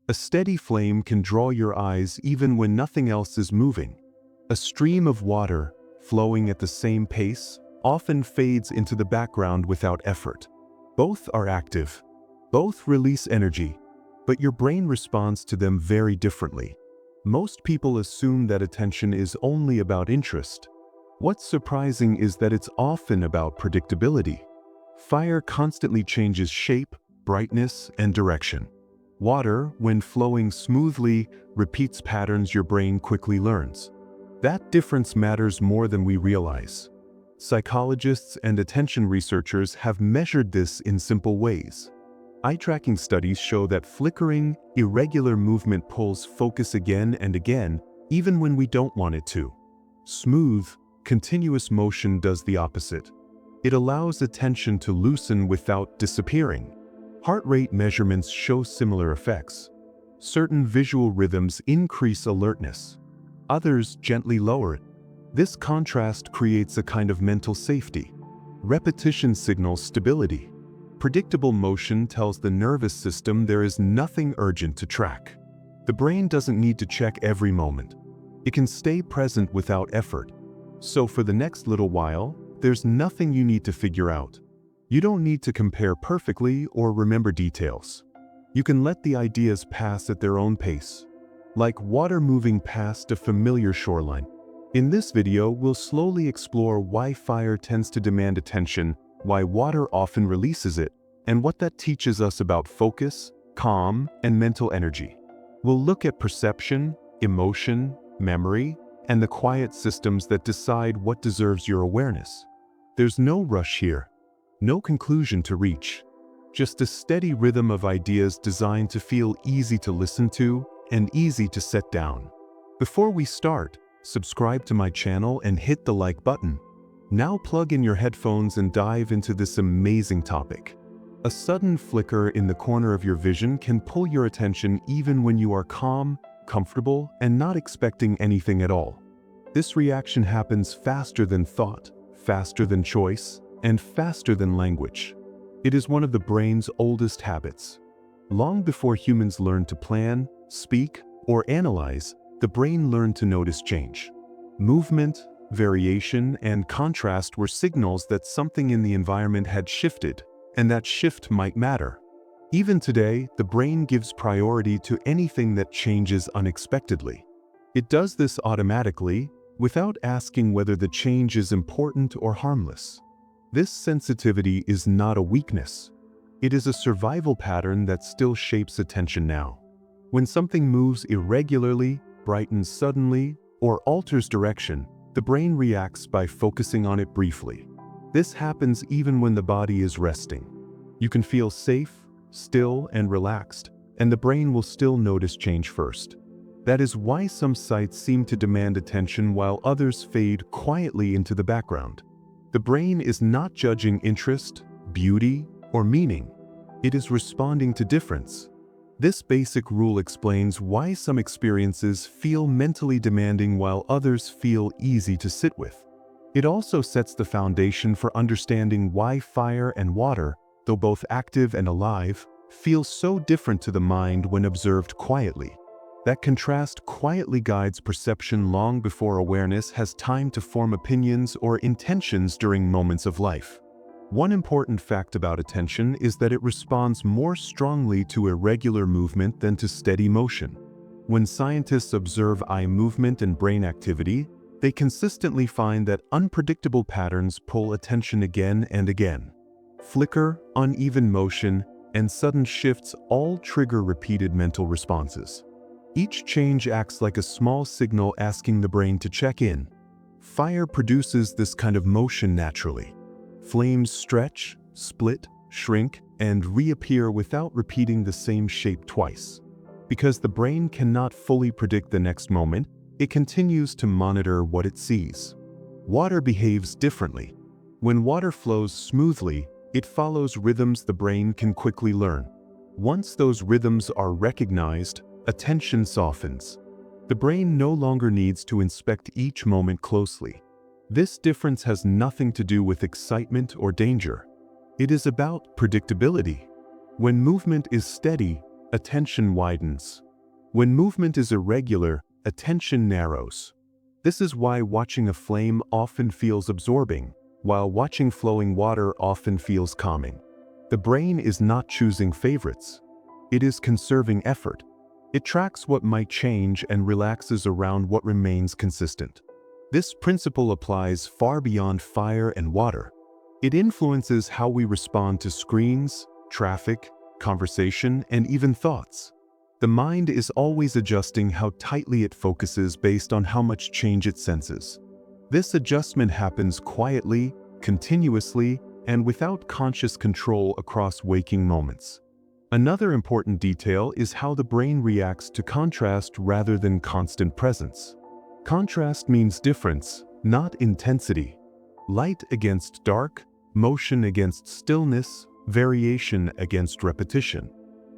A steady flame can draw your eyes even when nothing else is moving. A stream of water, flowing at the same pace, often fades into the background without effort. Both are active. Both release energy, but your brain responds to them very differently. Most people assume that attention is only about interest. What's surprising is that it's often about predictability. Fire constantly changes shape, brightness, and direction. Water, when flowing smoothly, repeats patterns your brain quickly learns. That difference matters more than we realize. Psychologists and attention researchers have measured this in simple ways. Eye-tracking studies show that flickering, irregular movement pulls focus again and again, even when we don't want it to. Smooth, continuous motion does the opposite. It allows attention to loosen without disappearing. Heart rate measurements show similar effects. Certain visual rhythms increase alertness. Others gently lower it. This contrast creates a kind of mental safety. Repetition signals stability. Predictable motion tells the nervous system there is nothing urgent to track. The brain doesn't need to check every moment. It can stay present without effort. So for the next little while, there's nothing you need to figure out. You don't need to compare perfectly or remember details. You can let the ideas pass at their own pace, like water moving past a familiar shoreline. In this video, we'll slowly explore why fire tends to demand attention, why water often releases it, and what that teaches us about focus, calm, and mental energy. We'll look at perception, emotion, memory, and the quiet systems that decide what deserves your awareness. There's no rush here. No conclusion to reach, just a steady rhythm of ideas designed to feel easy to listen to and easy to set down. Before we start, subscribe to my channel and hit the like button. Now plug in your headphones and dive into this amazing topic. A sudden flicker in the corner of your vision can pull your attention even when you are calm, comfortable, and not expecting anything at all. This reaction happens faster than thought, faster than choice, and faster than language. It is one of the brain's oldest habits. Long before humans learned to plan, speak, or analyze, the brain learned to notice change. Movement, variation, and contrast were signals that something in the environment had shifted, and that shift might matter. Even today, the brain gives priority to anything that changes unexpectedly. It does this automatically, without asking whether the change is important or harmless. This sensitivity is not a weakness. It is a survival pattern that still shapes attention now. When something moves irregularly, brightens suddenly, or alters direction, the brain reacts by focusing on it briefly. This happens even when the body is resting. You can feel safe, still, and relaxed, and the brain will still notice change first. That is why some sights seem to demand attention while others fade quietly into the background. The brain is not judging interest, beauty, or meaning. It is responding to difference. This basic rule explains why some experiences feel mentally demanding while others feel easy to sit with. It also sets the foundation for understanding why fire and water, though both active and alive, feel so different to the mind when observed quietly. That contrast quietly guides perception long before awareness has time to form opinions or intentions during moments of life. One important fact about attention is that it responds more strongly to irregular movement than to steady motion. When scientists observe eye movement and brain activity, they consistently find that unpredictable patterns pull attention again and again. Flicker, uneven motion, and sudden shifts all trigger repeated mental responses. Each change acts like a small signal asking the brain to check in. Fire produces this kind of motion naturally. Flames stretch, split, shrink, and reappear without repeating the same shape twice. Because the brain cannot fully predict the next moment, it continues to monitor what it sees. Water behaves differently. When water flows smoothly, it follows rhythms the brain can quickly learn. Once those rhythms are recognized, attention softens. The brain no longer needs to inspect each moment closely. This difference has nothing to do with excitement or danger. It is about predictability. When movement is steady, Attention widens. When movement is irregular, attention narrows. This is why watching a flame often feels absorbing, while watching flowing water often feels calming. The brain is not choosing favorites. It is conserving effort. It tracks what might change and relaxes around what remains consistent. This principle applies far beyond fire and water. It influences how we respond to screens, traffic, conversation, and even thoughts. The mind is always adjusting how tightly it focuses based on how much change it senses. This adjustment happens quietly, continuously, and without conscious control across waking moments. Another important detail is how the brain reacts to contrast rather than constant presence. Contrast means difference, not intensity. Light against dark, motion against stillness, variation against repetition.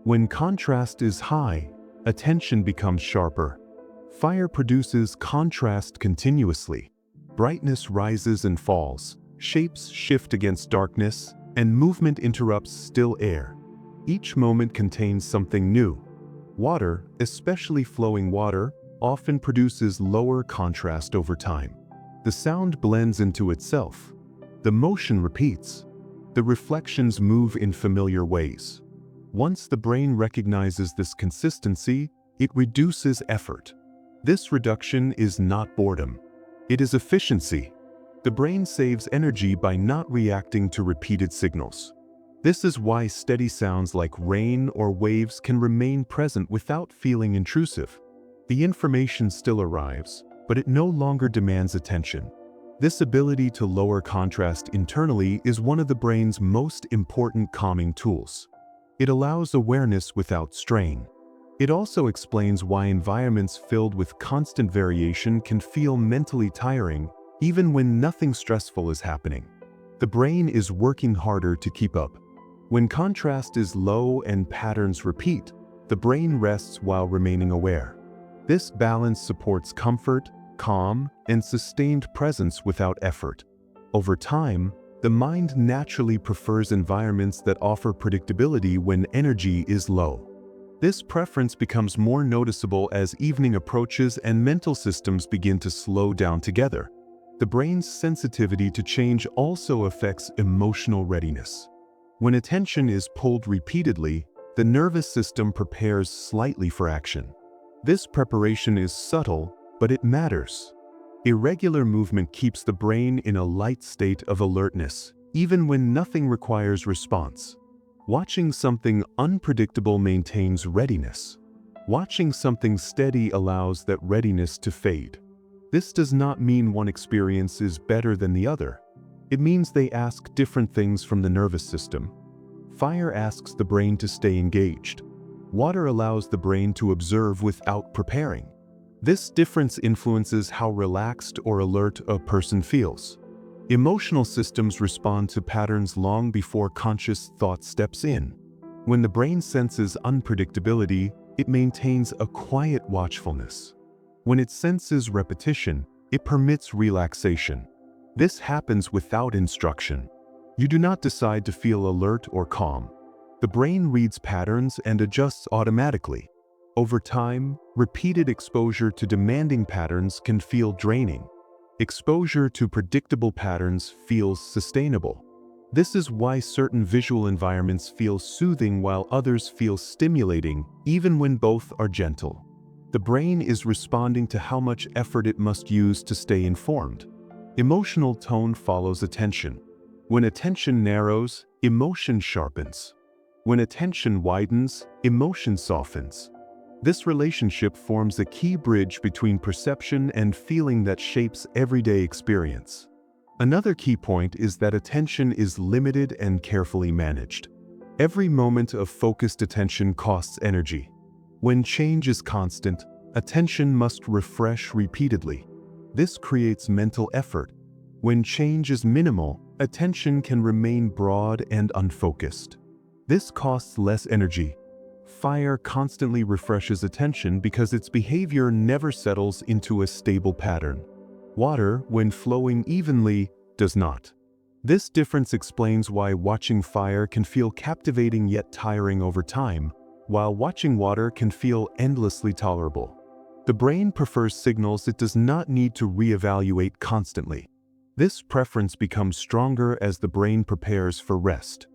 When contrast is high, attention becomes sharper. Fire produces contrast continuously. Brightness rises and falls, shapes shift against darkness, and movement interrupts still air. Each moment contains something new. Water, especially flowing water, often produces lower contrast over time. The sound blends into itself. The motion repeats. The reflections move in familiar ways. Once the brain recognizes this consistency, it reduces effort. This reduction is not boredom. It is efficiency. The brain saves energy by not reacting to repeated signals. This is why steady sounds like rain or waves can remain present without feeling intrusive. The information still arrives, but it no longer demands attention. This ability to lower contrast internally is one of the brain's most important calming tools. It allows awareness without strain. It also explains why environments filled with constant variation can feel mentally tiring, even when nothing stressful is happening. The brain is working harder to keep up. When contrast is low and patterns repeat, the brain rests while remaining aware. This balance supports comfort, calm, and sustained presence without effort. Over time, the mind naturally prefers environments that offer predictability when energy is low. This preference becomes more noticeable as evening approaches and mental systems begin to slow down together. The brain's sensitivity to change also affects emotional readiness. When attention is pulled repeatedly, the nervous system prepares slightly for action. This preparation is subtle, but it matters. Irregular movement keeps the brain in a light state of alertness, even when nothing requires response. Watching something unpredictable maintains readiness. Watching something steady allows that readiness to fade. This does not mean one experience is better than the other. It means they ask different things from the nervous system. Fire asks the brain to stay engaged. Water allows the brain to observe without preparing. This difference influences how relaxed or alert a person feels. Emotional systems respond to patterns long before conscious thought steps in. When the brain senses unpredictability, it maintains a quiet watchfulness. When it senses repetition, it permits relaxation. This happens without instruction. You do not decide to feel alert or calm. The brain reads patterns and adjusts automatically. Over time, repeated exposure to demanding patterns can feel draining. Exposure to predictable patterns feels sustainable. This is why certain visual environments feel soothing while others feel stimulating, even when both are gentle. The brain is responding to how much effort it must use to stay informed. Emotional tone follows attention. When attention narrows, emotion sharpens. When attention widens, emotion softens. This relationship forms a key bridge between perception and feeling that shapes everyday experience. Another key point is that attention is limited and carefully managed. Every moment of focused attention costs energy. When change is constant, attention must refresh repeatedly. This creates mental effort. When change is minimal, attention can remain broad and unfocused. This costs less energy. Fire constantly refreshes attention because its behavior never settles into a stable pattern. Water, when flowing evenly, does not. This difference explains why watching fire can feel captivating yet tiring over time, while watching water can feel endlessly tolerable. The brain prefers signals it does not need to reevaluate constantly. This preference becomes stronger as the brain prepares for rest.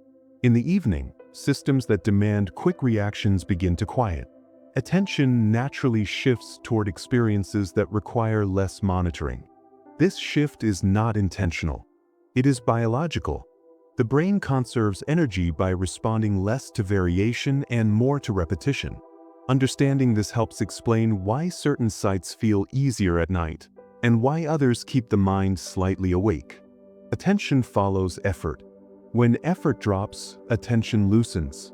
In the evening, systems that demand quick reactions begin to quiet. Attention naturally shifts toward experiences that require less monitoring. This shift is not intentional. It is biological. The brain conserves energy by responding less to variation and more to repetition. Understanding this helps explain why certain sights feel easier at night and why others keep the mind slightly awake. Attention follows effort. When effort drops, attention loosens.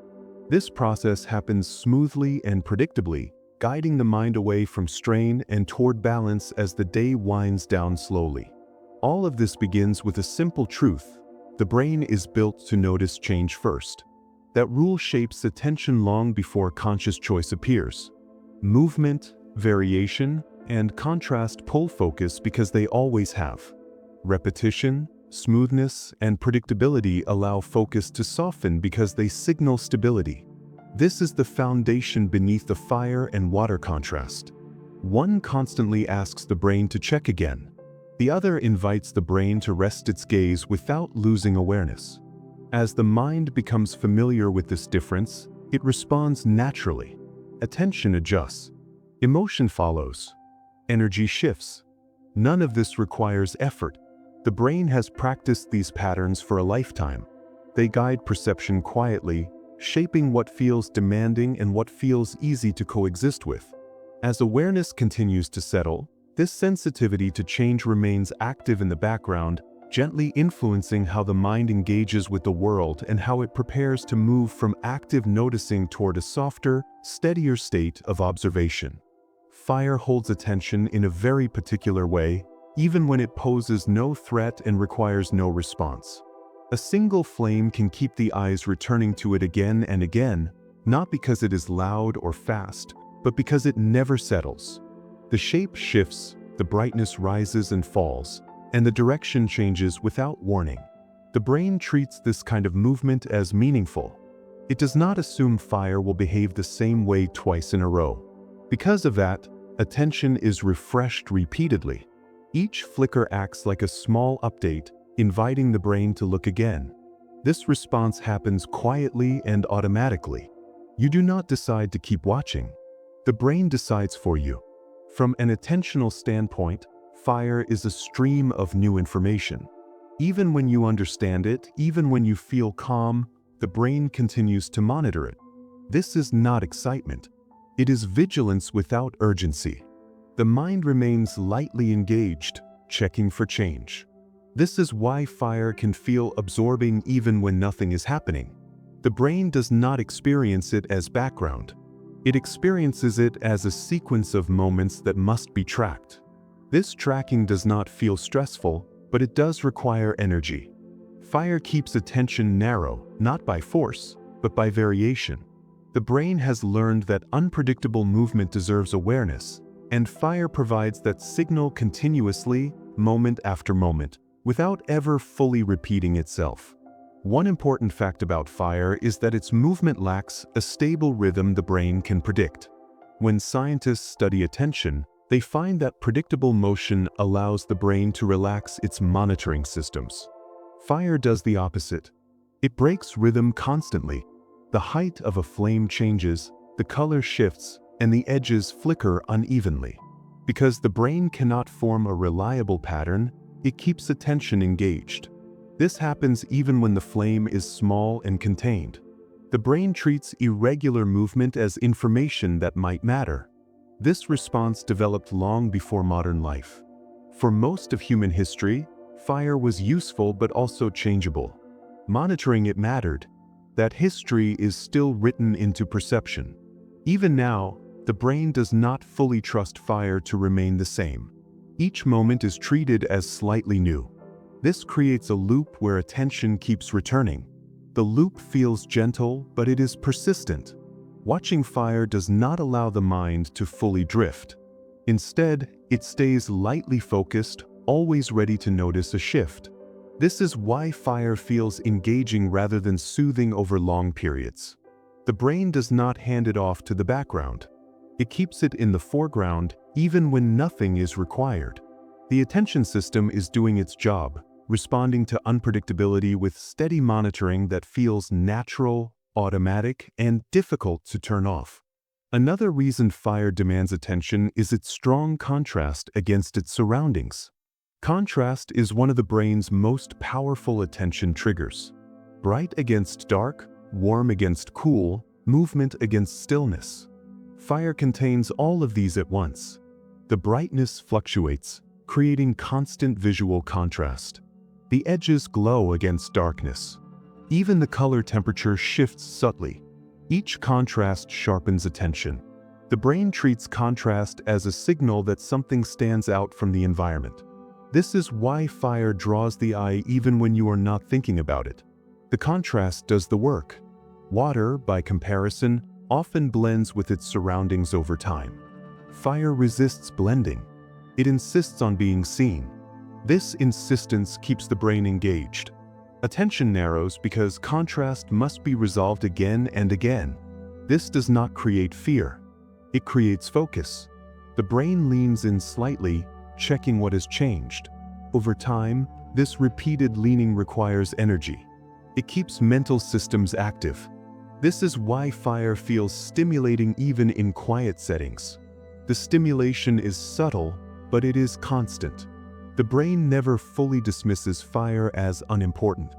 This process happens smoothly and predictably, guiding the mind away from strain and toward balance as the day winds down slowly. All of this begins with a simple truth: the brain is built to notice change first. That rule shapes attention long before conscious choice appears. Movement, variation, and contrast pull focus because they always have. Repetition, smoothness, and predictability allow focus to soften because they signal stability. This is the foundation beneath the fire and water contrast. One constantly asks the brain to check again. The other invites the brain to rest its gaze without losing awareness. As the mind becomes familiar with this difference, it responds naturally. Attention adjusts. Emotion follows. Energy shifts. None of this requires effort. The brain has practiced these patterns for a lifetime. They guide perception quietly, shaping what feels demanding and what feels easy to coexist with. As awareness continues to settle, this sensitivity to change remains active in the background, gently influencing how the mind engages with the world and how it prepares to move from active noticing toward a softer, steadier state of observation. Fire holds attention in a very particular way, even when it poses no threat and requires no response. A single flame can keep the eyes returning to it again and again, not because it is loud or fast, but because it never settles. The shape shifts, the brightness rises and falls, and the direction changes without warning. The brain treats this kind of movement as meaningful. It does not assume fire will behave the same way twice in a row. Because of that, attention is refreshed repeatedly. Each flicker acts like a small update, inviting the brain to look again. This response happens quietly and automatically. You do not decide to keep watching. The brain decides for you. From an attentional standpoint, fire is a stream of new information. Even when you understand it, even when you feel calm, the brain continues to monitor it. This is not excitement. It is vigilance without urgency. The mind remains lightly engaged, checking for change. This is why fire can feel absorbing even when nothing is happening. The brain does not experience it as background. It experiences it as a sequence of moments that must be tracked. This tracking does not feel stressful, but it does require energy. Fire keeps attention narrow, not by force, but by variation. The brain has learned that unpredictable movement deserves awareness, and fire provides that signal continuously, moment after moment, without ever fully repeating itself. One important fact about fire is that its movement lacks a stable rhythm the brain can predict. When scientists study attention, they find that predictable motion allows the brain to relax its monitoring systems. Fire does the opposite. It breaks rhythm constantly. The height of a flame changes, the color shifts, and the edges flicker unevenly. Because the brain cannot form a reliable pattern, it keeps attention engaged. This happens even when the flame is small and contained. The brain treats irregular movement as information that might matter. This response developed long before modern life. For most of human history, fire was useful but also changeable. Monitoring it mattered. That history is still written into perception. Even now, the brain does not fully trust fire to remain the same. Each moment is treated as slightly new. This creates a loop where attention keeps returning. The loop feels gentle, but it is persistent. Watching fire does not allow the mind to fully drift. Instead, it stays lightly focused, always ready to notice a shift. This is why fire feels engaging rather than soothing over long periods. The brain does not hand it off to the background. It keeps it in the foreground even when nothing is required. The attention system is doing its job, responding to unpredictability with steady monitoring that feels natural, automatic, and difficult to turn off. Another reason fire demands attention is its strong contrast against its surroundings. Contrast is one of the brain's most powerful attention triggers. Bright against dark, warm against cool, movement against stillness. Fire contains all of these at once. The brightness fluctuates, creating constant visual contrast. The edges glow against darkness. Even the color temperature shifts subtly. Each contrast sharpens attention. The brain treats contrast as a signal that something stands out from the environment. This is why fire draws the eye even when you are not thinking about it. The contrast does the work. Water, by comparison, often blends with its surroundings over time. Fire resists blending. It insists on being seen. This insistence keeps the brain engaged. Attention narrows because contrast must be resolved again and again. This does not create fear. It creates focus. The brain leans in slightly, checking what has changed. Over time, this repeated leaning requires energy. It keeps mental systems active. This is why fire feels stimulating even in quiet settings. The stimulation is subtle, but it is constant. The brain never fully dismisses fire as unimportant.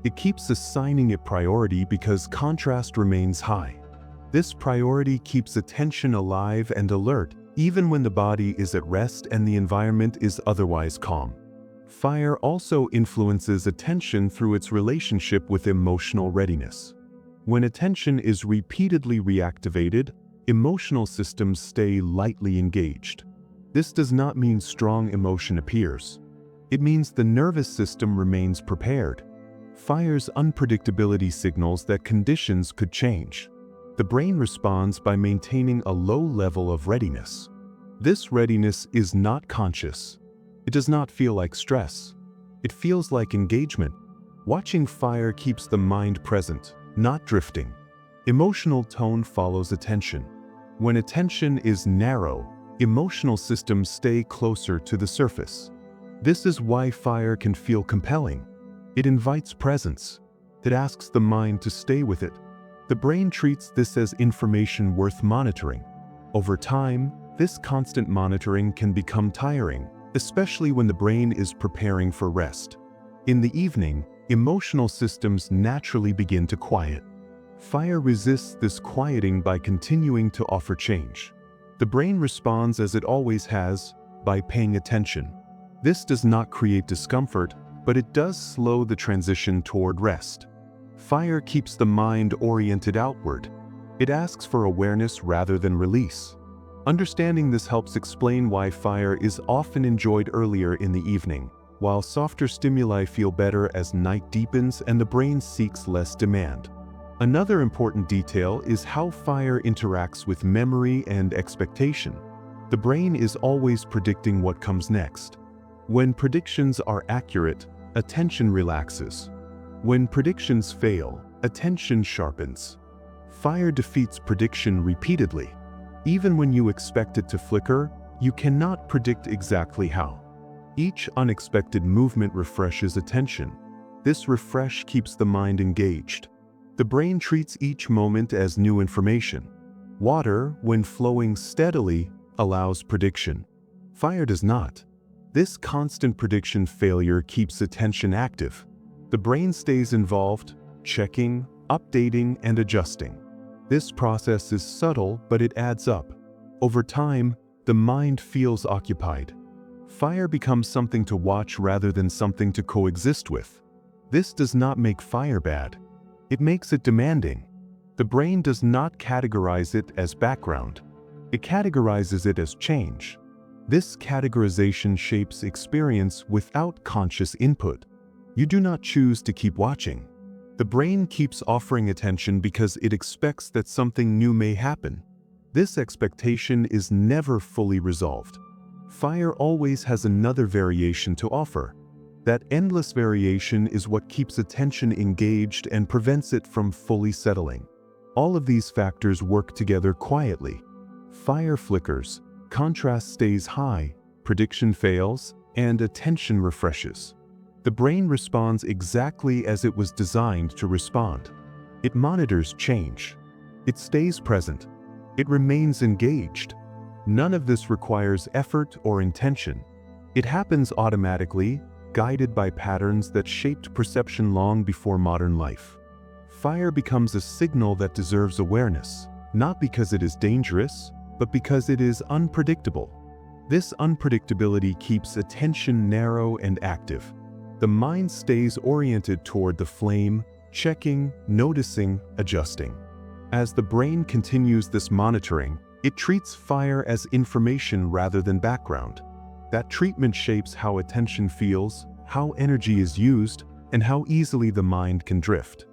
It keeps assigning it priority because contrast remains high. This priority keeps attention alive and alert even when the body is at rest and the environment is otherwise calm. Fire also influences attention through its relationship with emotional readiness. When attention is repeatedly reactivated, emotional systems stay lightly engaged. This does not mean strong emotion appears. It means the nervous system remains prepared. Fire's unpredictability signals that conditions could change. The brain responds by maintaining a low level of readiness. This readiness is not conscious. It does not feel like stress. It feels like engagement. Watching fire keeps the mind present, not drifting. Emotional tone follows attention. When attention is narrow, emotional systems stay closer to the surface. This is why fire can feel compelling. It invites presence. It asks the mind to stay with it. The brain treats this as information worth monitoring. Over time, this constant monitoring can become tiring, especially when the brain is preparing for rest. In the evening, emotional systems naturally begin to quiet. Fire resists this quieting by continuing to offer change. The brain responds as it always has, by paying attention. This does not create discomfort, but it does slow the transition toward rest. Fire keeps the mind oriented outward. It asks for awareness rather than release. Understanding this helps explain why fire is often enjoyed earlier in the evening, while softer stimuli feel better as night deepens and the brain seeks less demand. Another important detail is how fire interacts with memory and expectation. The brain is always predicting what comes next. When predictions are accurate, attention relaxes. When predictions fail, attention sharpens. Fire defeats prediction repeatedly. Even when you expect it to flicker, you cannot predict exactly how. Each unexpected movement refreshes attention. This refresh keeps the mind engaged. The brain treats each moment as new information. Water, when flowing steadily, allows prediction. Fire does not. This constant prediction failure keeps attention active. The brain stays involved, checking, updating, and adjusting. This process is subtle, but it adds up. Over time, the mind feels occupied. Fire becomes something to watch rather than something to coexist with. This does not make fire bad. It makes it demanding. The brain does not categorize it as background. It categorizes it as change. This categorization shapes experience without conscious input. You do not choose to keep watching. The brain keeps offering attention because it expects that something new may happen. This expectation is never fully resolved. Fire always has another variation to offer. That endless variation is what keeps attention engaged and prevents it from fully settling. All of these factors work together quietly. Fire flickers, contrast stays high, prediction fails, and attention refreshes. The brain responds exactly as it was designed to respond. It monitors change. It stays present. It remains engaged. None of this requires effort or intention. It happens automatically, guided by patterns that shaped perception long before modern life. Fire becomes a signal that deserves awareness, not because it is dangerous, but because it is unpredictable. This unpredictability keeps attention narrow and active. The mind stays oriented toward the flame, checking, noticing, adjusting. As the brain continues this monitoring, it treats fire as information rather than background. That treatment shapes how attention feels, how energy is used, and how easily the mind can drift.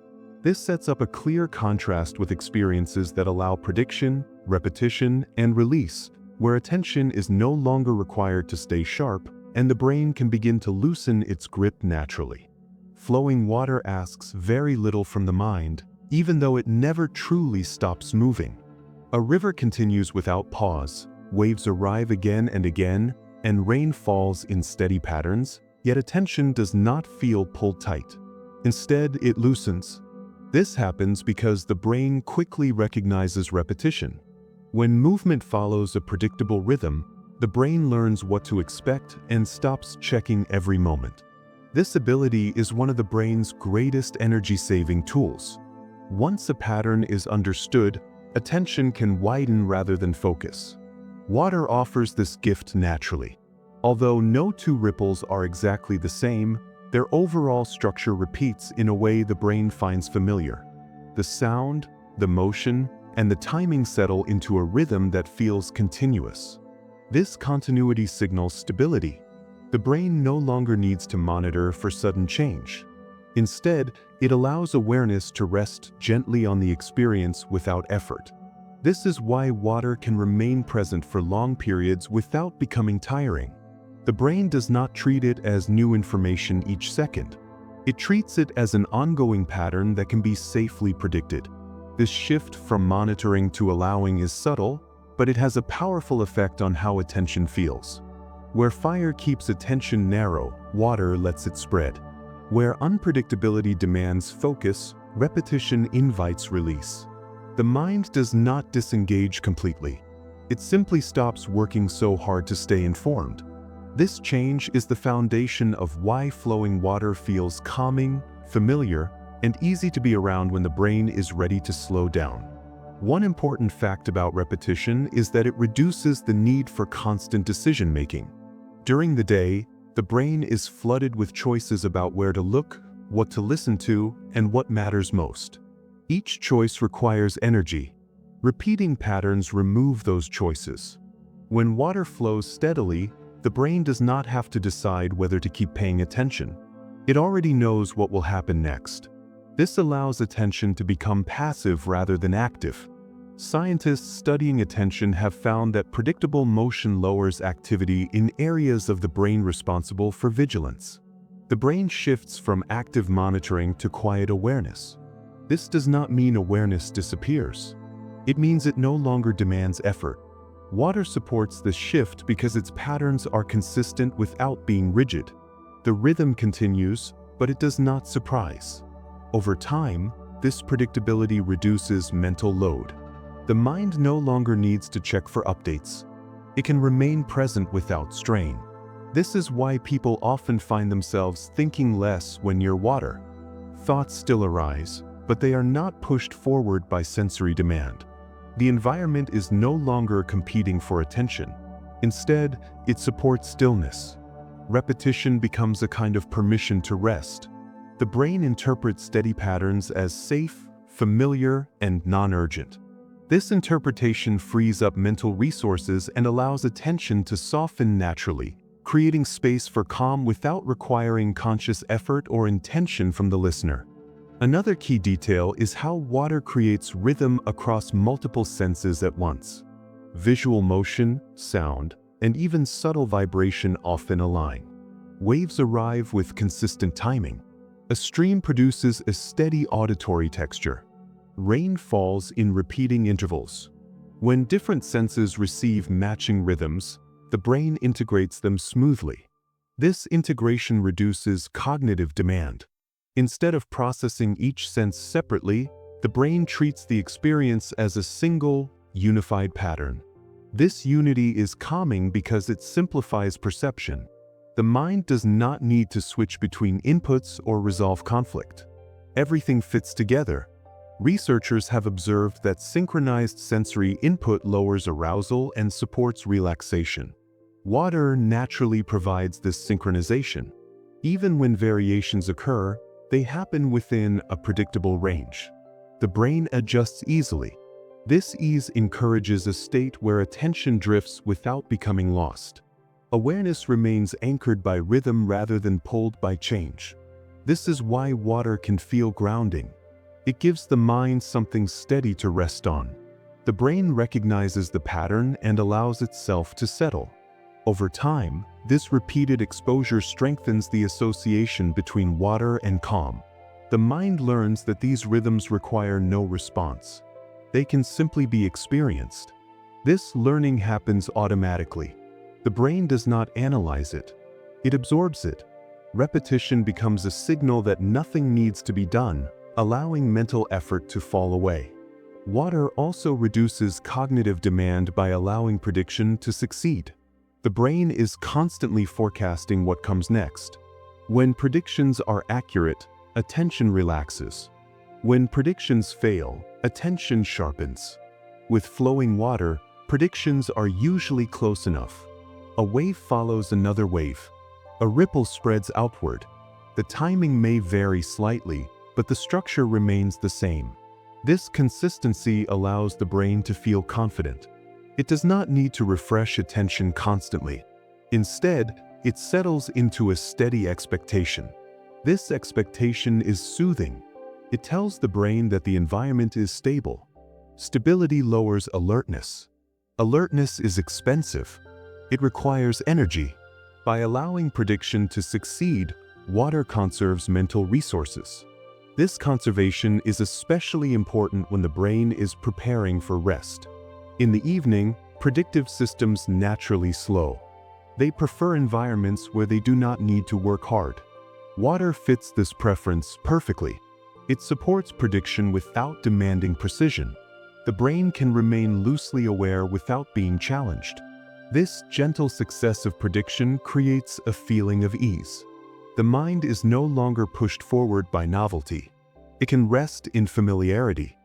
This sets up a clear contrast with experiences that allow prediction, repetition, and release, where attention is no longer required to stay sharp, and the brain can begin to loosen its grip naturally. Flowing water asks very little from the mind, even though it never truly stops moving. A river continues without pause, waves arrive again and again, and rain falls in steady patterns, yet attention does not feel pulled tight. Instead, it loosens. This happens because the brain quickly recognizes repetition. When movement follows a predictable rhythm, the brain learns what to expect and stops checking every moment. This ability is one of the brain's greatest energy-saving tools. Once a pattern is understood, attention can widen rather than focus. Water offers this gift naturally. Although no two ripples are exactly the same, their overall structure repeats in a way the brain finds familiar. The sound, the motion, and the timing settle into a rhythm that feels continuous. This continuity signals stability. The brain no longer needs to monitor for sudden change. Instead, it allows awareness to rest gently on the experience without effort. This is why water can remain present for long periods without becoming tiring. The brain does not treat it as new information each second. It treats it as an ongoing pattern that can be safely predicted. This shift from monitoring to allowing is subtle, but it has a powerful effect on how attention feels. Where fire keeps attention narrow, water lets it spread. Where unpredictability demands focus, repetition invites release. The mind does not disengage completely. It simply stops working so hard to stay informed. This change is the foundation of why flowing water feels calming, familiar, and easy to be around when the brain is ready to slow down. One important fact about repetition is that it reduces the need for constant decision-making. During the day, the brain is flooded with choices about where to look, what to listen to, and what matters most. Each choice requires energy. Repeating patterns remove those choices. When water flows steadily, the brain does not have to decide whether to keep paying attention. It already knows what will happen next. This allows attention to become passive rather than active. Scientists studying attention have found that predictable motion lowers activity in areas of the brain responsible for vigilance. The brain shifts from active monitoring to quiet awareness. This does not mean awareness disappears. It means it no longer demands effort. Water supports this shift because its patterns are consistent without being rigid. The rhythm continues, but it does not surprise. Over time, this predictability reduces mental load. The mind no longer needs to check for updates. It can remain present without strain. This is why people often find themselves thinking less when near water. Thoughts still arise, but they are not pushed forward by sensory demand. The environment is no longer competing for attention. Instead, it supports stillness. Repetition becomes a kind of permission to rest. The brain interprets steady patterns as safe, familiar, and non-urgent. This interpretation frees up mental resources and allows attention to soften naturally, creating space for calm without requiring conscious effort or intention from the listener. Another key detail is how water creates rhythm across multiple senses at once. Visual motion, sound, and even subtle vibration often align. Waves arrive with consistent timing. A stream produces a steady auditory texture. Rain falls in repeating intervals. When different senses receive matching rhythms, the brain integrates them smoothly. This integration reduces cognitive demand. Instead of processing each sense separately, the brain treats the experience as a single, unified pattern. This unity is calming because it simplifies perception. The mind does not need to switch between inputs or resolve conflict. Everything fits together. Researchers have observed that synchronized sensory input lowers arousal and supports relaxation. Water naturally provides this synchronization. Even when variations occur, they happen within a predictable range. The brain adjusts easily. This ease encourages a state where attention drifts without becoming lost. Awareness remains anchored by rhythm rather than pulled by change. This is why water can feel grounding. It gives the mind something steady to rest on. The brain recognizes the pattern and allows itself to settle. Over time, this repeated exposure strengthens the association between water and calm. The mind learns that these rhythms require no response. They can simply be experienced. This learning happens automatically. The brain does not analyze it. It absorbs it. Repetition becomes a signal that nothing needs to be done, allowing mental effort to fall away. Water also reduces cognitive demand by allowing prediction to succeed. The brain is constantly forecasting what comes next. When predictions are accurate, attention relaxes. When predictions fail, attention sharpens. With flowing water, predictions are usually close enough. A wave follows another wave. A ripple spreads outward. The timing may vary slightly, but the structure remains the same. This consistency allows the brain to feel confident. It does not need to refresh attention constantly. Instead, it settles into a steady expectation. This expectation is soothing. It tells the brain that the environment is stable. Stability lowers alertness. Alertness is expensive. It requires energy. By allowing prediction to succeed, water conserves mental resources. This conservation is especially important when the brain is preparing for rest. In the evening, predictive systems naturally slow. They prefer environments where they do not need to work hard. Water fits this preference perfectly. It supports prediction without demanding precision. The brain can remain loosely aware without being challenged. This gentle success of prediction creates a feeling of ease. The mind is no longer pushed forward by novelty. It can rest in familiarity.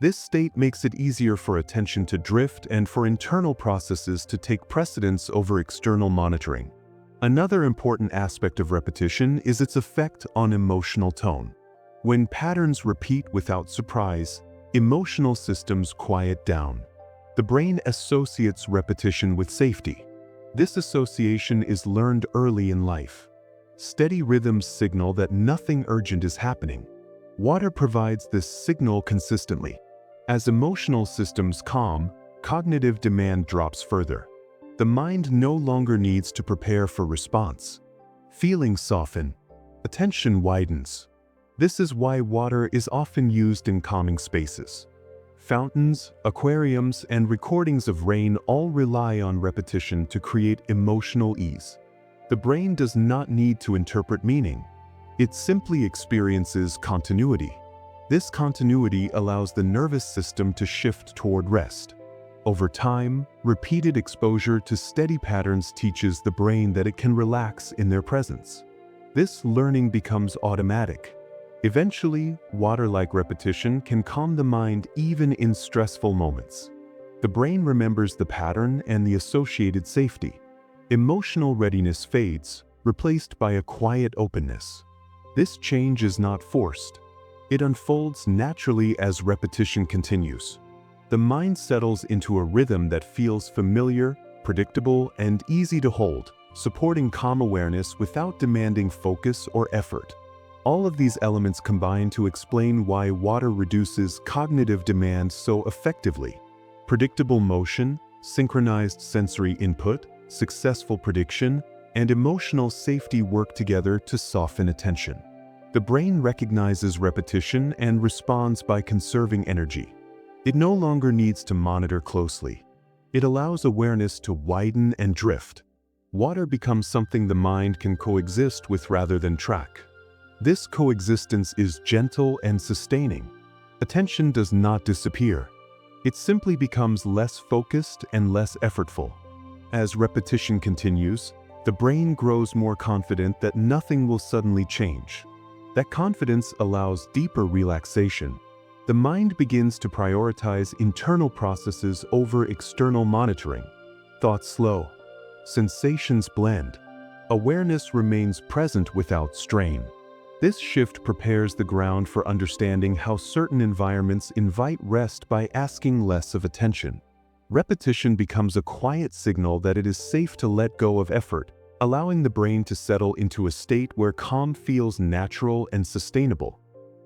This state makes it easier for attention to drift and for internal processes to take precedence over external monitoring. Another important aspect of repetition is its effect on emotional tone. When patterns repeat without surprise, emotional systems quiet down. The brain associates repetition with safety. This association is learned early in life. Steady rhythms signal that nothing urgent is happening. Water provides this signal consistently. As emotional systems calm, cognitive demand drops further. The mind no longer needs to prepare for response. Feelings soften. Attention widens. This is why water is often used in calming spaces. Fountains, aquariums, and recordings of rain all rely on repetition to create emotional ease. The brain does not need to interpret meaning. It simply experiences continuity. This continuity allows the nervous system to shift toward rest. Over time, repeated exposure to steady patterns teaches the brain that it can relax in their presence. This learning becomes automatic. Eventually, water-like repetition can calm the mind even in stressful moments. The brain remembers the pattern and the associated safety. Emotional readiness fades, replaced by a quiet openness. This change is not forced. It unfolds naturally as repetition continues. The mind settles into a rhythm that feels familiar, predictable, and easy to hold, supporting calm awareness without demanding focus or effort. All of these elements combine to explain why water reduces cognitive demand so effectively. Predictable motion, synchronized sensory input, successful prediction, and emotional safety work together to soften attention. The brain recognizes repetition and responds by conserving energy. It no longer needs to monitor closely. It allows awareness to widen and drift. Water becomes something the mind can coexist with rather than track. This coexistence is gentle and sustaining. Attention does not disappear. It simply becomes less focused and less effortful. As repetition continues, the brain grows more confident that nothing will suddenly change. That confidence allows deeper relaxation. The mind begins to prioritize internal processes over external monitoring. Thoughts slow. Sensations blend. Awareness remains present without strain. This shift prepares the ground for understanding how certain environments invite rest by asking less of attention. Repetition becomes a quiet signal that it is safe to let go of effort, allowing the brain to settle into a state where calm feels natural and sustainable.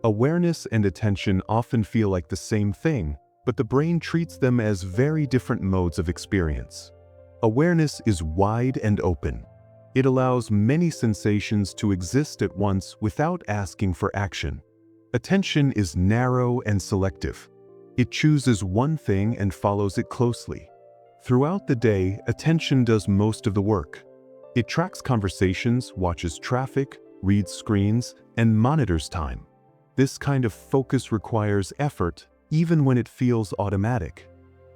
Awareness and attention often feel like the same thing, but the brain treats them as very different modes of experience. Awareness is wide and open. It allows many sensations to exist at once without asking for action. Attention is narrow and selective. It chooses one thing and follows it closely. Throughout the day, attention does most of the work. It tracks conversations, watches traffic, reads screens, and monitors time. This kind of focus requires effort, even when it feels automatic.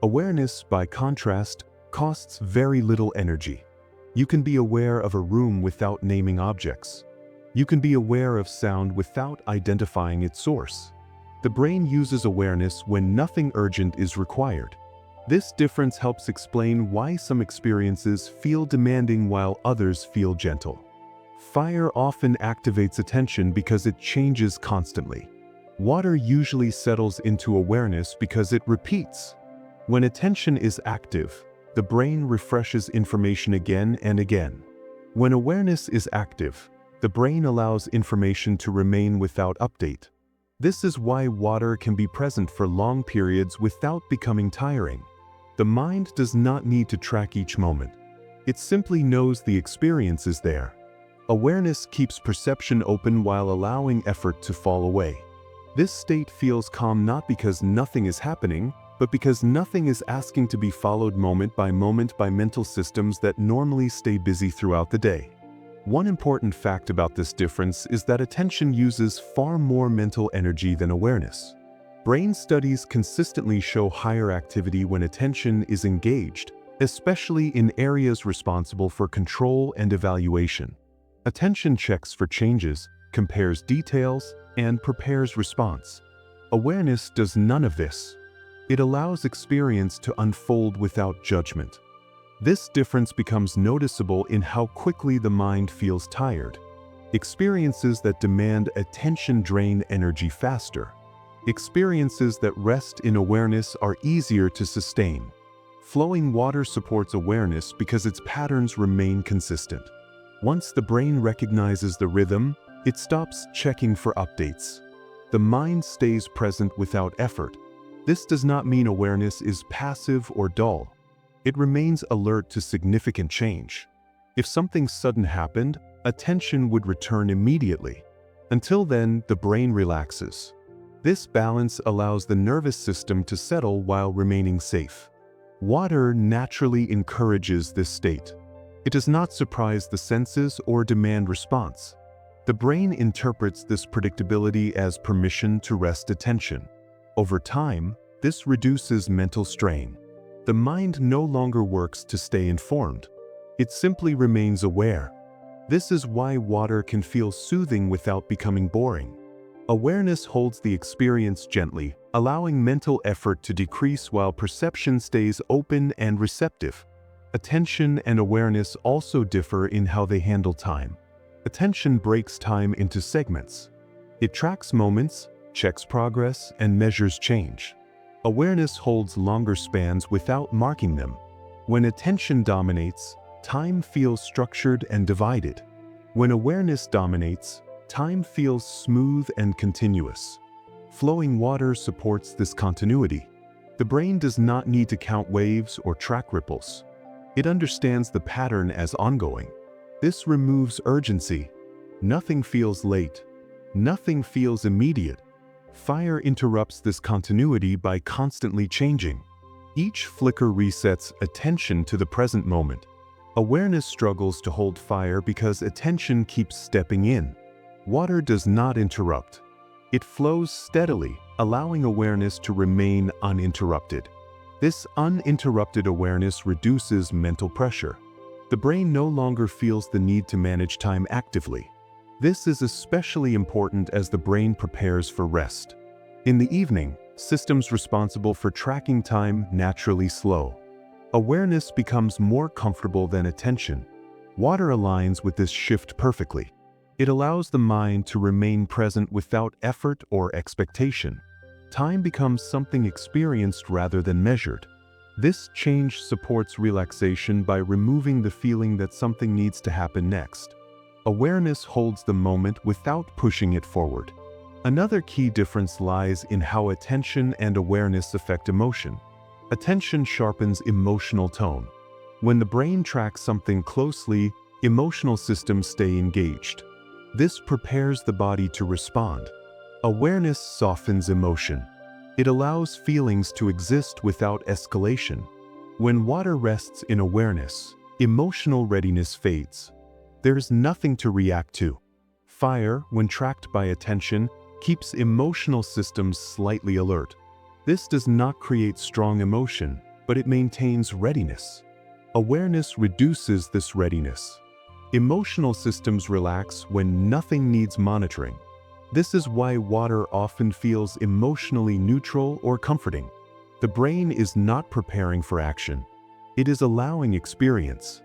Awareness, by contrast, costs very little energy. You can be aware of a room without naming objects. You can be aware of sound without identifying its source. The brain uses awareness when nothing urgent is required. This difference helps explain why some experiences feel demanding while others feel gentle. Fire often activates attention because it changes constantly. Water usually settles into awareness because it repeats. When attention is active, the brain refreshes information again and again. When awareness is active, the brain allows information to remain without update. This is why water can be present for long periods without becoming tiring. The mind does not need to track each moment. It simply knows the experience is there. Awareness keeps perception open while allowing effort to fall away. This state feels calm not because nothing is happening, but because nothing is asking to be followed moment by mental systems that normally stay busy throughout the day. One important fact about this difference is that attention uses far more mental energy than awareness. Brain studies consistently show higher activity when attention is engaged, especially in areas responsible for control and evaluation. Attention checks for changes, compares details, and prepares response. Awareness does none of this. It allows experience to unfold without judgment. This difference becomes noticeable in how quickly the mind feels tired. Experiences that demand attention drain energy faster. Experiences that rest in awareness are easier to sustain. Flowing water supports awareness because its patterns remain consistent. Once the brain recognizes the rhythm, it stops checking for updates. The mind stays present without effort. This does not mean awareness is passive or dull. It remains alert to significant change. If something sudden happened, attention would return immediately. Until then, the brain relaxes. This balance allows the nervous system to settle while remaining safe. Water naturally encourages this state. It does not surprise the senses or demand response. The brain interprets this predictability as permission to rest attention. Over time, this reduces mental strain. The mind no longer works to stay informed. It simply remains aware. This is why water can feel soothing without becoming boring. Awareness holds the experience gently, allowing mental effort to decrease while perception stays open and receptive. Attention and awareness also differ in how they handle time. Attention breaks time into segments. It tracks moments, checks progress, and measures change. Awareness holds longer spans without marking them. When attention dominates, time feels structured and divided. When awareness dominates, time feels smooth and continuous. Flowing water supports this continuity. The brain does not need to count waves or track ripples. It understands the pattern as ongoing. This removes urgency. Nothing feels late. Nothing feels immediate. Fire interrupts this continuity by constantly changing. Each flicker resets attention to the present moment. Awareness struggles to hold fire because attention keeps stepping in. Water does not interrupt. It flows steadily, allowing awareness to remain uninterrupted. This uninterrupted awareness reduces mental pressure. The brain no longer feels the need to manage time actively. This is especially important as the brain prepares for rest. In the evening, systems responsible for tracking time naturally slow. Awareness becomes more comfortable than attention. Water aligns with this shift perfectly. It allows the mind to remain present without effort or expectation. Time becomes something experienced rather than measured. This change supports relaxation by removing the feeling that something needs to happen next. Awareness holds the moment without pushing it forward. Another key difference lies in how attention and awareness affect emotion. Attention sharpens emotional tone. When the brain tracks something closely, emotional systems stay engaged. This prepares the body to respond. Awareness softens emotion. It allows feelings to exist without escalation. When water rests in awareness, emotional readiness fades. There's nothing to react to. Fire, when tracked by attention, keeps emotional systems slightly alert. This does not create strong emotion, but it maintains readiness. Awareness reduces this readiness. Emotional systems relax when nothing needs monitoring. This is why water often feels emotionally neutral or comforting. The brain is not preparing for action. It is allowing experience.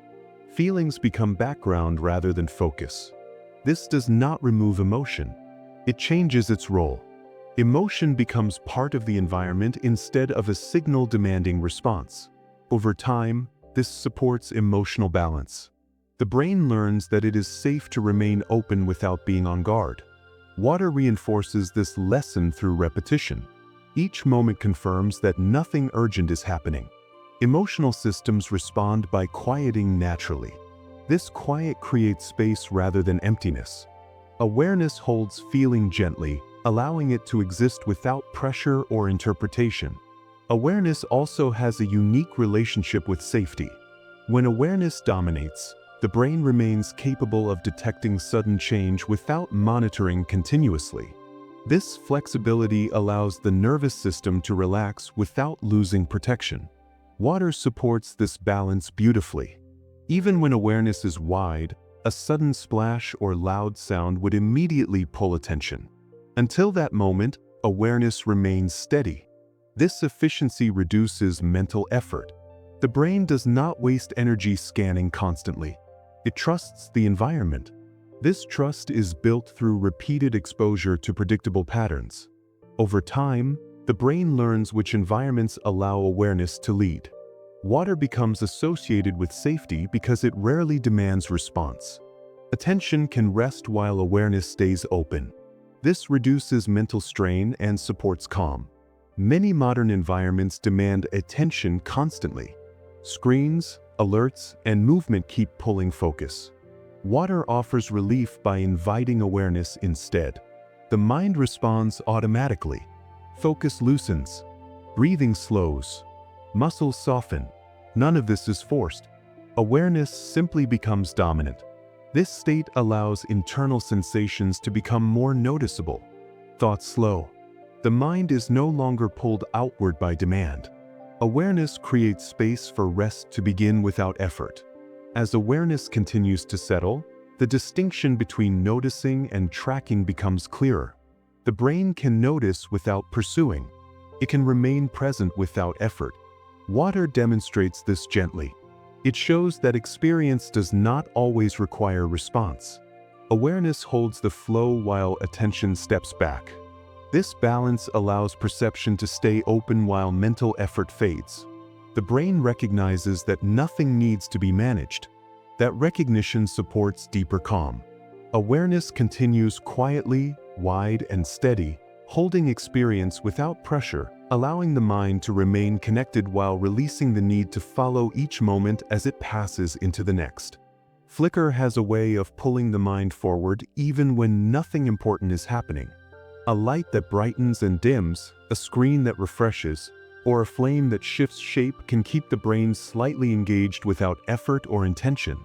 Feelings become background rather than focus. This does not remove emotion. It changes its role. Emotion becomes part of the environment instead of a signal-demanding response. Over time, this supports emotional balance. The brain learns that it is safe to remain open without being on guard. Water reinforces this lesson through repetition. Each moment confirms that nothing urgent is happening. Emotional systems respond by quieting naturally. This quiet creates space rather than emptiness. Awareness holds feeling gently, allowing it to exist without pressure or interpretation. Awareness also has a unique relationship with safety. When awareness dominates, the brain remains capable of detecting sudden change without monitoring continuously. This flexibility allows the nervous system to relax without losing protection. Water supports this balance beautifully. Even when awareness is wide, a sudden splash or loud sound would immediately pull attention. Until that moment, awareness remains steady. This efficiency reduces mental effort. The brain does not waste energy scanning constantly. It trusts the environment. This trust is built through repeated exposure to predictable patterns. Over time, the brain learns which environments allow awareness to lead. Water becomes associated with safety because it rarely demands response. Attention can rest while awareness stays open. This reduces mental strain and supports calm. Many modern environments demand attention constantly. Screens, alerts, and movement keep pulling focus. Water offers relief by inviting awareness instead. The mind responds automatically. Focus loosens. Breathing slows. Muscles soften. None of this is forced. Awareness simply becomes dominant. This state allows internal sensations to become more noticeable. Thoughts slow. The mind is no longer pulled outward by demand. Awareness creates space for rest to begin without effort. As awareness continues to settle, the distinction between noticing and tracking becomes clearer. The brain can notice without pursuing. It can remain present without effort. Water demonstrates this gently. It shows that experience does not always require response. Awareness holds the flow while attention steps back. This balance allows perception to stay open while mental effort fades. The brain recognizes that nothing needs to be managed. That recognition supports deeper calm. Awareness continues quietly, wide, and steady, holding experience without pressure, allowing the mind to remain connected while releasing the need to follow each moment as it passes into the next. Flicker has a way of pulling the mind forward even when nothing important is happening. A light that brightens and dims, a screen that refreshes, or a flame that shifts shape can keep the brain slightly engaged without effort or intention.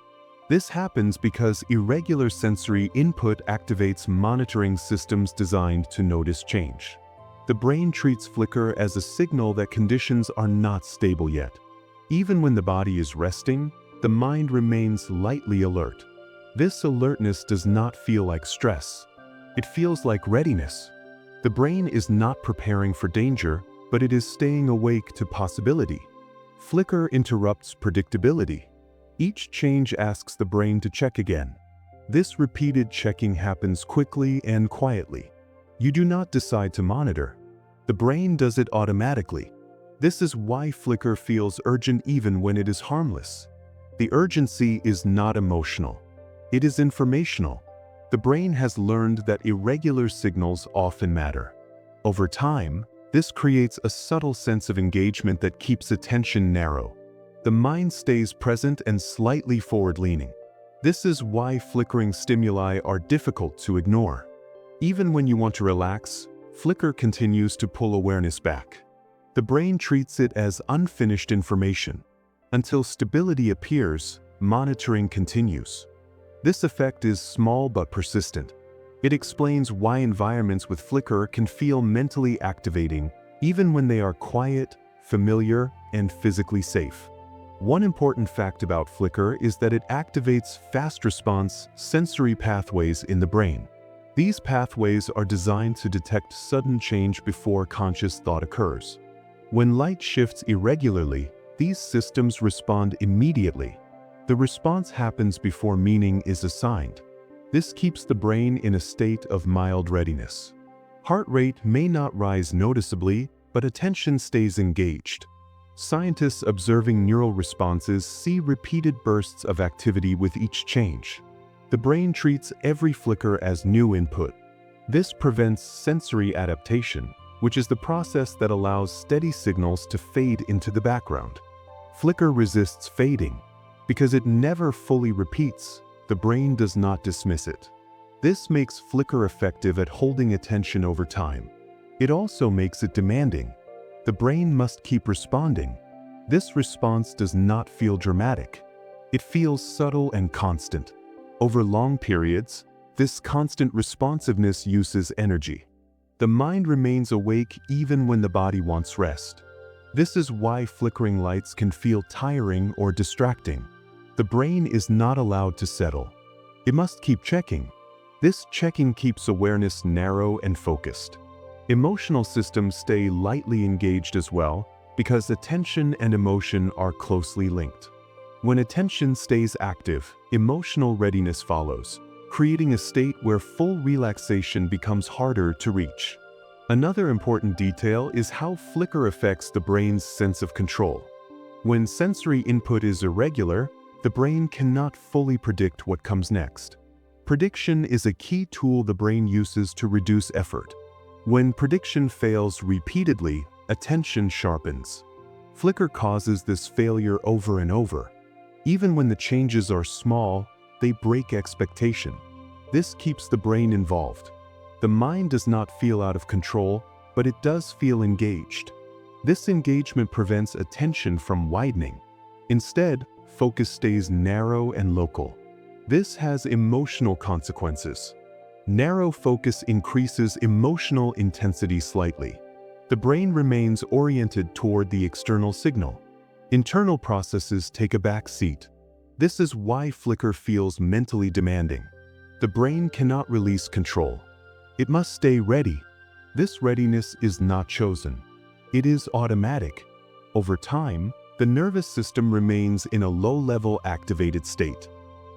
This happens because irregular sensory input activates monitoring systems designed to notice change. The brain treats flicker as a signal that conditions are not stable yet. Even when the body is resting, the mind remains lightly alert. This alertness does not feel like stress. It feels like readiness. The brain is not preparing for danger, but it is staying awake to possibility. Flicker interrupts predictability. Each change asks the brain to check again. This repeated checking happens quickly and quietly. You do not decide to monitor. The brain does it automatically. This is why flicker feels urgent even when it is harmless. The urgency is not emotional. It is informational. The brain has learned that irregular signals often matter. Over time, this creates a subtle sense of engagement that keeps attention narrow. The mind stays present and slightly forward-leaning. This is why flickering stimuli are difficult to ignore. Even when you want to relax, flicker continues to pull awareness back. The brain treats it as unfinished information. Until stability appears, monitoring continues. This effect is small but persistent. It explains why environments with flicker can feel mentally activating, even when they are quiet, familiar, and physically safe. One important fact about flicker is that it activates fast-response sensory pathways in the brain. These pathways are designed to detect sudden change before conscious thought occurs. When light shifts irregularly, these systems respond immediately. The response happens before meaning is assigned. This keeps the brain in a state of mild readiness. Heart rate may not rise noticeably, but attention stays engaged. Scientists observing neural responses see repeated bursts of activity with each change. The brain treats every flicker as new input. This prevents sensory adaptation, which is the process that allows steady signals to fade into the background. Flicker resists fading. Because it never fully repeats, the brain does not dismiss it. This makes flicker effective at holding attention over time. It also makes it demanding. The brain must keep responding. This response does not feel dramatic. It feels subtle and constant. Over long periods, this constant responsiveness uses energy. The mind remains awake even when the body wants rest. This is why flickering lights can feel tiring or distracting. The brain is not allowed to settle. It must keep checking. This checking keeps awareness narrow and focused. Emotional systems stay lightly engaged as well because attention and emotion are closely linked. When attention stays active, emotional readiness follows, creating a state where full relaxation becomes harder to reach. Another important detail is how flicker affects the brain's sense of control. When sensory input is irregular, the brain cannot fully predict what comes next. Prediction is a key tool the brain uses to reduce effort. When prediction fails repeatedly, attention sharpens. Flicker causes this failure over and over. Even when the changes are small, they break expectation. This keeps the brain involved. The mind does not feel out of control, but it does feel engaged. This engagement prevents attention from widening. Instead, focus stays narrow and local. This has emotional consequences. Narrow focus increases emotional intensity slightly. The brain remains oriented toward the external signal. Internal processes take a back seat. This is why flicker feels mentally demanding. The brain cannot release control. It must stay ready. This readiness is not chosen. It is automatic. Over time, the nervous system remains in a low-level activated state.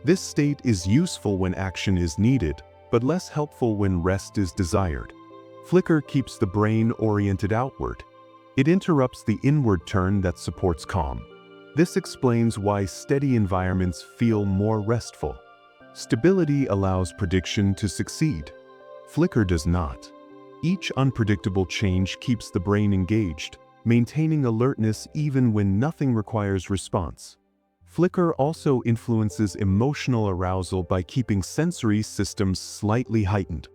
This state is useful when action is needed, but less helpful when rest is desired. Flicker keeps the brain oriented outward. It interrupts the inward turn that supports calm. This explains why steady environments feel more restful. Stability allows prediction to succeed. Flicker does not. Each unpredictable change keeps the brain engaged, maintaining alertness even when nothing requires response. Flicker also influences emotional arousal by keeping sensory systems slightly heightened.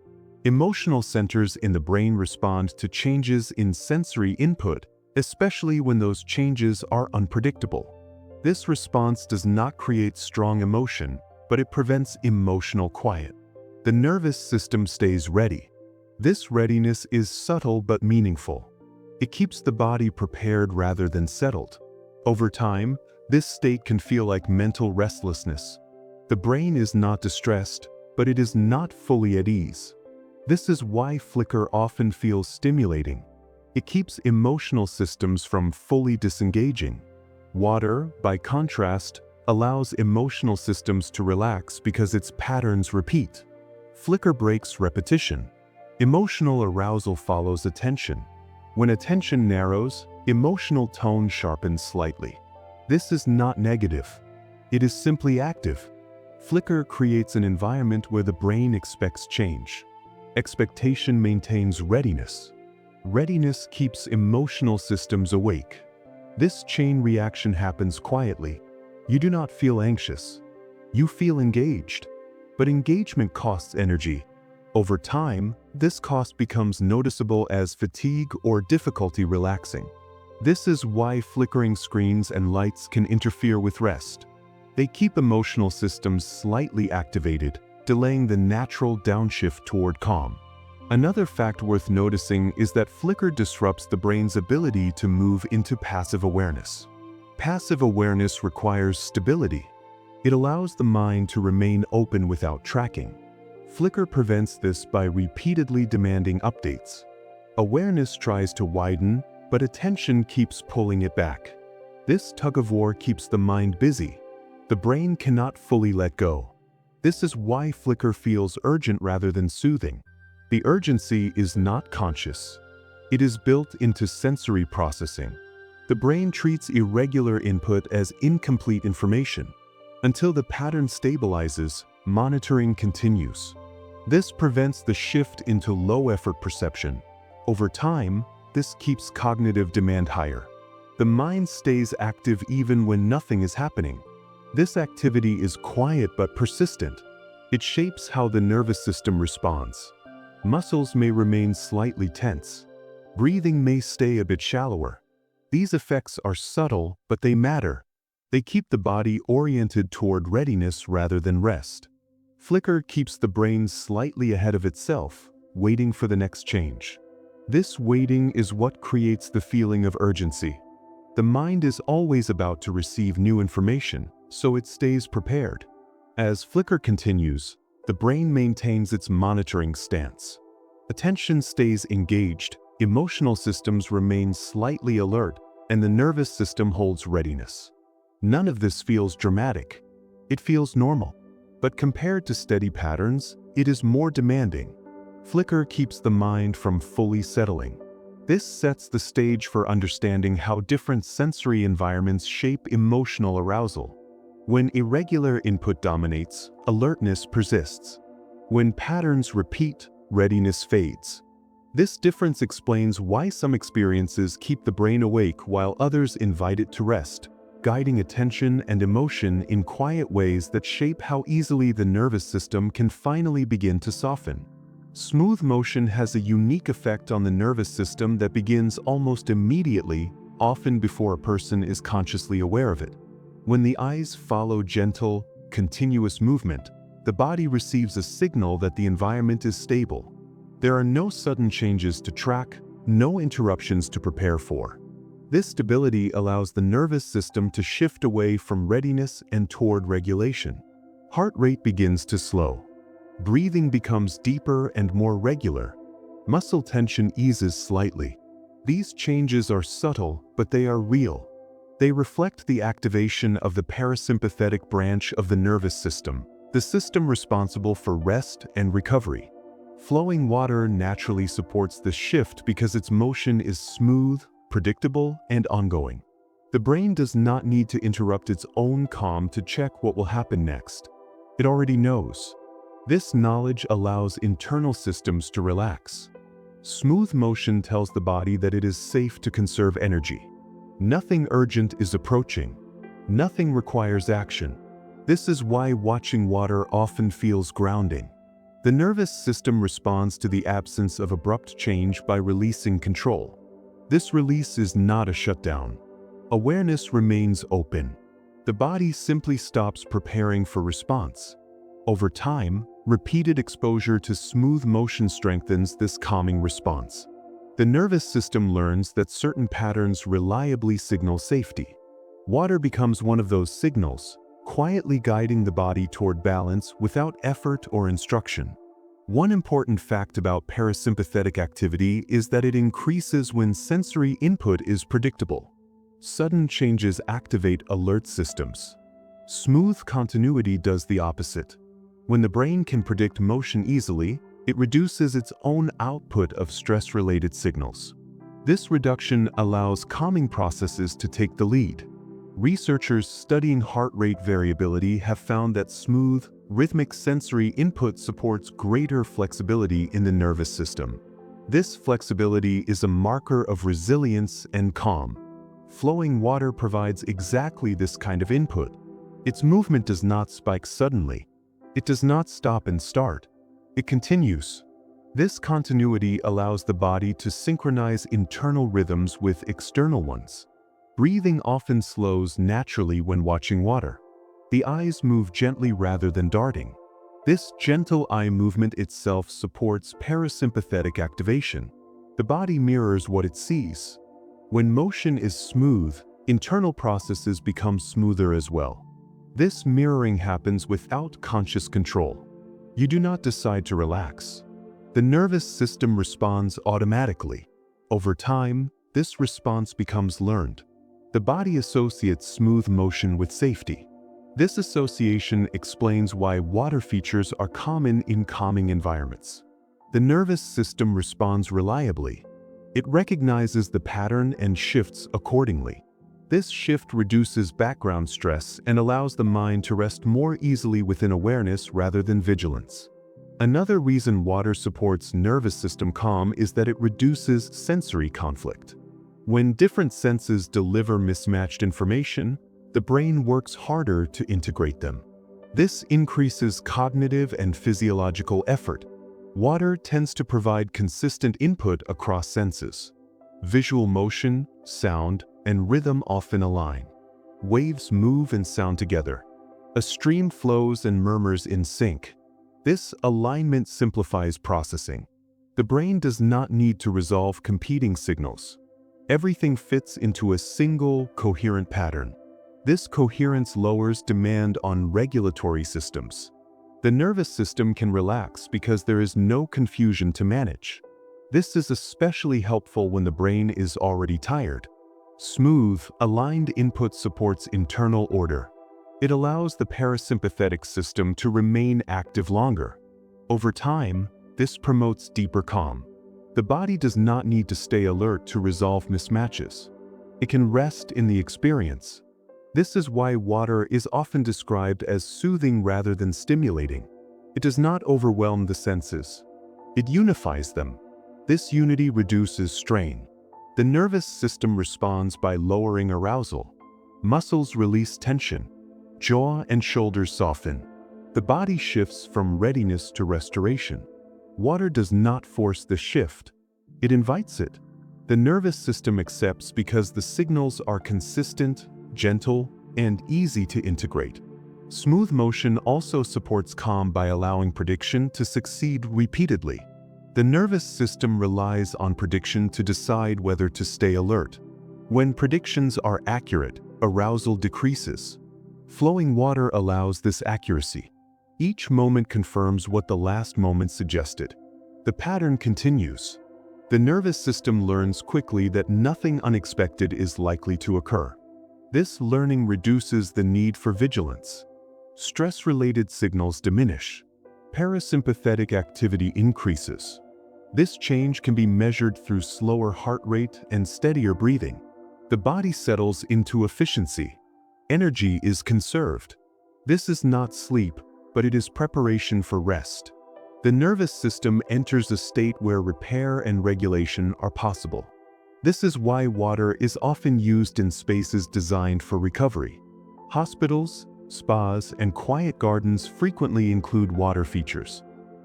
Emotional centers in the brain respond to changes in sensory input, especially when those changes are unpredictable. This response does not create strong emotion, but it prevents emotional quiet. The nervous system stays ready. This readiness is subtle but meaningful. It keeps the body prepared rather than settled. Over time, this state can feel like mental restlessness. The brain is not distressed, but it is not fully at ease. This is why flicker often feels stimulating. It keeps emotional systems from fully disengaging. Water, by contrast, allows emotional systems to relax because its patterns repeat. Flicker breaks repetition. Emotional arousal follows attention. When attention narrows, emotional tone sharpens slightly. This is not negative. It is simply active. Flicker creates an environment where the brain expects change. Expectation maintains readiness. Readiness keeps emotional systems awake. This chain reaction happens quietly. You do not feel anxious. You feel engaged. But engagement costs energy. Over time, this cost becomes noticeable as fatigue or difficulty relaxing. This is why flickering screens and lights can interfere with rest. They keep emotional systems slightly activated, delaying the natural downshift toward calm. Another fact worth noticing is that flicker disrupts the brain's ability to move into passive awareness. Passive awareness requires stability. It allows the mind to remain open without tracking. Flicker prevents this by repeatedly demanding updates. Awareness tries to widen, but attention keeps pulling it back. This tug-of-war keeps the mind busy. The brain cannot fully let go. This is why flicker feels urgent rather than soothing. The urgency is not conscious. It is built into sensory processing. The brain treats irregular input as incomplete information. Until the pattern stabilizes, monitoring continues. This prevents the shift into low-effort perception. Over time, this keeps cognitive demand higher. The mind stays active even when nothing is happening. This activity is quiet but persistent. It shapes how the nervous system responds. Muscles may remain slightly tense. Breathing may stay a bit shallower. These effects are subtle, but they matter. They keep the body oriented toward readiness rather than rest. Flicker keeps the brain slightly ahead of itself, waiting for the next change. This waiting is what creates the feeling of urgency. The mind is always about to receive new information, so it stays prepared. As flicker continues, the brain maintains its monitoring stance. Attention stays engaged, emotional systems remain slightly alert, and the nervous system holds readiness. None of this feels dramatic. It feels normal. But compared to steady patterns, it is more demanding. Flicker keeps the mind from fully settling. This sets the stage for understanding how different sensory environments shape emotional arousal. When irregular input dominates, alertness persists. When patterns repeat, readiness fades. This difference explains why some experiences keep the brain awake while others invite it to rest, guiding attention and emotion in quiet ways that shape how easily the nervous system can finally begin to soften. Smooth motion has a unique effect on the nervous system that begins almost immediately, often before a person is consciously aware of it. When the eyes follow gentle, continuous movement, the body receives a signal that the environment is stable. There are no sudden changes to track, no interruptions to prepare for. This stability allows the nervous system to shift away from readiness and toward regulation. Heart rate begins to slow. Breathing becomes deeper and more regular. Muscle tension eases slightly. These changes are subtle, but they are real. They reflect the activation of the parasympathetic branch of the nervous system, the system responsible for rest and recovery. Flowing water naturally supports this shift because its motion is smooth, predictable, and ongoing. The brain does not need to interrupt its own calm to check what will happen next. It already knows. This knowledge allows internal systems to relax. Smooth motion tells the body that it is safe to conserve energy. Nothing urgent is approaching. Nothing requires action. This is why watching water often feels grounding. The nervous system responds to the absence of abrupt change by releasing control. This release is not a shutdown. Awareness remains open. The body simply stops preparing for response. Over time, repeated exposure to smooth motion strengthens this calming response. The nervous system learns that certain patterns reliably signal safety. Water becomes one of those signals, quietly guiding the body toward balance without effort or instruction. One important fact about parasympathetic activity is that it increases when sensory input is predictable. Sudden changes activate alert systems. Smooth continuity does the opposite. When the brain can predict motion easily, it reduces its own output of stress-related signals. This reduction allows calming processes to take the lead. Researchers studying heart rate variability have found that smooth, rhythmic sensory input supports greater flexibility in the nervous system. This flexibility is a marker of resilience and calm. Flowing water provides exactly this kind of input. Its movement does not spike suddenly. It does not stop and start. It continues. This continuity allows the body to synchronize internal rhythms with external ones. Breathing often slows naturally when watching water. The eyes move gently rather than darting. This gentle eye movement itself supports parasympathetic activation. The body mirrors what it sees. When motion is smooth, internal processes become smoother as well. This mirroring happens without conscious control. You do not decide to relax. The nervous system responds automatically. Over time, this response becomes learned. The body associates smooth motion with safety. This association explains why water features are common in calming environments. The nervous system responds reliably. It recognizes the pattern and shifts accordingly. This shift reduces background stress and allows the mind to rest more easily within awareness rather than vigilance. Another reason water supports nervous system calm is that it reduces sensory conflict. When different senses deliver mismatched information, the brain works harder to integrate them. This increases cognitive and physiological effort. Water tends to provide consistent input across senses. Visual motion, sound, and rhythm often align. Waves move and sound together. A stream flows and murmurs in sync. This alignment simplifies processing. The brain does not need to resolve competing signals. Everything fits into a single, coherent pattern. This coherence lowers demand on regulatory systems. The nervous system can relax because there is no confusion to manage. This is especially helpful when the brain is already tired. Smooth, aligned input supports internal order. It allows the parasympathetic system to remain active longer. Over time, this promotes deeper calm. The body does not need to stay alert to resolve mismatches. It can rest in the experience. This is why water is often described as soothing rather than stimulating. It does not overwhelm the senses. It unifies them. This unity reduces strain. The nervous system responds by lowering arousal. Muscles release tension. Jaw and shoulders soften. The body shifts from readiness to restoration. Water does not force the shift. It invites it. The nervous system accepts because the signals are consistent, gentle, and easy to integrate. Smooth motion also supports calm by allowing prediction to succeed repeatedly. The nervous system relies on prediction to decide whether to stay alert. When predictions are accurate, arousal decreases. Flowing water allows this accuracy. Each moment confirms what the last moment suggested. The pattern continues. The nervous system learns quickly that nothing unexpected is likely to occur. This learning reduces the need for vigilance. Stress-related signals diminish. Parasympathetic activity increases. This change can be measured through slower heart rate and steadier breathing. The body settles into efficiency. Energy is conserved. This is not sleep, but it is preparation for rest. The nervous system enters a state where repair and regulation are possible. This is why water is often used in spaces designed for recovery. Hospitals, spas, and quiet gardens frequently include water features.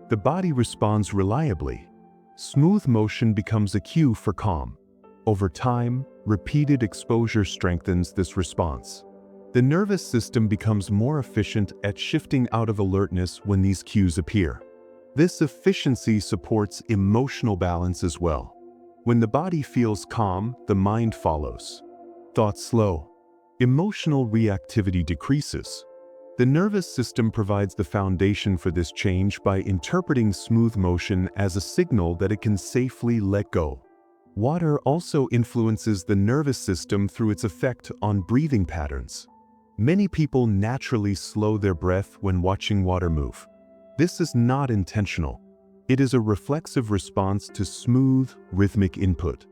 The body responds reliably. Smooth motion becomes a cue for calm. Over time, repeated exposure strengthens this response. The nervous system becomes more efficient at shifting out of alertness when these cues appear. This efficiency supports emotional balance as well. When the body feels calm, the mind follows. Thoughts slow. Emotional reactivity decreases. The nervous system provides the foundation for this change by interpreting smooth motion as a signal that it can safely let go. Water also influences the nervous system through its effect on breathing patterns. Many people naturally slow their breath when watching water move. This is not intentional. It is a reflexive response to smooth, rhythmic input.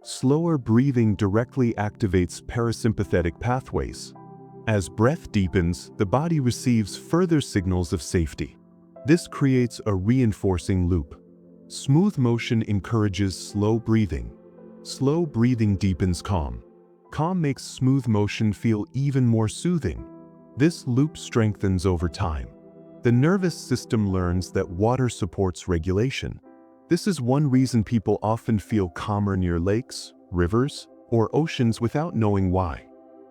Slower breathing directly activates parasympathetic pathways. As breath deepens, the body receives further signals of safety. This creates a reinforcing loop. Smooth motion encourages slow breathing. Slow breathing deepens calm. Calm makes smooth motion feel even more soothing. This loop strengthens over time. The nervous system learns that water supports regulation. This is one reason people often feel calmer near lakes, rivers, or oceans without knowing why.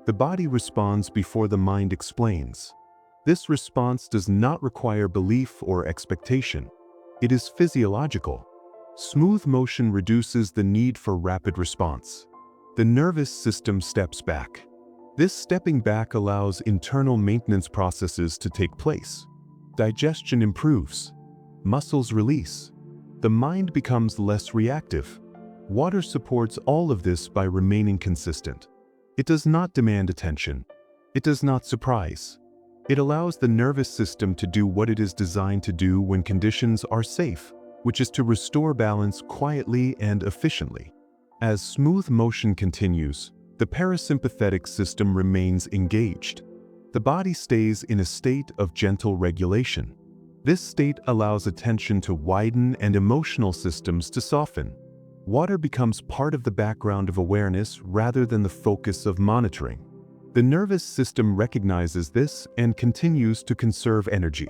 The body responds before the mind explains. This response does not require belief or expectation. It is physiological. Smooth motion reduces the need for rapid response. The nervous system steps back. This stepping back allows internal maintenance processes to take place. Digestion improves. Muscles release. The mind becomes less reactive. Water supports all of this by remaining consistent. It does not demand attention. It does not surprise. It allows the nervous system to do what it is designed to do when conditions are safe, which is to restore balance quietly and efficiently. As smooth motion continues, the parasympathetic system remains engaged. The body stays in a state of gentle regulation. This state allows attention to widen and emotional systems to soften. Water becomes part of the background of awareness rather than the focus of monitoring. The nervous system recognizes this and continues to conserve energy.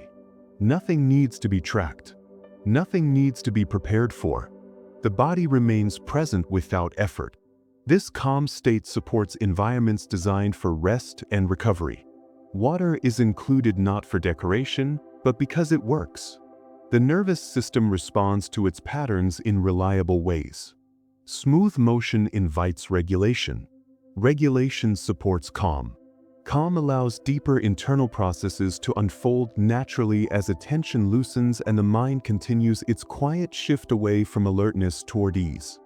Nothing needs to be tracked. Nothing needs to be prepared for. The body remains present without effort. This calm state supports environments designed for rest and recovery. Water is included not for decoration, but because it works. The nervous system responds to its patterns in reliable ways. Smooth motion invites regulation. Regulation supports calm. Calm allows deeper internal processes to unfold naturally as attention loosens and the mind continues its quiet shift away from alertness toward ease.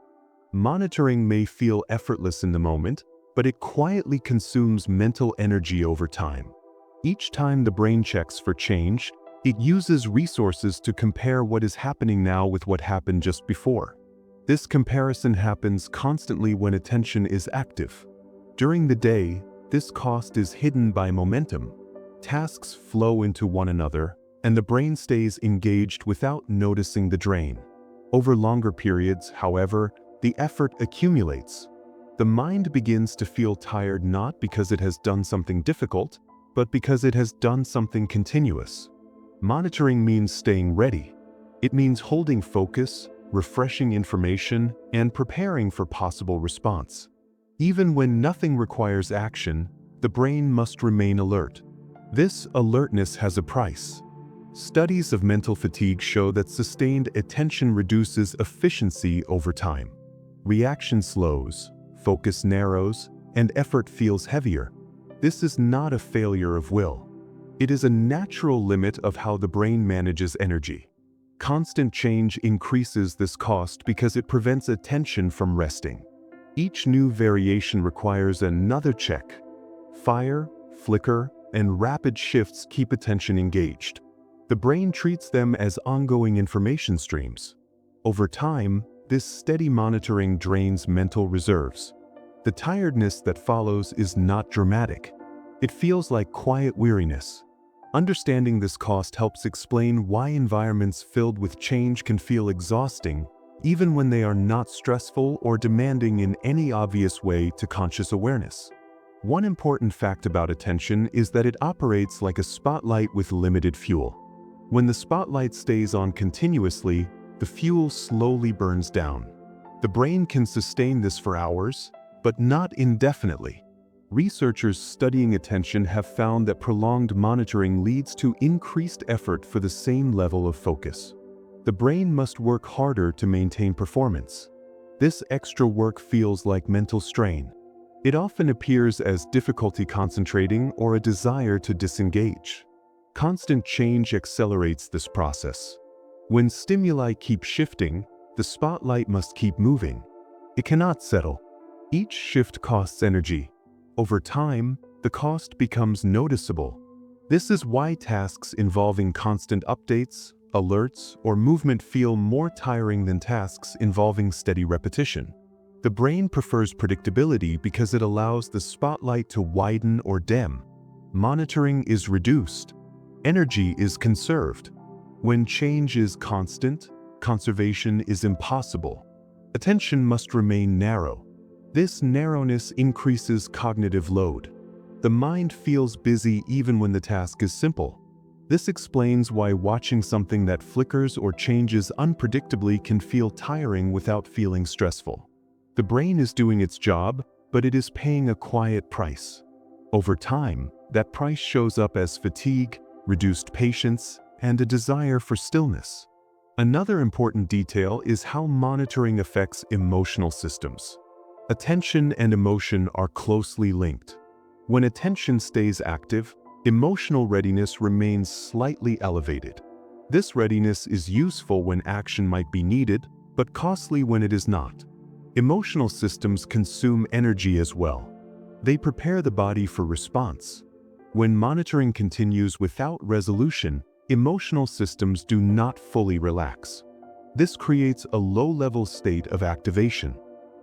Monitoring may feel effortless in the moment, but it quietly consumes mental energy over time. Each time the brain checks for change, it uses resources to compare what is happening now with what happened just before. This comparison happens constantly when attention is active. During the day, this cost is hidden by momentum. Tasks flow into one another, and the brain stays engaged without noticing the drain. Over longer periods, however, the effort accumulates. The mind begins to feel tired not because it has done something difficult, but because it has done something continuous. Monitoring means staying ready. It means holding focus, refreshing information, and preparing for possible response. Even when nothing requires action, the brain must remain alert. This alertness has a price. Studies of mental fatigue show that sustained attention reduces efficiency over time. Reaction slows, focus narrows, and effort feels heavier. This is not a failure of will. It is a natural limit of how the brain manages energy. Constant change increases this cost because it prevents attention from resting. Each new variation requires another check. Fire, flicker, and rapid shifts keep attention engaged. The brain treats them as ongoing information streams. Over time, this steady monitoring drains mental reserves. The tiredness that follows is not dramatic. It feels like quiet weariness. Understanding this cost helps explain why environments filled with change can feel exhausting, even when they are not stressful or demanding in any obvious way to conscious awareness. One important fact about attention is that it operates like a spotlight with limited fuel. When the spotlight stays on continuously, the fuel slowly burns down. The brain can sustain this for hours, but not indefinitely. Researchers studying attention have found that prolonged monitoring leads to increased effort for the same level of focus. The brain must work harder to maintain performance. This extra work feels like mental strain. It often appears as difficulty concentrating or a desire to disengage. Constant change accelerates this process. When stimuli keep shifting, the spotlight must keep moving. It cannot settle. Each shift costs energy. Over time, the cost becomes noticeable. This is why tasks involving constant updates, alerts, or movement feel more tiring than tasks involving steady repetition. The brain prefers predictability because it allows the spotlight to widen or dim. Monitoring is reduced. Energy is conserved. When change is constant, conservation is impossible. Attention must remain narrow. This narrowness increases cognitive load. The mind feels busy even when the task is simple. This explains why watching something that flickers or changes unpredictably can feel tiring without feeling stressful. The brain is doing its job, but it is paying a quiet price. Over time, that price shows up as fatigue, reduced patience, and a desire for stillness. Another important detail is how monitoring affects emotional systems. Attention and emotion are closely linked. When attention stays active, emotional readiness remains slightly elevated. This readiness is useful when action might be needed, but costly when it is not. Emotional systems consume energy as well. They prepare the body for response. When monitoring continues without resolution, emotional systems do not fully relax. This creates a low-level state of activation.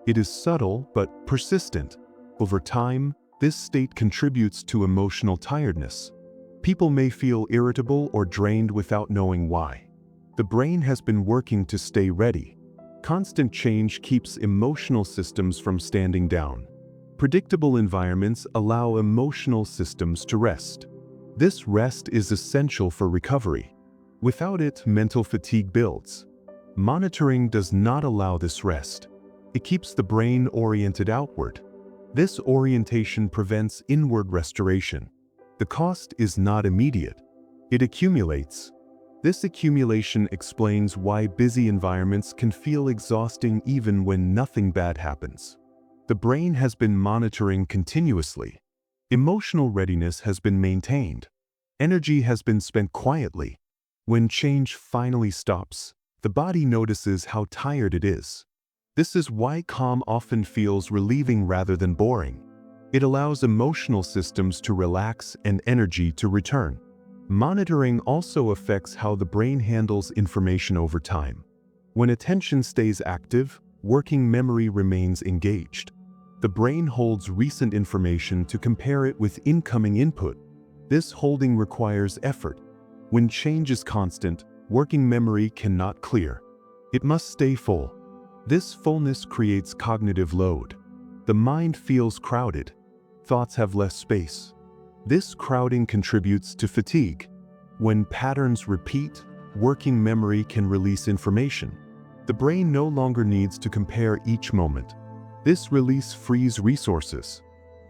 It is subtle but persistent. Over time, this state contributes to emotional tiredness. People may feel irritable or drained without knowing why. The brain has been working to stay ready. Constant change keeps emotional systems from standing down. Predictable environments allow emotional systems to rest. This rest is essential for recovery. Without it, mental fatigue builds. Monitoring does not allow this rest. It keeps the brain oriented outward. This orientation prevents inward restoration. The cost is not immediate. It accumulates. This accumulation explains why busy environments can feel exhausting even when nothing bad happens. The brain has been monitoring continuously. Emotional readiness has been maintained. Energy has been spent quietly. When change finally stops, the body notices how tired it is. This is why calm often feels relieving rather than boring. It allows emotional systems to relax and energy to return. Monitoring also affects how the brain handles information over time. When attention stays active, working memory remains engaged. The brain holds recent information to compare it with incoming input. This holding requires effort. When change is constant, working memory cannot clear. It must stay full. This fullness creates cognitive load. The mind feels crowded. Thoughts have less space. This crowding contributes to fatigue. When patterns repeat, working memory can release information. The brain no longer needs to compare each moment. This release frees resources.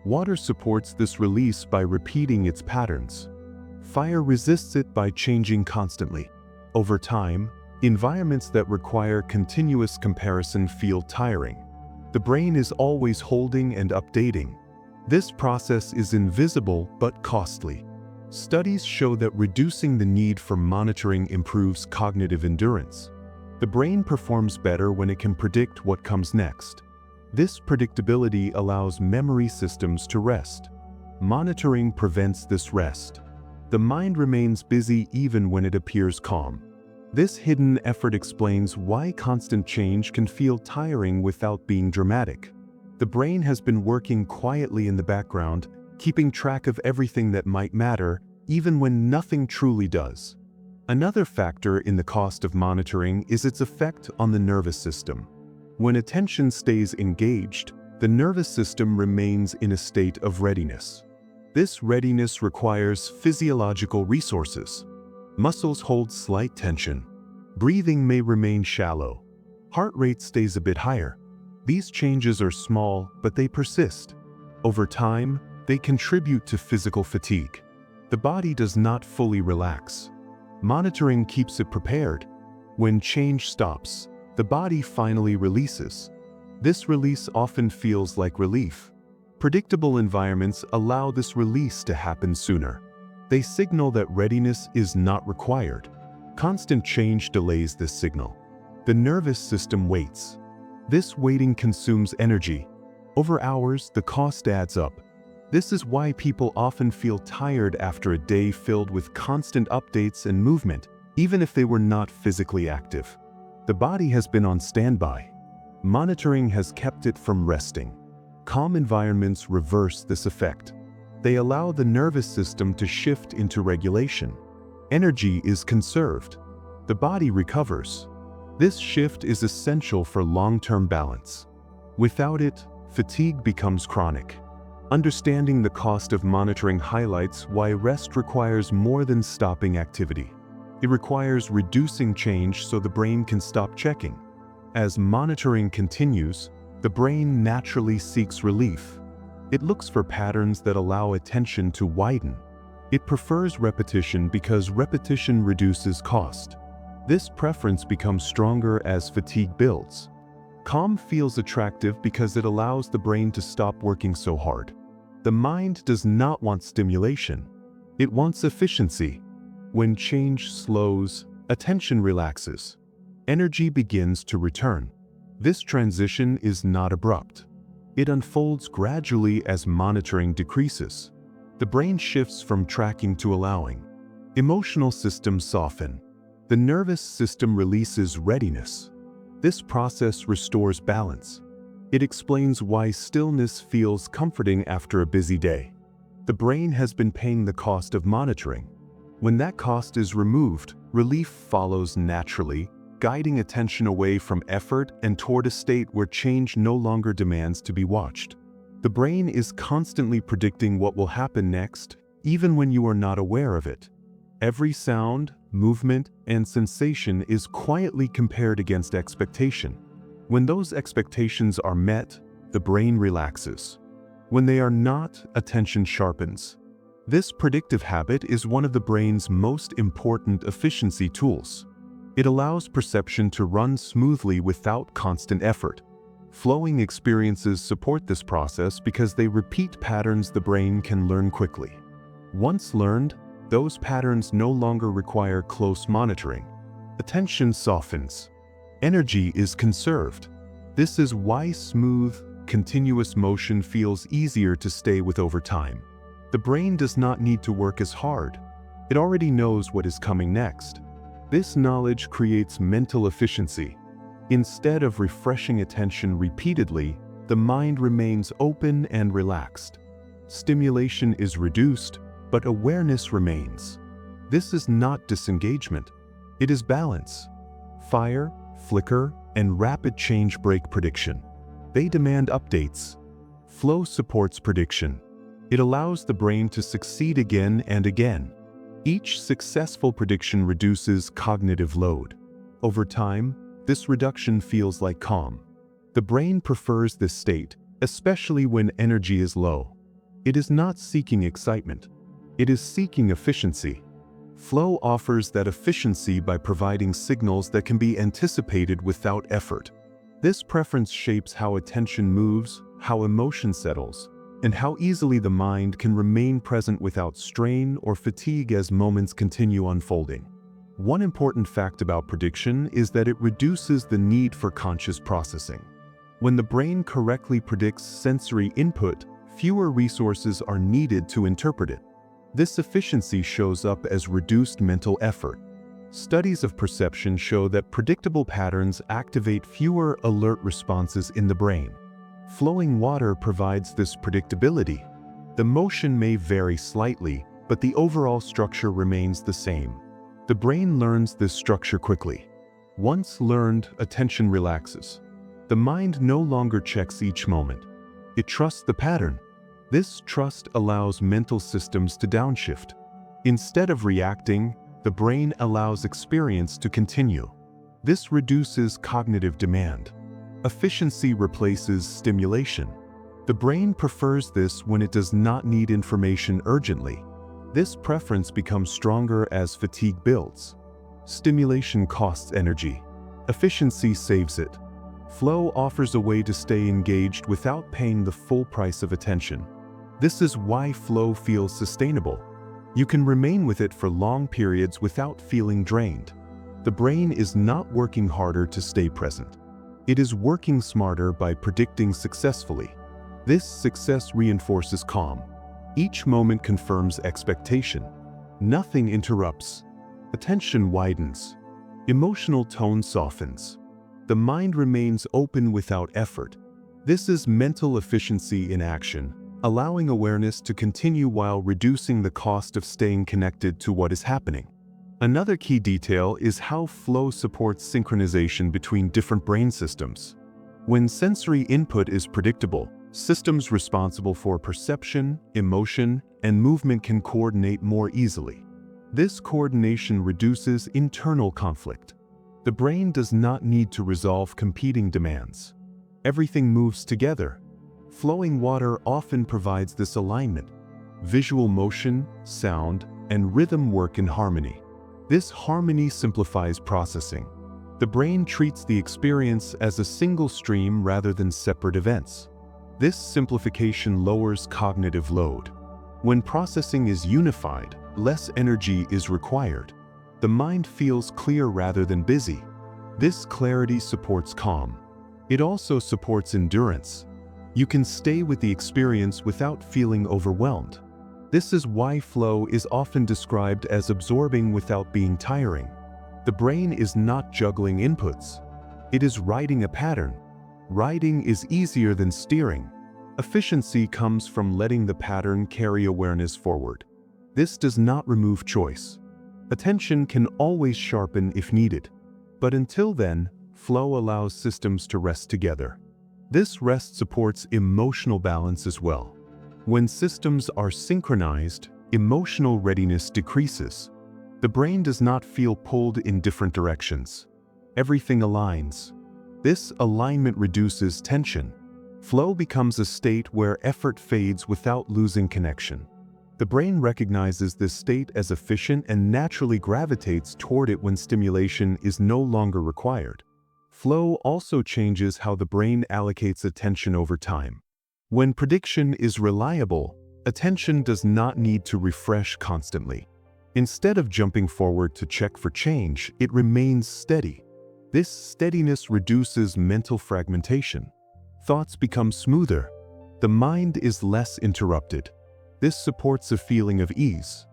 Water supports this release by repeating its patterns. Fire resists it by changing constantly. Over time, environments that require continuous comparison feel tiring. The brain is always holding and updating. This process is invisible but costly. Studies show that reducing the need for monitoring improves cognitive endurance. The brain performs better when it can predict what comes next. This predictability allows memory systems to rest. Monitoring prevents this rest. The mind remains busy even when it appears calm. This hidden effort explains why constant change can feel tiring without being dramatic. The brain has been working quietly in the background, keeping track of everything that might matter, even when nothing truly does. Another factor in the cost of monitoring is its effect on the nervous system. When attention stays engaged, the nervous system remains in a state of readiness. This readiness requires physiological resources. Muscles hold slight tension. Breathing may remain shallow. Heart rate stays a bit higher. These changes are small, but they persist. Over time, they contribute to physical fatigue. The body does not fully relax. Monitoring keeps it prepared. When change stops, the body finally releases. This release often feels like relief. Predictable environments allow this release to happen sooner. They signal that readiness is not required. Constant change delays this signal. The nervous system waits. This waiting consumes energy. Over hours, the cost adds up. This is why people often feel tired after a day filled with constant updates and movement, even if they were not physically active. The body has been on standby. Monitoring has kept it from resting. Calm environments reverse this effect. They allow the nervous system to shift into regulation. Energy is conserved. The body recovers. This shift is essential for long-term balance. Without it, fatigue becomes chronic. Understanding the cost of monitoring highlights why rest requires more than stopping activity. It requires reducing change so the brain can stop checking. As monitoring continues, the brain naturally seeks relief. It looks for patterns that allow attention to widen. It prefers repetition because repetition reduces cost. This preference becomes stronger as fatigue builds. Calm feels attractive because it allows the brain to stop working so hard. The mind does not want stimulation. It wants efficiency. When change slows, attention relaxes. Energy begins to return. This transition is not abrupt. It unfolds gradually as monitoring decreases. The brain shifts from tracking to allowing. Emotional systems soften. The nervous system releases readiness. This process restores balance. It explains why stillness feels comforting after a busy day. The brain has been paying the cost of monitoring. When that cost is removed, relief follows naturally, guiding attention away from effort and toward a state where change no longer demands to be watched. The brain is constantly predicting what will happen next, even when you are not aware of it. Every sound, movement, and sensation is quietly compared against expectation. When those expectations are met, the brain relaxes. When they are not, attention sharpens. This predictive habit is one of the brain's most important efficiency tools. It allows perception to run smoothly without constant effort. Flowing experiences support this process because they repeat patterns the brain can learn quickly. Once learned, those patterns no longer require close monitoring. Attention softens. Energy is conserved. This is why smooth, continuous motion feels easier to stay with over time. The brain does not need to work as hard. It already knows what is coming next. This knowledge creates mental efficiency. Instead of refreshing attention repeatedly, the mind remains open and relaxed. Stimulation is reduced, but awareness remains. This is not disengagement. It is balance. Fire, flicker, and rapid change break prediction. They demand updates. Flow supports prediction. It allows the brain to succeed again and again. Each successful prediction reduces cognitive load. Over time, this reduction feels like calm. The brain prefers this state, especially when energy is low. It is not seeking excitement. It is seeking efficiency. Flow offers that efficiency by providing signals that can be anticipated without effort. This preference shapes how attention moves, how emotion settles, and how easily the mind can remain present without strain or fatigue as moments continue unfolding. One important fact about prediction is that it reduces the need for conscious processing. When the brain correctly predicts sensory input, fewer resources are needed to interpret it. This efficiency shows up as reduced mental effort. Studies of perception show that predictable patterns activate fewer alert responses in the brain. Flowing water provides this predictability. The motion may vary slightly, but the overall structure remains the same. The brain learns this structure quickly. Once learned, attention relaxes. The mind no longer checks each moment. It trusts the pattern. This trust allows mental systems to downshift. Instead of reacting, the brain allows experience to continue. This reduces cognitive demand. Efficiency replaces stimulation. The brain prefers this when it does not need information urgently. This preference becomes stronger as fatigue builds. Stimulation costs energy. Efficiency saves it. Flow offers a way to stay engaged without paying the full price of attention. This is why flow feels sustainable. You can remain with it for long periods without feeling drained. The brain is not working harder to stay present. It is working smarter by predicting successfully. This success reinforces calm. Each moment confirms expectation. Nothing interrupts. Attention widens. Emotional tone softens. The mind remains open without effort. This is mental efficiency in action, allowing awareness to continue while reducing the cost of staying connected to what is happening. Another key detail is how flow supports synchronization between different brain systems. When sensory input is predictable, systems responsible for perception, emotion, and movement can coordinate more easily. This coordination reduces internal conflict. The brain does not need to resolve competing demands. Everything moves together. Flowing water often provides this alignment. Visual motion, sound, and rhythm work in harmony. This harmony simplifies processing. The brain treats the experience as a single stream rather than separate events. This simplification lowers cognitive load. When processing is unified, less energy is required. The mind feels clear rather than busy. This clarity supports calm. It also supports endurance. You can stay with the experience without feeling overwhelmed. This is why flow is often described as absorbing without being tiring. The brain is not juggling inputs. It is riding a pattern. Riding is easier than steering. Efficiency comes from letting the pattern carry awareness forward. This does not remove choice. Attention can always sharpen if needed. But until then, flow allows systems to rest together. This rest supports emotional balance as well. When systems are synchronized, emotional readiness decreases. The brain does not feel pulled in different directions. Everything aligns. This alignment reduces tension. Flow becomes a state where effort fades without losing connection. The brain recognizes this state as efficient and naturally gravitates toward it when stimulation is no longer required. Flow also changes how the brain allocates attention over time. When prediction is reliable, attention does not need to refresh constantly. Instead of jumping forward to check for change, it remains steady. This steadiness reduces mental fragmentation. Thoughts become smoother. The mind is less interrupted. This supports a feeling of ease.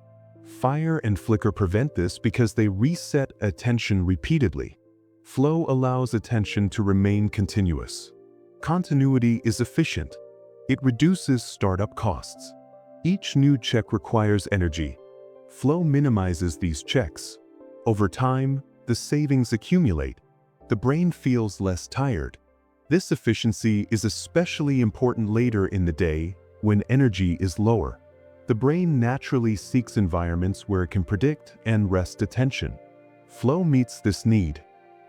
Fire and flicker prevent this because they reset attention repeatedly. Flow allows attention to remain continuous. Continuity is efficient. It reduces startup costs. Each new check requires energy. Flow minimizes these checks. Over time, the savings accumulate. The brain feels less tired. This efficiency is especially important later in the day when energy is lower. The brain naturally seeks environments where it can predict and rest attention. Flow meets this need.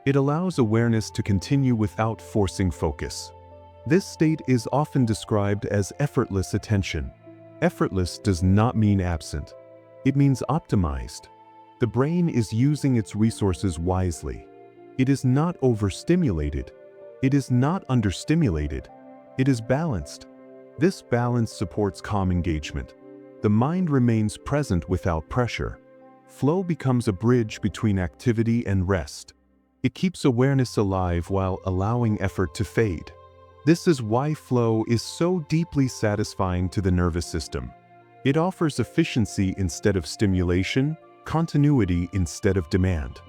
It allows awareness to continue without forcing focus. This state is often described as effortless attention. Effortless does not mean absent. It means optimized. The brain is using its resources wisely. It is not overstimulated. It is not understimulated. It is balanced. This balance supports calm engagement. The mind remains present without pressure. Flow becomes a bridge between activity and rest. It keeps awareness alive while allowing effort to fade. This is why flow is so deeply satisfying to the nervous system. It offers efficiency instead of stimulation, continuity instead of demand.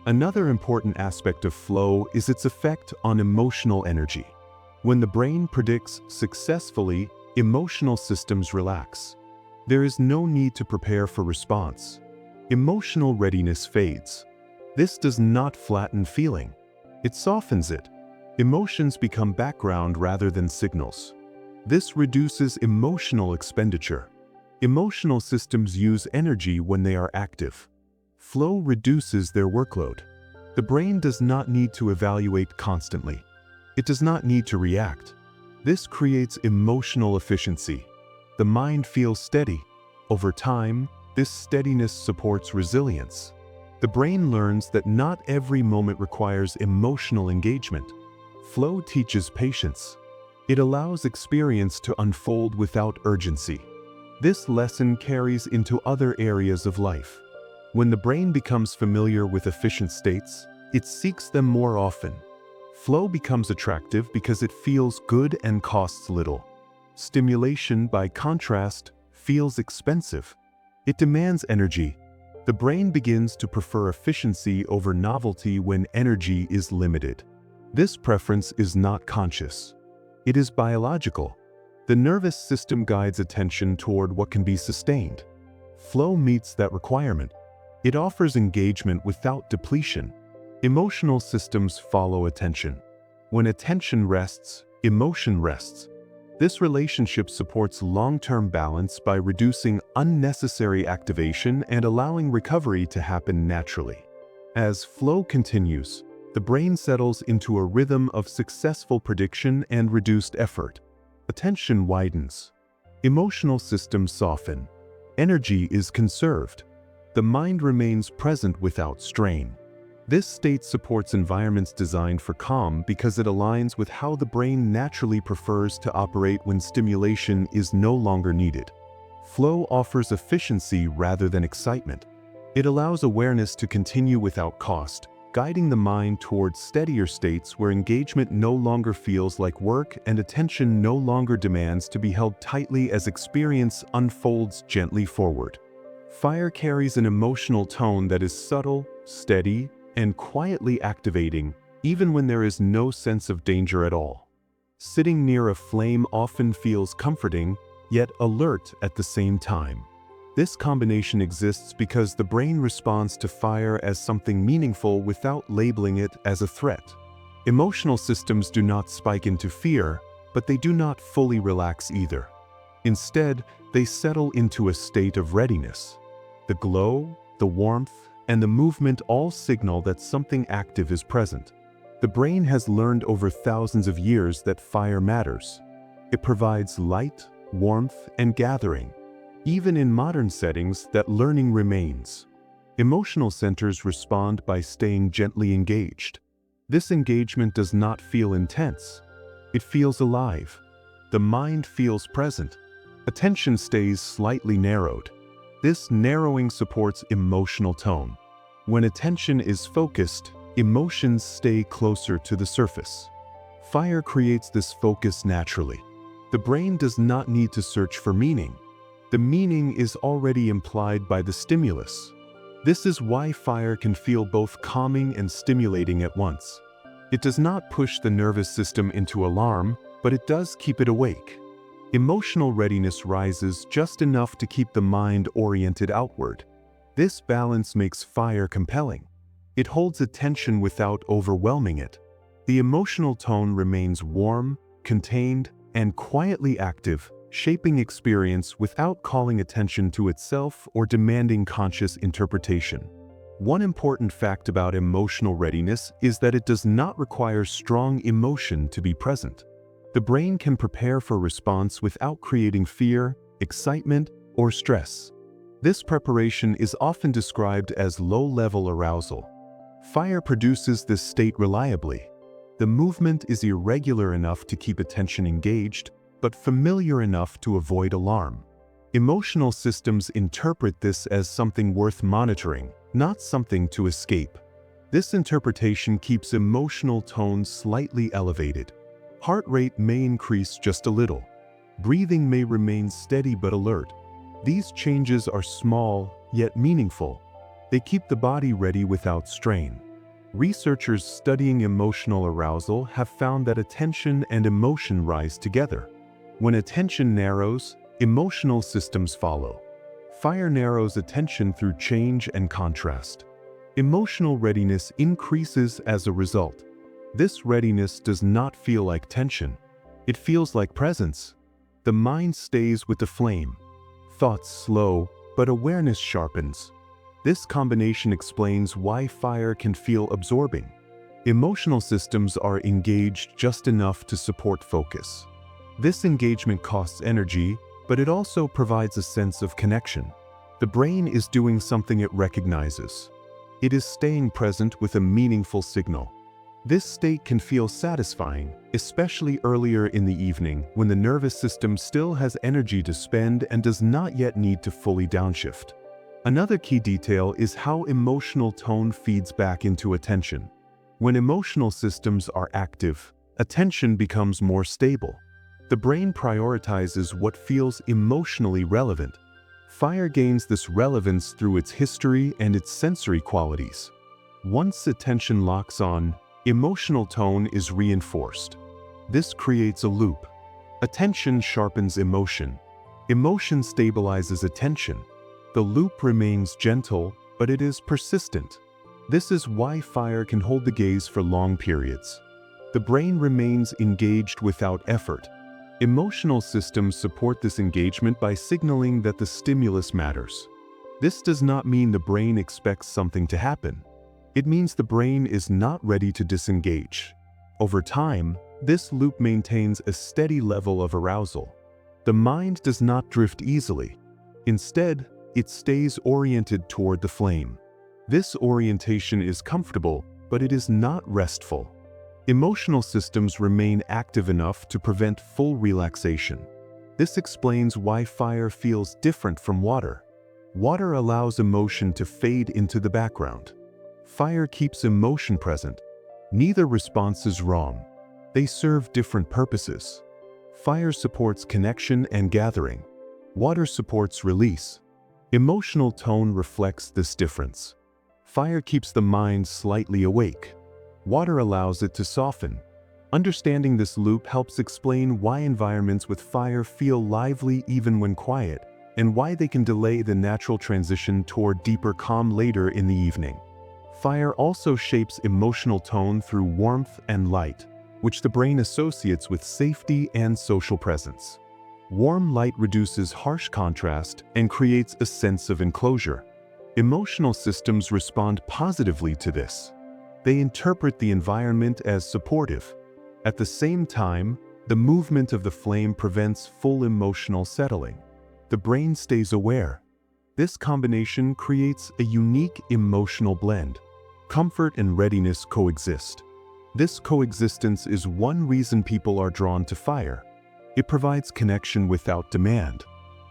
Another important aspect of flow is its effect on emotional energy. When the brain predicts successfully, emotional systems relax. There is no need to prepare for response. Emotional readiness fades. This does not flatten feeling. It softens it. Emotions become background rather than signals. This reduces emotional expenditure. Emotional systems use energy when they are active. Flow reduces their workload. The brain does not need to evaluate constantly. It does not need to react. This creates emotional efficiency. The mind feels steady. Over time, this steadiness supports resilience. The brain learns that not every moment requires emotional engagement. Flow teaches patience. It allows experience to unfold without urgency. This lesson carries into other areas of life. When the brain becomes familiar with efficient states, it seeks them more often. Flow becomes attractive because it feels good and costs little. Stimulation, by contrast, feels expensive. It demands energy. The brain begins to prefer efficiency over novelty when energy is limited. This preference is not conscious. It is biological. The nervous system guides attention toward what can be sustained. Flow meets that requirement. It offers engagement without depletion. Emotional systems follow attention. When attention rests, emotion rests. This relationship supports long-term balance by reducing unnecessary activation and allowing recovery to happen naturally. As flow continues, the brain settles into a rhythm of successful prediction and reduced effort. Attention widens. Emotional systems soften. Energy is conserved. The mind remains present without strain. This state supports environments designed for calm because it aligns with how the brain naturally prefers to operate when stimulation is no longer needed. Flow offers efficiency rather than excitement. It allows awareness to continue without cost, guiding the mind towards steadier states where engagement no longer feels like work and attention no longer demands to be held tightly as experience unfolds gently forward. Fire carries an emotional tone that is subtle, steady, and quietly activating, even when there is no sense of danger at all. Sitting near a flame often feels comforting, yet alert at the same time. This combination exists because the brain responds to fire as something meaningful without labeling it as a threat. Emotional systems do not spike into fear, but they do not fully relax either. Instead, they settle into a state of readiness. The glow, the warmth, and the movement all signal that something active is present. The brain has learned over thousands of years that fire matters. It provides light, warmth, and gathering. Even in modern settings, that learning remains. Emotional centers respond by staying gently engaged. This engagement does not feel intense. It feels alive. The mind feels present. Attention stays slightly narrowed. This narrowing supports emotional tone. When attention is focused, emotions stay closer to the surface. Fire creates this focus naturally. The brain does not need to search for meaning. The meaning is already implied by the stimulus. This is why fire can feel both calming and stimulating at once. It does not push the nervous system into alarm, but it does keep it awake. Emotional readiness rises just enough to keep the mind oriented outward. This balance makes fire compelling. It holds attention without overwhelming it. The emotional tone remains warm, contained, and quietly active, shaping experience without calling attention to itself or demanding conscious interpretation. One important fact about emotional readiness is that it does not require strong emotion to be present. The brain can prepare for response without creating fear, excitement, or stress. This preparation is often described as low-level arousal. Fire produces this state reliably. The movement is irregular enough to keep attention engaged, but familiar enough to avoid alarm. Emotional systems interpret this as something worth monitoring, not something to escape. This interpretation keeps emotional tone slightly elevated. Heart rate may increase just a little. Breathing may remain steady but alert. These changes are small, yet meaningful. They keep the body ready without strain. Researchers studying emotional arousal have found that attention and emotion rise together. When attention narrows, emotional systems follow. Fire narrows attention through change and contrast. Emotional readiness increases as a result. This readiness does not feel like tension. It feels like presence. The mind stays with the flame. Thoughts slow, but awareness sharpens. This combination explains why fire can feel absorbing. Emotional systems are engaged just enough to support focus. This engagement costs energy, but it also provides a sense of connection. The brain is doing something it recognizes. It is staying present with a meaningful signal. This state can feel satisfying, especially earlier in the evening when the nervous system still has energy to spend and does not yet need to fully downshift. Another key detail is how emotional tone feeds back into attention. When emotional systems are active, attention becomes more stable. The brain prioritizes what feels emotionally relevant. Fire gains this relevance through its history and its sensory qualities. Once attention locks on, emotional tone is reinforced. This creates a loop. Attention sharpens emotion. Emotion stabilizes attention. The loop remains gentle, but it is persistent. This is why fire can hold the gaze for long periods. The brain remains engaged without effort. Emotional systems support this engagement by signaling that the stimulus matters. This does not mean the brain expects something to happen. It means the brain is not ready to disengage. Over time, this loop maintains a steady level of arousal. The mind does not drift easily. Instead, it stays oriented toward the flame. This orientation is comfortable, but it is not restful. Emotional systems remain active enough to prevent full relaxation. This explains why fire feels different from water. Water allows emotion to fade into the background. Fire keeps emotion present. Neither response is wrong. They serve different purposes. Fire supports connection and gathering. Water supports release. Emotional tone reflects this difference. Fire keeps the mind slightly awake. Water allows it to soften. Understanding this loop helps explain why environments with fire feel lively even when quiet, and why they can delay the natural transition toward deeper calm later in the evening. Fire also shapes emotional tone through warmth and light, which the brain associates with safety and social presence. Warm light reduces harsh contrast and creates a sense of enclosure. Emotional systems respond positively to this. They interpret the environment as supportive. At the same time, the movement of the flame prevents full emotional settling. The brain stays aware. This combination creates a unique emotional blend. Comfort and readiness coexist. This coexistence is one reason people are drawn to fire. It provides connection without demand.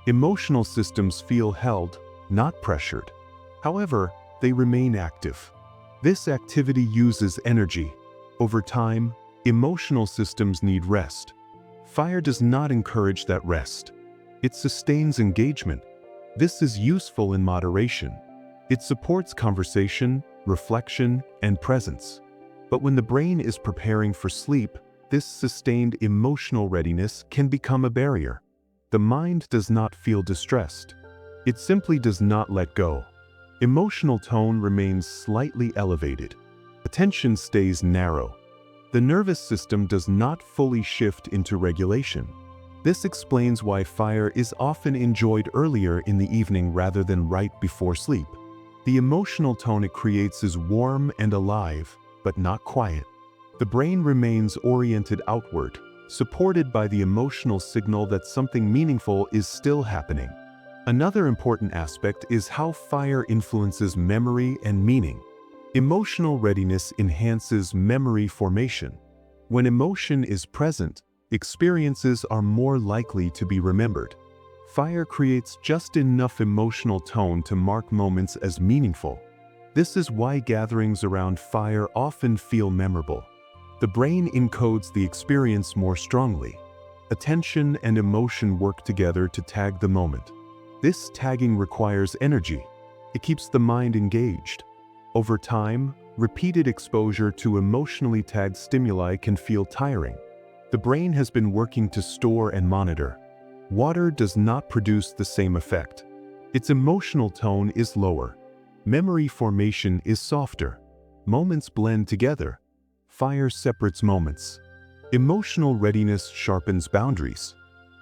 Emotional systems feel held, not pressured. However, they remain active. This activity uses energy. Over time, emotional systems need rest. Fire does not encourage that rest. It sustains engagement. This is useful in moderation. It supports conversation, reflection, and presence. But when the brain is preparing for sleep, this sustained emotional readiness can become a barrier. The mind does not feel distressed. It simply does not let go. Emotional tone remains slightly elevated. Attention stays narrow. The nervous system does not fully shift into regulation. This explains why fire is often enjoyed earlier in the evening rather than right before sleep. The emotional tone it creates is warm and alive, but not quiet. The brain remains oriented outward, supported by the emotional signal that something meaningful is still happening. Another important aspect is how fire influences memory and meaning. Emotional readiness enhances memory formation. When emotion is present, experiences are more likely to be remembered. Fire creates just enough emotional tone to mark moments as meaningful. This is why gatherings around fire often feel memorable. The brain encodes the experience more strongly. Attention and emotion work together to tag the moment. This tagging requires energy. It keeps the mind engaged. Over time, repeated exposure to emotionally tagged stimuli can feel tiring. The brain has been working to store and monitor. Water does not produce the same effect. Its emotional tone is lower. Memory formation is softer. Moments blend together. Fire separates moments. Emotional readiness sharpens boundaries.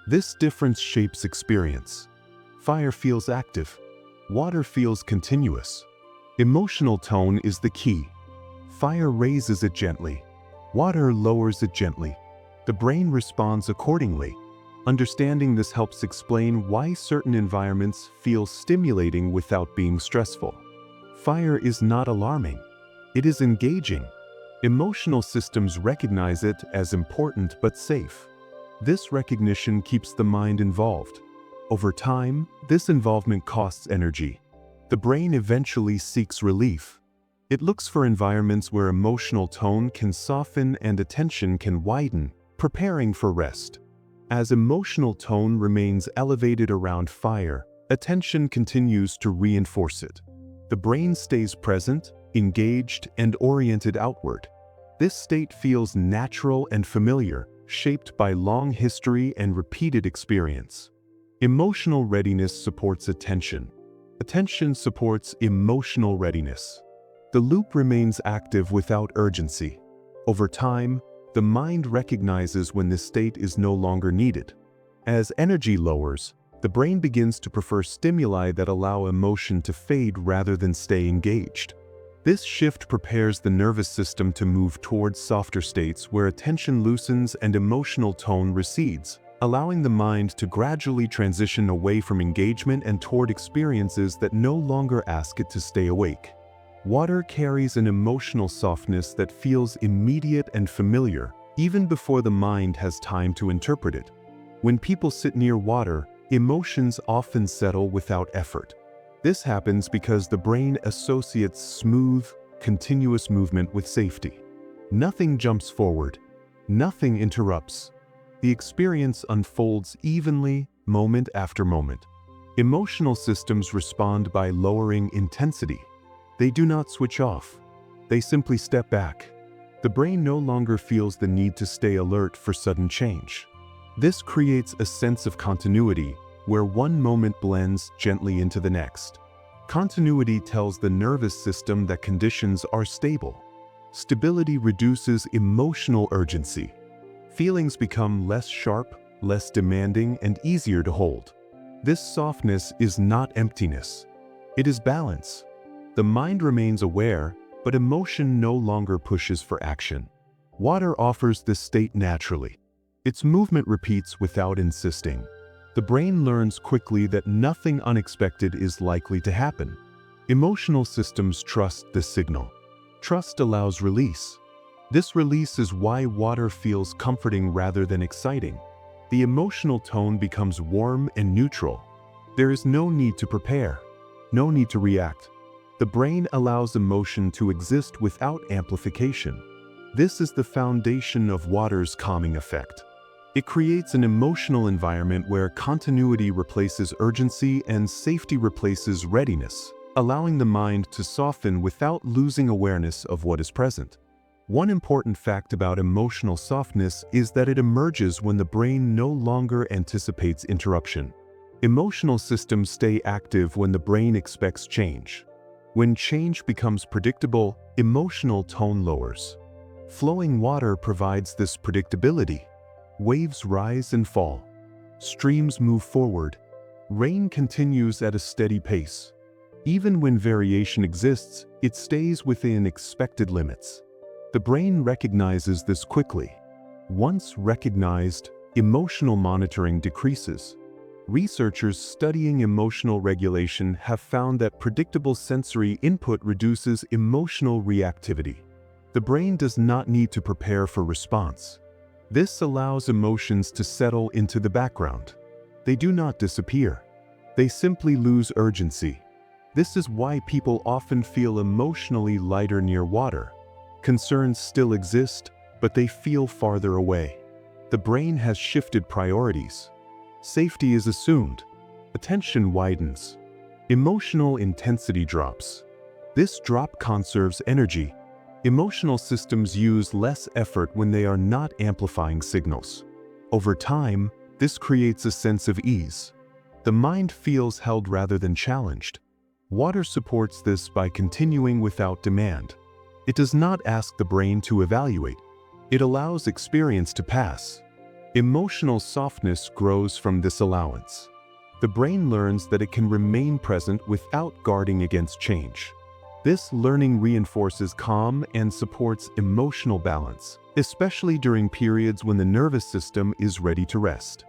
This difference shapes experience. Fire feels active. Water feels continuous. Emotional tone is the key. Fire raises it gently. Water lowers it gently. The brain responds accordingly. Understanding this helps explain why certain environments feel stimulating without being stressful. Fire is not alarming. It is engaging. Emotional systems recognize it as important but safe. This recognition keeps the mind involved. Over time, this involvement costs energy. The brain eventually seeks relief. It looks for environments where emotional tone can soften and attention can widen, preparing for rest. As emotional tone remains elevated around fire, attention continues to reinforce it. The brain stays present, engaged, and oriented outward. This state feels natural and familiar, shaped by long history and repeated experience. Emotional readiness supports attention. Attention supports emotional readiness. The loop remains active without urgency. Over time, the mind recognizes when this state is no longer needed. As energy lowers, the brain begins to prefer stimuli that allow emotion to fade rather than stay engaged. This shift prepares the nervous system to move towards softer states where attention loosens and emotional tone recedes, allowing the mind to gradually transition away from engagement and toward experiences that no longer ask it to stay awake. Water carries an emotional softness that feels immediate and familiar, even before the mind has time to interpret it. When people sit near water, emotions often settle without effort. This happens because the brain associates smooth, continuous movement with safety. Nothing jumps forward. Nothing interrupts. The experience unfolds evenly, moment after moment. Emotional systems respond by lowering intensity. They do not switch off. They simply step back. The brain no longer feels the need to stay alert for sudden change. This creates a sense of continuity, where one moment blends gently into the next. Continuity tells the nervous system that conditions are stable. Stability reduces emotional urgency. Feelings become less sharp, less demanding, and easier to hold. This softness is not emptiness. It is balance. The mind remains aware, but emotion no longer pushes for action. Water offers this state naturally. Its movement repeats without insisting. The brain learns quickly that nothing unexpected is likely to happen. Emotional systems trust this signal. Trust allows release. This release is why water feels comforting rather than exciting. The emotional tone becomes warm and neutral. There is no need to prepare, no need to react. The brain allows emotion to exist without amplification. This is the foundation of water's calming effect. It creates an emotional environment where continuity replaces urgency and safety replaces readiness, allowing the mind to soften without losing awareness of what is present. One important fact about emotional softness is that it emerges when the brain no longer anticipates interruption. Emotional systems stay active when the brain expects change. When change becomes predictable, emotional tone lowers. Flowing water provides this predictability. Waves rise and fall. Streams move forward. Rain continues at a steady pace. Even when variation exists, it stays within expected limits. The brain recognizes this quickly. Once recognized, emotional monitoring decreases. Researchers studying emotional regulation have found that predictable sensory input reduces emotional reactivity. The brain does not need to prepare for response. This allows emotions to settle into the background. They do not disappear. They simply lose urgency. This is why people often feel emotionally lighter near water. Concerns still exist, but they feel farther away. The brain has shifted priorities. Safety is assumed. Attention widens. Emotional intensity drops. This drop conserves energy. Emotional systems use less effort when they are not amplifying signals. Over time, this creates a sense of ease. The mind feels held rather than challenged. Water supports this by continuing without demand. It does not ask the brain to evaluate. It allows experience to pass. Emotional softness grows from this allowance. The brain learns that it can remain present without guarding against change. This learning reinforces calm and supports emotional balance, especially during periods when the nervous system is ready to rest.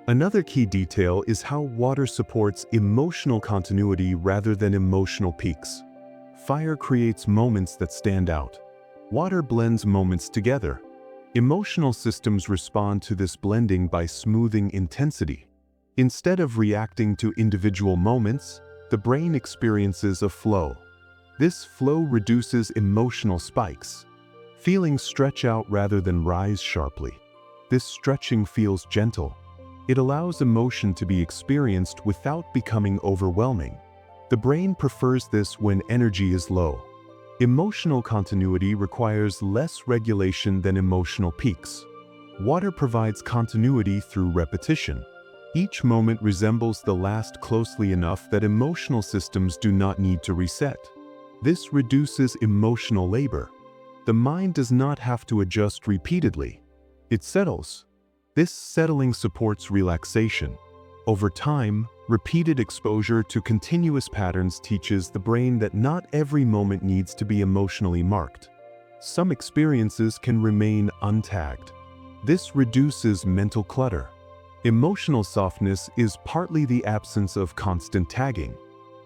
Another key detail is how water supports emotional continuity rather than emotional peaks. Fire creates moments that stand out. Water blends moments together. Emotional systems respond to this blending by smoothing intensity. Instead of reacting to individual moments, the brain experiences a flow. This flow reduces emotional spikes. Feelings stretch out rather than rise sharply. This stretching feels gentle. It allows emotion to be experienced without becoming overwhelming. The brain prefers this when energy is low. Emotional continuity requires less regulation than emotional peaks. Water provides continuity through repetition. Each moment resembles the last closely enough that emotional systems do not need to reset. This reduces emotional labor. The mind does not have to adjust repeatedly. It settles. This settling supports relaxation. Over time, repeated exposure to continuous patterns teaches the brain that not every moment needs to be emotionally marked. Some experiences can remain untagged. This reduces mental clutter. Emotional softness is partly the absence of constant tagging.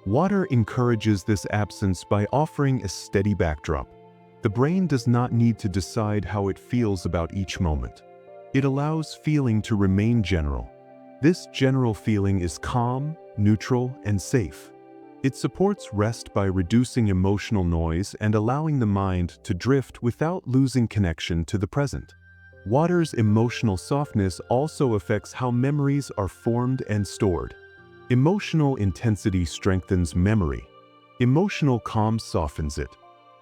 Water encourages this absence by offering a steady backdrop. The brain does not need to decide how it feels about each moment. It allows feeling to remain general. This general feeling is calm, neutral, and safe. It supports rest by reducing emotional noise and allowing the mind to drift without losing connection to the present. Water's emotional softness also affects how memories are formed and stored. Emotional intensity strengthens memory. Emotional calm softens it.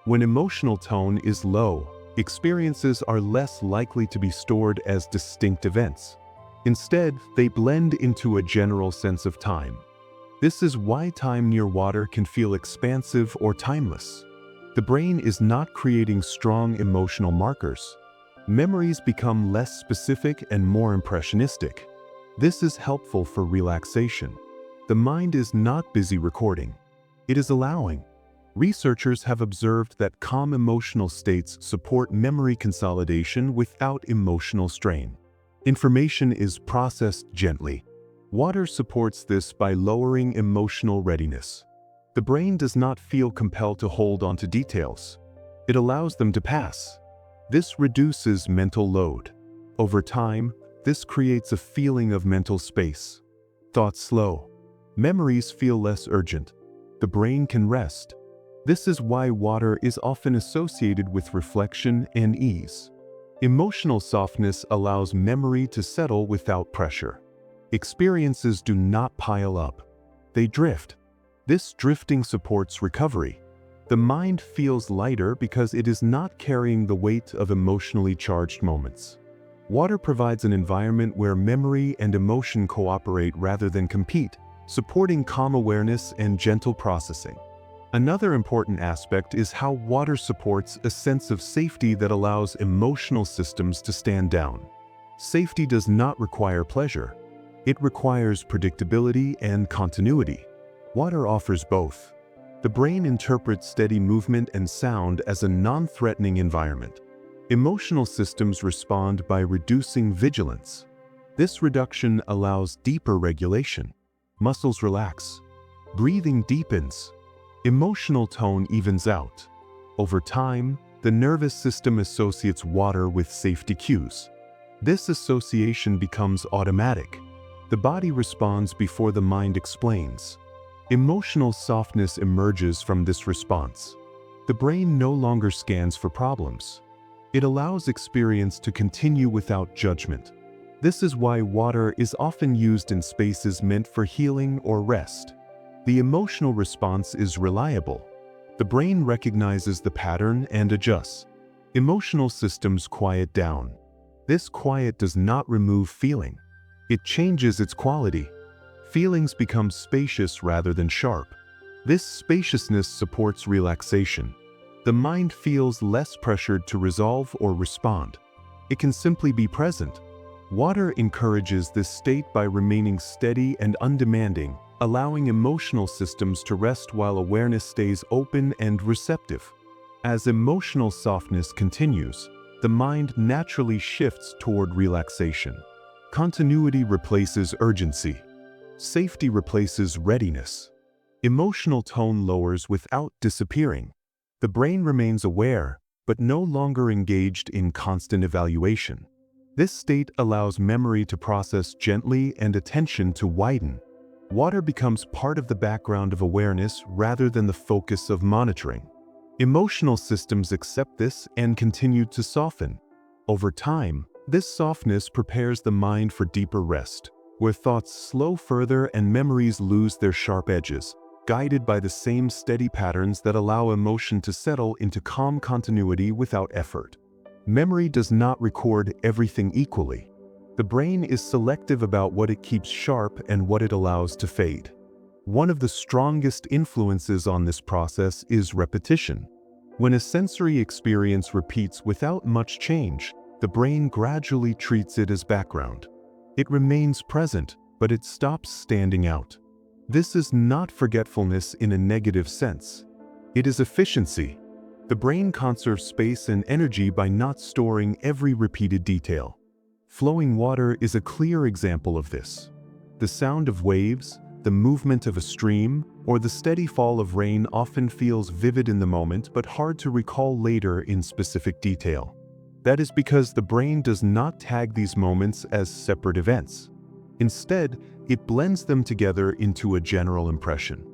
When emotional tone is low, experiences are less likely to be stored as distinct events. Instead, they blend into a general sense of time. This is why time near water can feel expansive or timeless. The brain is not creating strong emotional markers. Memories become less specific and more impressionistic. This is helpful for relaxation. The mind is not busy recording. It is allowing. Researchers have observed that calm emotional states support memory consolidation without emotional strain. Information is processed gently. Water supports this by lowering emotional readiness. The brain does not feel compelled to hold on to details. It allows them to pass. This reduces mental load. Over time, this creates a feeling of mental space. Thoughts slow. Memories feel less urgent. The brain can rest. This is why water is often associated with reflection and ease. Emotional softness allows memory to settle without pressure. Experiences do not pile up. They drift. This drifting supports recovery. The mind feels lighter because it is not carrying the weight of emotionally charged moments. Water provides an environment where memory and emotion cooperate rather than compete, supporting calm awareness and gentle processing. Another important aspect is how water supports a sense of safety that allows emotional systems to stand down. Safety does not require pleasure. It requires predictability and continuity. Water offers both. The brain interprets steady movement and sound as a non-threatening environment. Emotional systems respond by reducing vigilance. This reduction allows deeper regulation. Muscles relax. Breathing deepens. Emotional tone evens out. Over time, the nervous system associates water with safety cues. This association becomes automatic. The body responds before the mind explains. Emotional softness emerges from this response. The brain no longer scans for problems. It allows experience to continue without judgment. This is why water is often used in spaces meant for healing or rest. The emotional response is reliable. The brain recognizes the pattern and adjusts. Emotional systems quiet down. This quiet does not remove feeling. It changes its quality. Feelings become spacious rather than sharp. This spaciousness supports relaxation. The mind feels less pressured to resolve or respond. It can simply be present. Water encourages this state by remaining steady and undemanding, allowing emotional systems to rest while awareness stays open and receptive. As emotional softness continues, the mind naturally shifts toward relaxation. Continuity replaces urgency. Safety replaces readiness. Emotional tone lowers without disappearing. The brain remains aware, but no longer engaged in constant evaluation. This state allows memory to process gently and attention to widen. Water becomes part of the background of awareness rather than the focus of monitoring. Emotional systems accept this and continue to soften. Over time, this softness prepares the mind for deeper rest, where thoughts slow further and memories lose their sharp edges, guided by the same steady patterns that allow emotion to settle into calm continuity without effort. Memory does not record everything equally. The brain is selective about what it keeps sharp and what it allows to fade. One of the strongest influences on this process is repetition. When a sensory experience repeats without much change, the brain gradually treats it as background. It remains present, but it stops standing out. This is not forgetfulness in a negative sense. It is efficiency. The brain conserves space and energy by not storing every repeated detail. Flowing water is a clear example of this. The sound of waves, the movement of a stream, or the steady fall of rain often feels vivid in the moment but hard to recall later in specific detail. That is because the brain does not tag these moments as separate events. Instead, it blends them together into a general impression.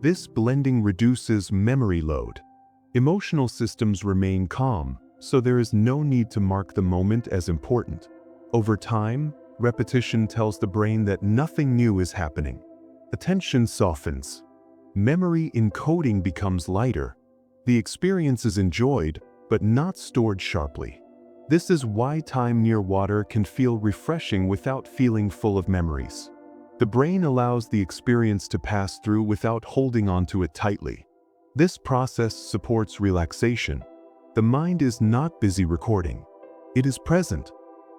This blending reduces memory load. Emotional systems remain calm, so there is no need to mark the moment as important. Over time, repetition tells the brain that nothing new is happening. Attention softens. Memory encoding becomes lighter. The experience is enjoyed, but not stored sharply. This is why time near water can feel refreshing without feeling full of memories. The brain allows the experience to pass through without holding onto it tightly. This process supports relaxation. The mind is not busy recording. It is present.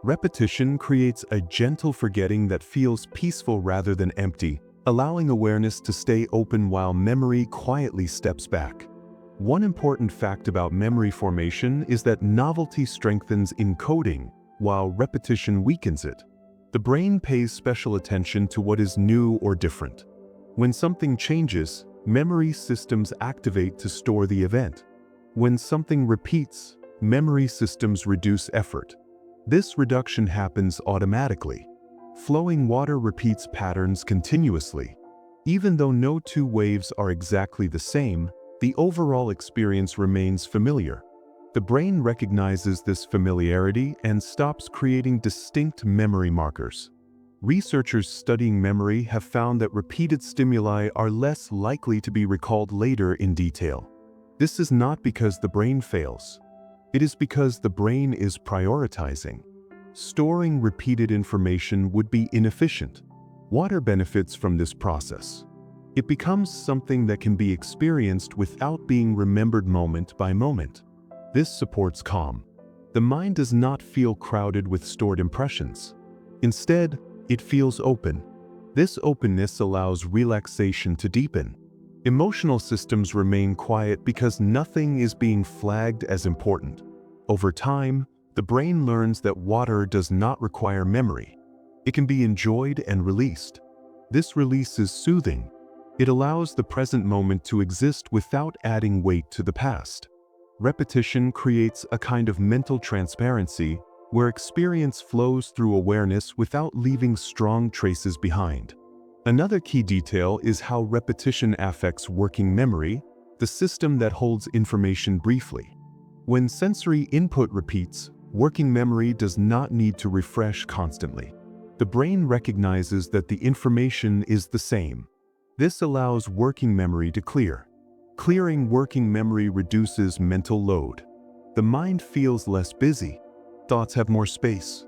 Repetition creates a gentle forgetting that feels peaceful rather than empty, allowing awareness to stay open while memory quietly steps back. One important fact about memory formation is that novelty strengthens encoding, while repetition weakens it. The brain pays special attention to what is new or different. When something changes, memory systems activate to store the event. When something repeats, memory systems reduce effort. This reduction happens automatically. Flowing water repeats patterns continuously. Even though no two waves are exactly the same, the overall experience remains familiar. The brain recognizes this familiarity and stops creating distinct memory markers. Researchers studying memory have found that repeated stimuli are less likely to be recalled later in detail. This is not because the brain fails. It is because the brain is prioritizing. Storing repeated information would be inefficient. Water benefits from this process. It becomes something that can be experienced without being remembered moment by moment. This supports calm. The mind does not feel crowded with stored impressions. Instead, it feels open. This openness allows relaxation to deepen. Emotional systems remain quiet because nothing is being flagged as important. Over time, the brain learns that water does not require memory. It can be enjoyed and released. This release is soothing. It allows the present moment to exist without adding weight to the past. Repetition creates a kind of mental transparency where experience flows through awareness without leaving strong traces behind. Another key detail is how repetition affects working memory, the system that holds information briefly. When sensory input repeats, working memory does not need to refresh constantly. The brain recognizes that the information is the same. This allows working memory to clear. Clearing working memory reduces mental load. The mind feels less busy. Thoughts have more space.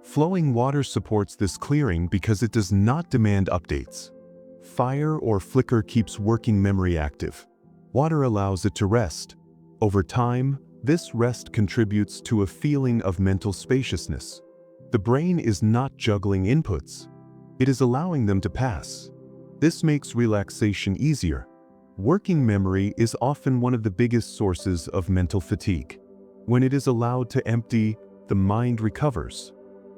Flowing water supports this clearing because it does not demand updates. Fire or flicker keeps working memory active. Water allows it to rest. Over time, this rest contributes to a feeling of mental spaciousness. The brain is not juggling inputs. It is allowing them to pass. This makes relaxation easier. Working memory is often one of the biggest sources of mental fatigue. When it is allowed to empty, the mind recovers.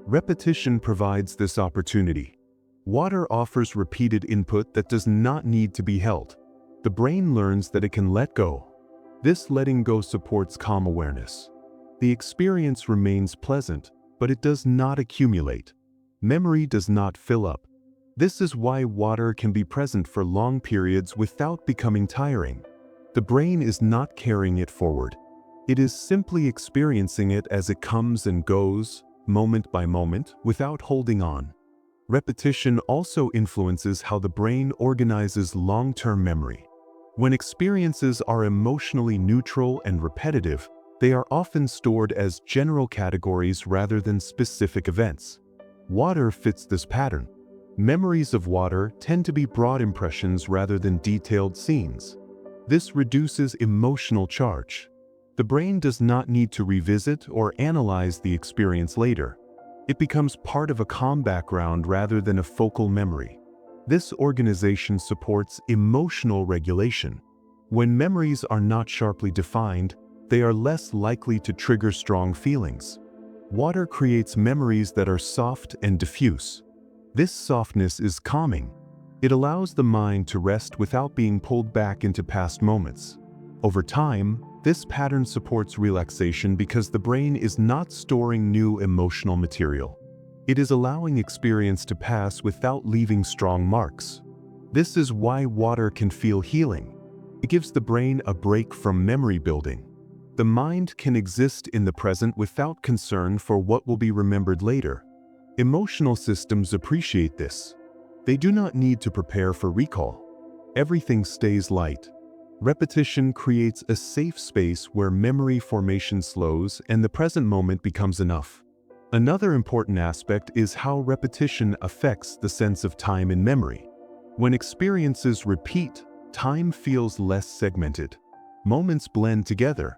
Repetition provides this opportunity. Water offers repeated input that does not need to be held. The brain learns that it can let go. This letting go supports calm awareness. The experience remains pleasant, but it does not accumulate. Memory does not fill up. This is why water can be present for long periods without becoming tiring. The brain is not carrying it forward. It is simply experiencing it as it comes and goes, moment by moment, without holding on. Repetition also influences how the brain organizes long-term memory. When experiences are emotionally neutral and repetitive, they are often stored as general categories rather than specific events. Water fits this pattern. Memories of water tend to be broad impressions rather than detailed scenes. This reduces emotional charge. The brain does not need to revisit or analyze the experience later. It becomes part of a calm background rather than a focal memory. This organization supports emotional regulation. When memories are not sharply defined, they are less likely to trigger strong feelings. Water creates memories that are soft and diffuse. This softness is calming. It allows the mind to rest without being pulled back into past moments. Over time, this pattern supports relaxation because the brain is not storing new emotional material. It is allowing experience to pass without leaving strong marks. This is why water can feel healing. It gives the brain a break from memory building. The mind can exist in the present without concern for what will be remembered later. Emotional systems appreciate this. They do not need to prepare for recall. Everything stays light. Repetition creates a safe space where memory formation slows and the present moment becomes enough. Another important aspect is how repetition affects the sense of time in memory. When experiences repeat, time feels less segmented. Moments blend together.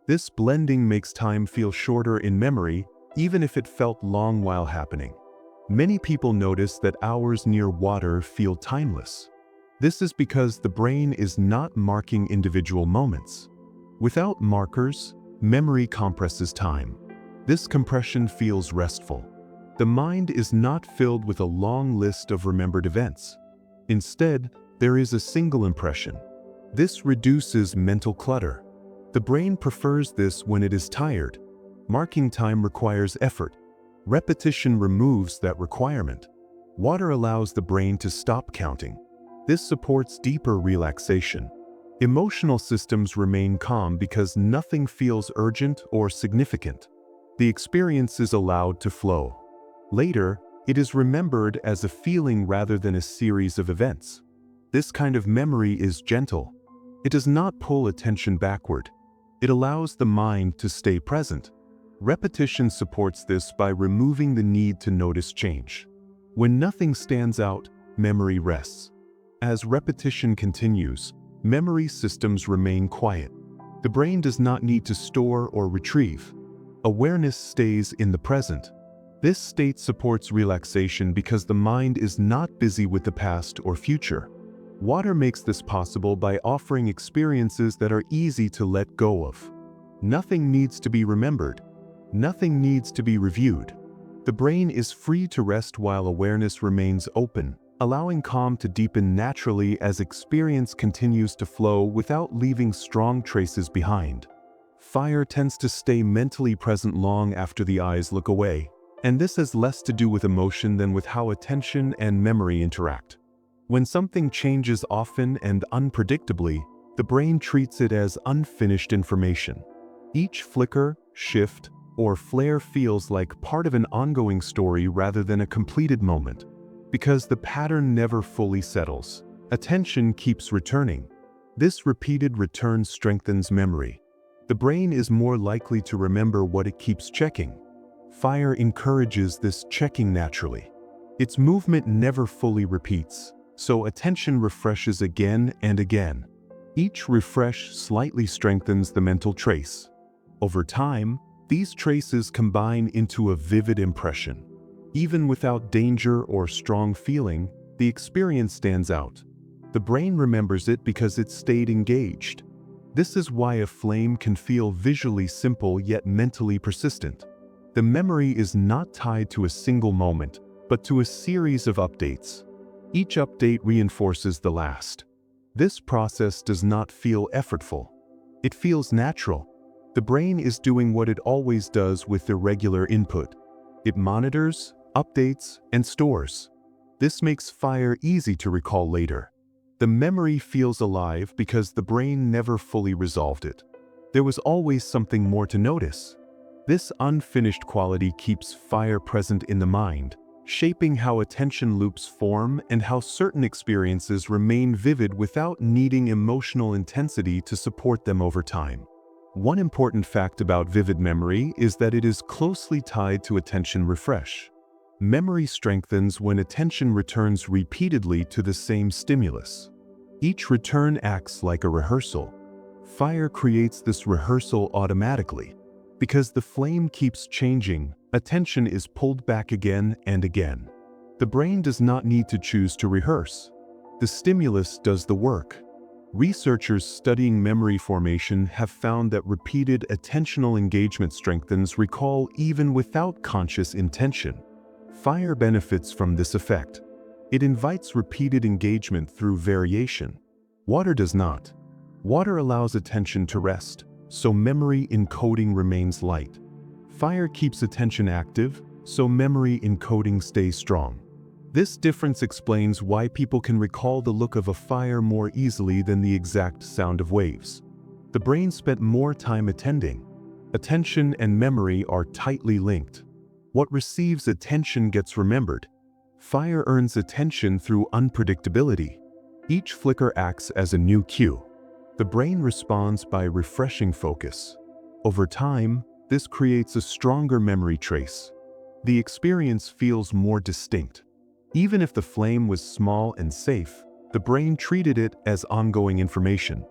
This blending makes time feel shorter in memory, even if it felt long while happening. Many people notice that hours near water feel timeless. This is because the brain is not marking individual moments. Without markers, memory compresses time. This compression feels restful. The mind is not filled with a long list of remembered events. Instead, there is a single impression. This reduces mental clutter. The brain prefers this when it is tired. Marking time requires effort. Repetition removes that requirement. Water allows the brain to stop counting. This supports deeper relaxation. Emotional systems remain calm because nothing feels urgent or significant. The experience is allowed to flow. Later, it is remembered as a feeling rather than a series of events. This kind of memory is gentle. It does not pull attention backward. It allows the mind to stay present. Repetition supports this by removing the need to notice change. When nothing stands out, memory rests. As repetition continues, memory systems remain quiet. The brain does not need to store or retrieve. Awareness stays in the present. This state supports relaxation because the mind is not busy with the past or future. Water makes this possible by offering experiences that are easy to let go of. Nothing needs to be remembered. Nothing needs to be reviewed. The brain is free to rest while awareness remains open, allowing calm to deepen naturally as experience continues to flow without leaving strong traces behind. Fire tends to stay mentally present long after the eyes look away, and this has less to do with emotion than with how attention and memory interact. When something changes often and unpredictably, the brain treats it as unfinished information. Each flicker, shift, or flare feels like part of an ongoing story rather than a completed moment. Because the pattern never fully settles, attention keeps returning. This repeated return strengthens memory. The brain is more likely to remember what it keeps checking. Fire encourages this checking naturally. Its movement never fully repeats, so attention refreshes again and again. Each refresh slightly strengthens the mental trace. Over time, These traces combine into a vivid impression. Even without danger or strong feeling, the experience stands out. The brain remembers it because it stayed engaged. This is why a flame can feel visually simple yet mentally persistent. The memory is not tied to a single moment, but to a series of updates. Each update reinforces the last. This process does not feel effortful. It feels natural. The brain is doing what it always does with irregular input. It monitors, updates, and stores. This makes fire easy to recall later. The memory feels alive because the brain never fully resolved it. There was always something more to notice. This unfinished quality keeps fire present in the mind, shaping how attention loops form and how certain experiences remain vivid without needing emotional intensity to support them over time. One important fact about vivid memory is that it is closely tied to attention refresh. Memory strengthens when attention returns repeatedly to the same stimulus. Each return acts like a rehearsal. Fire creates this rehearsal automatically. Because the flame keeps changing, attention is pulled back again and again. The brain does not need to choose to rehearse. The stimulus does the work. Researchers studying memory formation have found that repeated attentional engagement strengthens recall even without conscious intention. Fire benefits from this effect. It invites repeated engagement through variation. Water does not. Water allows attention to rest, so memory encoding remains light. Fire keeps attention active, so memory encoding stays strong. This difference explains why people can recall the look of a fire more easily than the exact sound of waves. The brain spent more time attending. Attention and memory are tightly linked. What receives attention gets remembered. Fire earns attention through unpredictability. Each flicker acts as a new cue. The brain responds by refreshing focus. Over time, this creates a stronger memory trace. The experience feels more distinct. Even if the flame was small and safe, the brain treated it as ongoing information.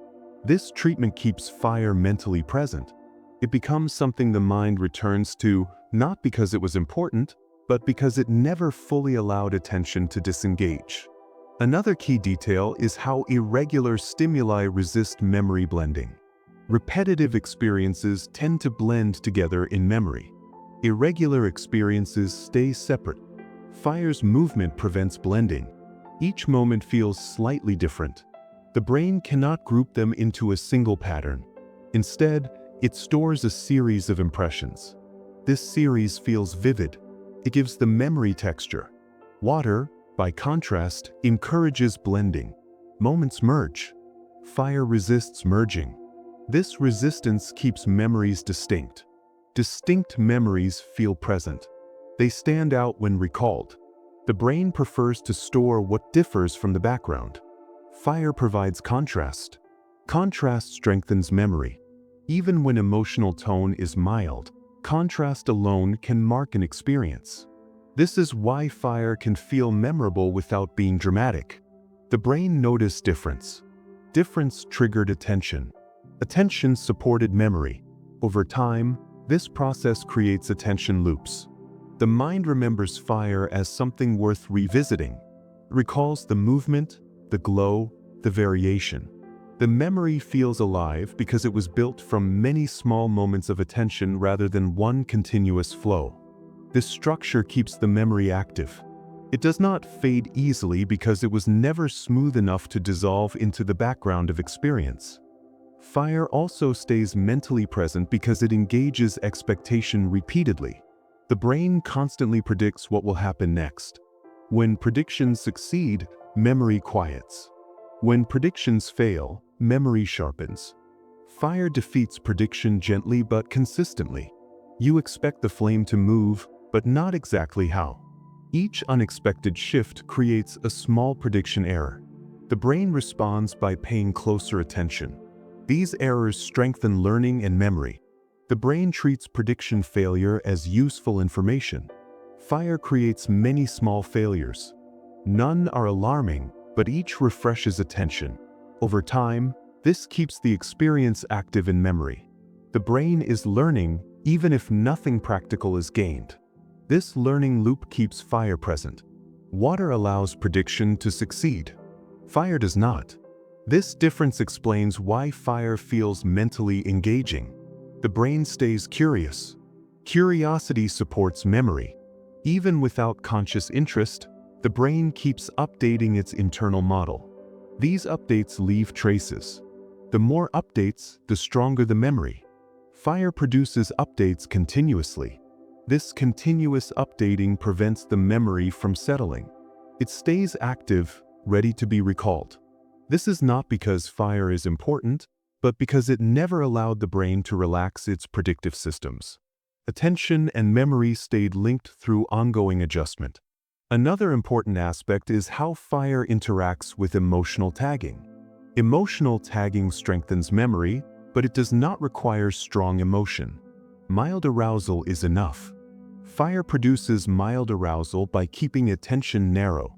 This treatment keeps fire mentally present. It becomes something the mind returns to, not because it was important, but because it never fully allowed attention to disengage. Another key detail is how irregular stimuli resist memory blending. Repetitive experiences tend to blend together in memory. Irregular experiences stay separate. Fire's movement prevents blending. Each moment feels slightly different. The brain cannot group them into a single pattern. Instead, it stores a series of impressions. This series feels vivid. It gives the memory texture. Water, by contrast, encourages blending. Moments merge. Fire resists merging. This resistance keeps memories distinct. Distinct memories feel present. They stand out when recalled. The brain prefers to store what differs from the background. Fire provides contrast. Contrast strengthens memory. Even when emotional tone is mild, contrast alone can mark an experience. This is why fire can feel memorable without being dramatic. The brain noticed difference. Difference triggered attention. Attention supported memory. Over time, this process creates attention loops. The mind remembers fire as something worth revisiting. It recalls the movement, the glow, the variation. The memory feels alive because it was built from many small moments of attention rather than one continuous flow. This structure keeps the memory active. It does not fade easily because it was never smooth enough to dissolve into the background of experience. Fire also stays mentally present because it engages expectation repeatedly. The brain constantly predicts what will happen next. When predictions succeed, memory quiets. When predictions fail, memory sharpens. Fire defeats prediction gently but consistently. You expect the flame to move, but not exactly how. Each unexpected shift creates a small prediction error. The brain responds by paying closer attention. These errors strengthen learning and memory. The brain treats prediction failure as useful information. Fire creates many small failures. None are alarming, but each refreshes attention. Over time, this keeps the experience active in memory. The brain is learning, even if nothing practical is gained. This learning loop keeps fire present. Water allows prediction to succeed. Fire does not. This difference explains why fire feels mentally engaging. The brain stays curious. Curiosity supports memory. Even without conscious interest, the brain keeps updating its internal model. These updates leave traces. The more updates, the stronger the memory. Fire produces updates continuously. This continuous updating prevents the memory from settling. It stays active, ready to be recalled. This is not because fire is important, but because it never allowed the brain to relax its predictive systems. Attention and memory stayed linked through ongoing adjustment. Another important aspect is how fire interacts with emotional tagging. Emotional tagging strengthens memory, but it does not require strong emotion. Mild arousal is enough. Fire produces mild arousal by keeping attention narrow.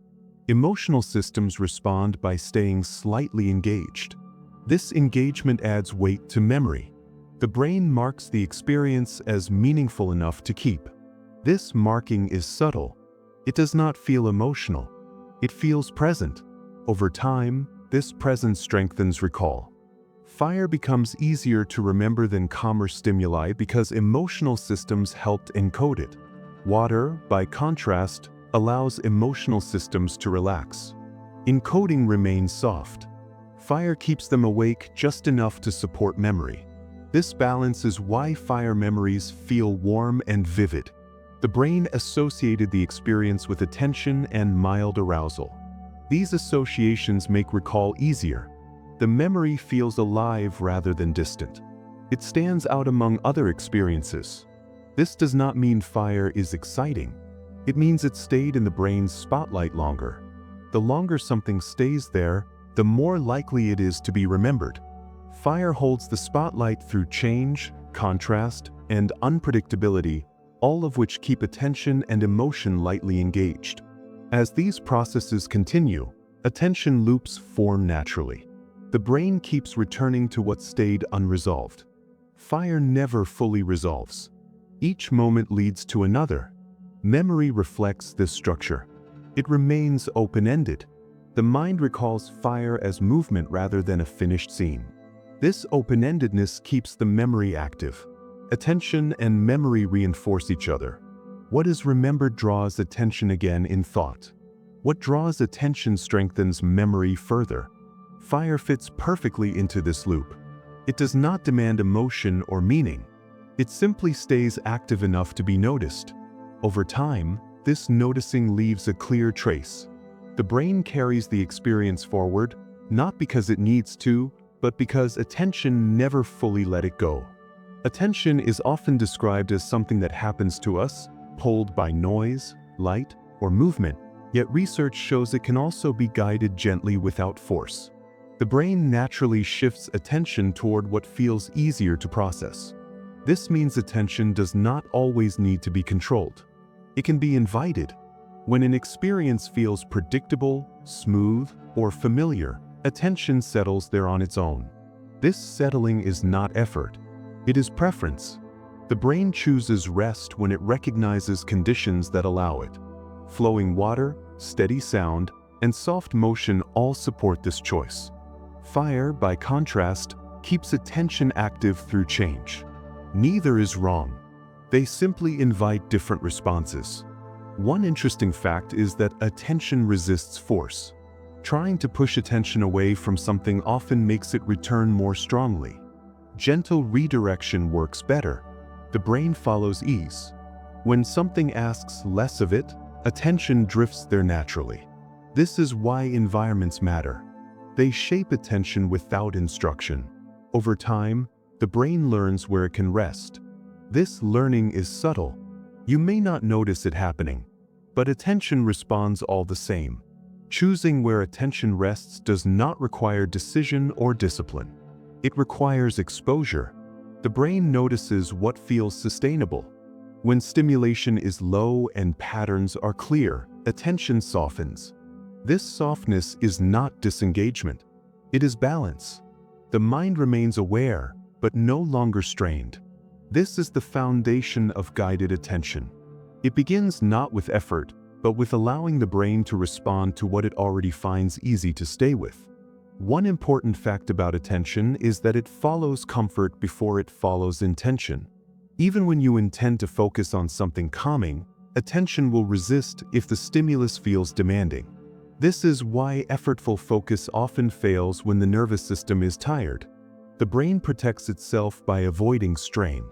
Emotional systems respond by staying slightly engaged. This engagement adds weight to memory. The brain marks the experience as meaningful enough to keep. This marking is subtle. It does not feel emotional. It feels present. Over time, this presence strengthens recall. Fire becomes easier to remember than calmer stimuli because emotional systems helped encode it. Water, by contrast, allows emotional systems to relax. Encoding remains soft. Fire keeps them awake just enough to support memory. This balance is why fire memories feel warm and vivid. The brain associated the experience with attention and mild arousal. These associations make recall easier. The memory feels alive rather than distant. It stands out among other experiences. This does not mean fire is exciting. It means it stayed in the brain's spotlight longer. The longer something stays there, the more likely it is to be remembered. Fire holds the spotlight through change, contrast, and unpredictability, all of which keep attention and emotion lightly engaged. As these processes continue, attention loops form naturally. The brain keeps returning to what stayed unresolved. Fire never fully resolves. Each moment leads to another. Memory reflects this structure. It remains open-ended. The mind recalls fire as movement rather than a finished scene. This open-endedness keeps the memory active. Attention and memory reinforce each other. What is remembered draws attention again in thought. What draws attention strengthens memory further. Fire fits perfectly into this loop. It does not demand emotion or meaning. It simply stays active enough to be noticed. Over time, this noticing leaves a clear trace. The brain carries the experience forward, not because it needs to, but because attention never fully let it go. Attention is often described as something that happens to us, pulled by noise, light, or movement, yet research shows it can also be guided gently without force. The brain naturally shifts attention toward what feels easier to process. This means attention does not always need to be controlled. It can be invited. When an experience feels predictable, smooth, or familiar, attention settles there on its own. This settling is not effort. It is preference. The brain chooses rest when it recognizes conditions that allow it. Flowing water, steady sound, and soft motion all support this choice. Fire, by contrast, keeps attention active through change. Neither is wrong. They simply invite different responses. One interesting fact is that attention resists force. Trying to push attention away from something often makes it return more strongly. Gentle redirection works better. The brain follows ease. When something asks less of it, attention drifts there naturally. This is why environments matter. They shape attention without instruction. Over time, the brain learns where it can rest. This learning is subtle. You may not notice it happening, but attention responds all the same. Choosing where attention rests does not require decision or discipline. It requires exposure. The brain notices what feels sustainable. When stimulation is low and patterns are clear, attention softens. This softness is not disengagement. It is balance. The mind remains aware, but no longer strained. This is the foundation of guided attention. It begins not with effort, but with allowing the brain to respond to what it already finds easy to stay with. One important fact about attention is that it follows comfort before it follows intention. Even when you intend to focus on something calming, attention will resist if the stimulus feels demanding. This is why effortful focus often fails when the nervous system is tired. The brain protects itself by avoiding strain.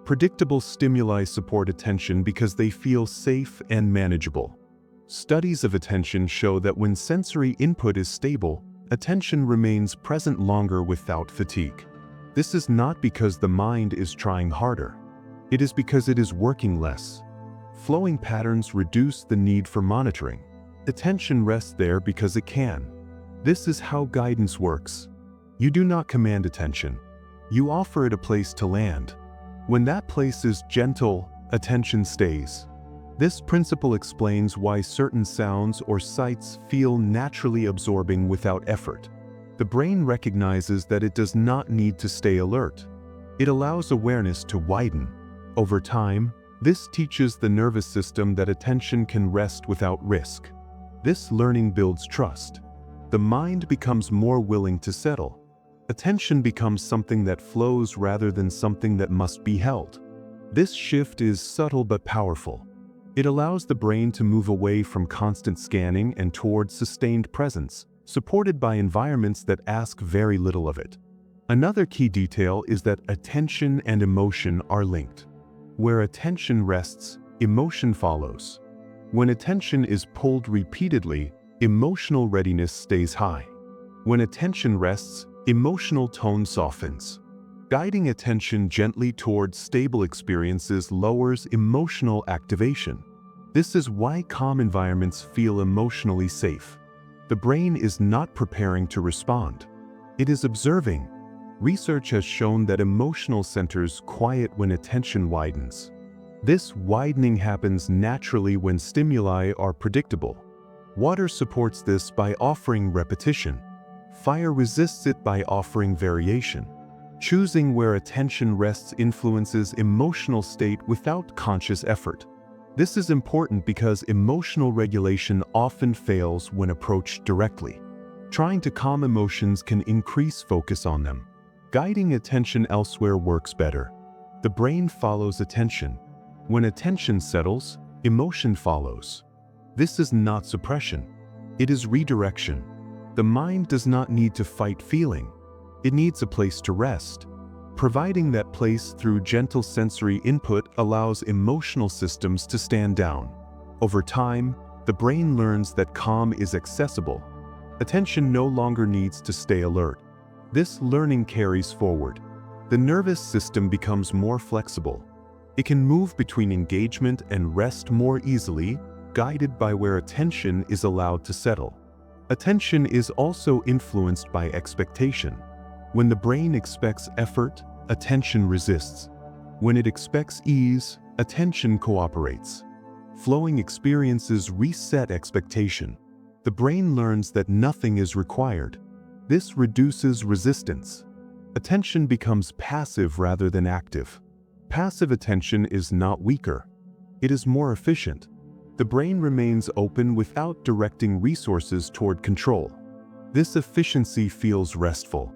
Predictable stimuli support attention because they feel safe and manageable. Studies of attention show that when sensory input is stable, attention remains present longer without fatigue. This is not because the mind is trying harder. It is because it is working less. Flowing patterns reduce the need for monitoring. Attention rests there because it can. This is how guidance works. You do not command attention. You offer it a place to land. When that place is gentle, attention stays. This principle explains why certain sounds or sights feel naturally absorbing without effort. The brain recognizes that it does not need to stay alert. It allows awareness to widen. Over time, this teaches the nervous system that attention can rest without risk. This learning builds trust. The mind becomes more willing to settle. Attention becomes something that flows rather than something that must be held. This shift is subtle but powerful. It allows the brain to move away from constant scanning and toward sustained presence, supported by environments that ask very little of it. Another key detail is that attention and emotion are linked. Where attention rests, emotion follows. When attention is pulled repeatedly, emotional readiness stays high. When attention rests, emotional tone softens. Guiding attention gently toward stable experiences lowers emotional activation. This is why calm environments feel emotionally safe. The brain is not preparing to respond. It is observing. Research has shown that emotional centers quiet when attention widens. This widening happens naturally when stimuli are predictable. Water supports this by offering repetition. Fire resists it by offering variation. Choosing where attention rests influences emotional state without conscious effort. This is important because emotional regulation often fails when approached directly. Trying to calm emotions can increase focus on them. Guiding attention elsewhere works better. The brain follows attention. When attention settles, emotion follows. This is not suppression. It is redirection. The mind does not need to fight feeling. It needs a place to rest. Providing that place through gentle sensory input allows emotional systems to stand down. Over time, the brain learns that calm is accessible. Attention no longer needs to stay alert. This learning carries forward. The nervous system becomes more flexible. It can move between engagement and rest more easily, guided by where attention is allowed to settle. Attention is also influenced by expectation. When the brain expects effort, attention resists. When it expects ease, attention cooperates. Flowing experiences reset expectation. The brain learns that nothing is required. This reduces resistance. Attention becomes passive rather than active. Passive attention is not weaker. It is more efficient. The brain remains open without directing resources toward control. This efficiency feels restful.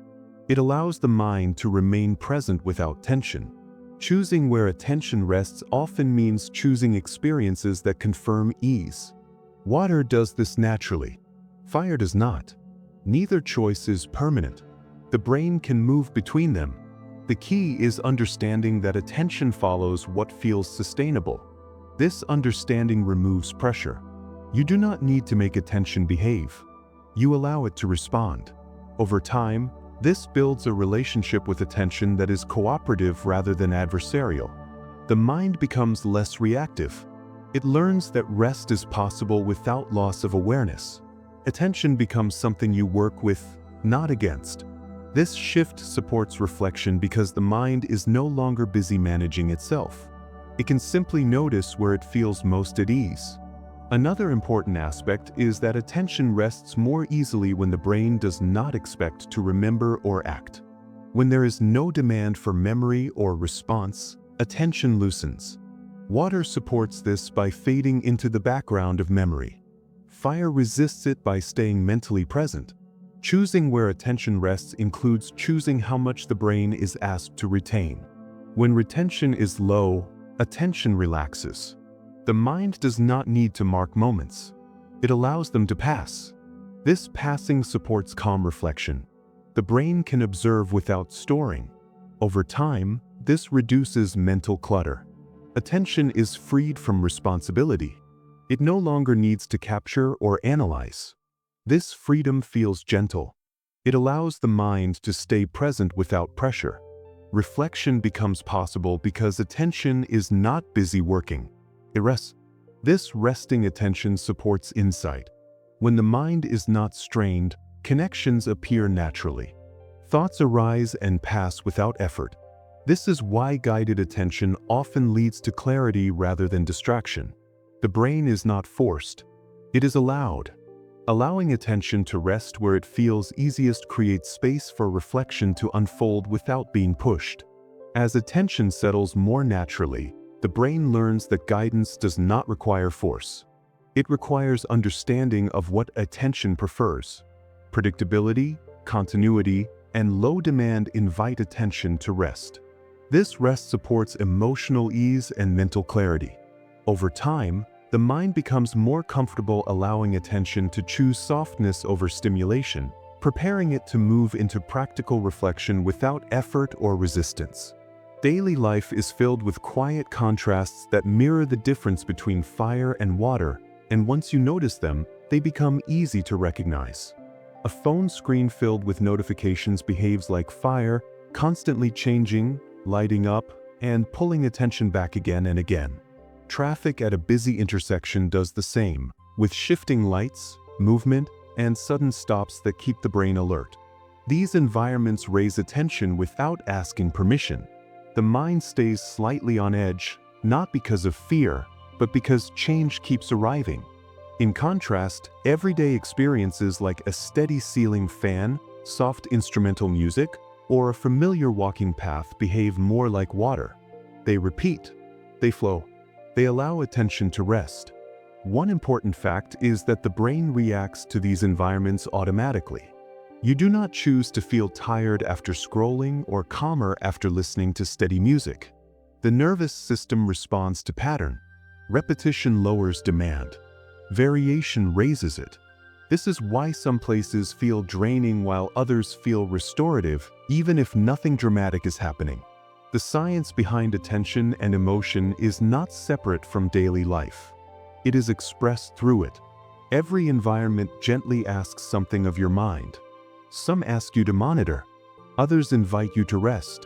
It allows the mind to remain present without tension. Choosing where attention rests often means choosing experiences that confirm ease. Water does this naturally. Fire does not. Neither choice is permanent. The brain can move between them. The key is understanding that attention follows what feels sustainable. This understanding removes pressure. You do not need to make attention behave. You allow it to respond. Over time, this builds a relationship with attention that is cooperative rather than adversarial. The mind becomes less reactive. It learns that rest is possible without loss of awareness. Attention becomes something you work with, not against. This shift supports reflection because the mind is no longer busy managing itself. It can simply notice where it feels most at ease. Another important aspect is that attention rests more easily when the brain does not expect to remember or act. When there is no demand for memory or response, Attention loosens. Water supports this by fading into the background of memory. Fire resists it by staying mentally present. Choosing where attention rests includes choosing how much the brain is asked to retain. When retention is low, attention relaxes. The mind does not need to mark moments. It allows them to pass. This passing supports calm reflection. The brain can observe without storing. Over time, this reduces mental clutter. Attention is freed from responsibility. It no longer needs to capture or analyze. This freedom feels gentle. It allows the mind to stay present without pressure. Reflection becomes possible because attention is not busy working. It rests. This resting attention supports insight. When the mind is not strained, connections appear naturally. Thoughts arise and pass without effort. This is why guided attention often leads to clarity rather than distraction. The brain is not forced. It is allowed. Allowing attention to rest where it feels easiest creates space for reflection to unfold without being pushed. As attention settles more naturally, the brain learns that guidance does not require force. It requires understanding of what attention prefers. Predictability, continuity, and low demand invite attention to rest. This rest supports emotional ease and mental clarity. Over time, the mind becomes more comfortable allowing attention to choose softness over stimulation, preparing it to move into practical reflection without effort or resistance. Daily life is filled with quiet contrasts that mirror the difference between fire and water, and once you notice them, they become easy to recognize. A phone screen filled with notifications behaves like fire, constantly changing, lighting up, and pulling attention back again and again. Traffic at a busy intersection does the same, with shifting lights, movement, and sudden stops that keep the brain alert. These environments raise attention without asking permission. The mind stays slightly on edge, not because of fear, but because change keeps arriving. In contrast, everyday experiences like a steady ceiling fan, soft instrumental music, or a familiar walking path behave more like water. They repeat. They flow. They allow attention to rest. One important fact is that the brain reacts to these environments automatically. You do not choose to feel tired after scrolling or calmer after listening to steady music. The nervous system responds to pattern. Repetition lowers demand. Variation raises it. This is why some places feel draining while others feel restorative, even if nothing dramatic is happening. The science behind attention and emotion is not separate from daily life. It is expressed through it. Every environment gently asks something of your mind. Some ask you to monitor. Others invite you to rest.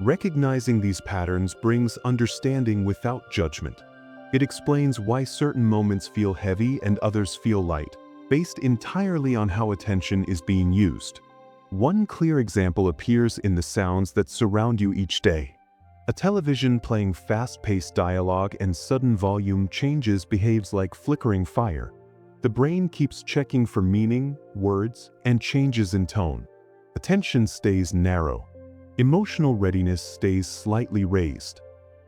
Recognizing these patterns brings understanding without judgment. It explains why certain moments feel heavy and others feel light, based entirely on how attention is being used. One clear example appears in the sounds that surround you each day. A television playing fast-paced dialogue and sudden volume changes behaves like flickering fire. The brain keeps checking for meaning, words, and changes in tone. Attention stays narrow. Emotional readiness stays slightly raised.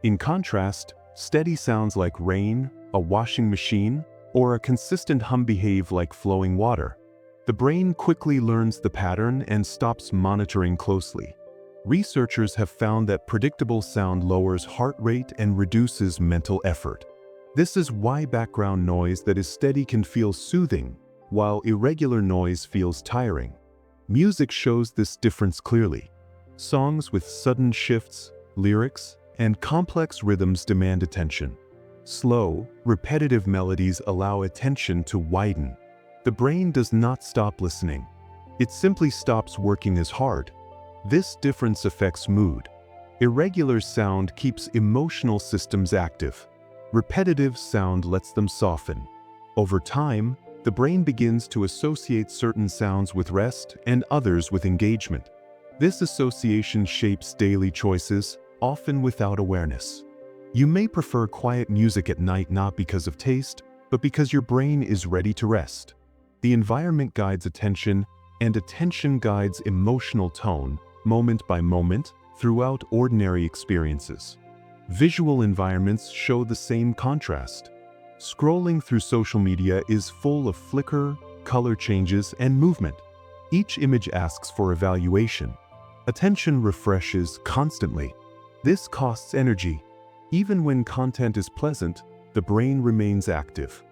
In contrast, steady sounds like rain, a washing machine, or a consistent hum behave like flowing water. The brain quickly learns the pattern and stops monitoring closely. Researchers have found that predictable sound lowers heart rate and reduces mental effort. This is why background noise that is steady can feel soothing, while irregular noise feels tiring. Music shows this difference clearly. Songs with sudden shifts, lyrics, and complex rhythms demand attention. Slow, repetitive melodies allow attention to widen. The brain does not stop listening. It simply stops working as hard. This difference affects mood. Irregular sound keeps emotional systems active. Repetitive sound lets them soften. Over time, the brain begins to associate certain sounds with rest and others with engagement. This association shapes daily choices, often without awareness. You may prefer quiet music at night not because of taste, but because your brain is ready to rest. The environment guides attention, and attention guides emotional tone, moment by moment, throughout ordinary experiences. Visual environments show the same contrast. Scrolling through social media is full of flicker, color changes, and movement. Each image asks for evaluation. Attention refreshes constantly. This costs energy. Even when content is pleasant, the brain remains active.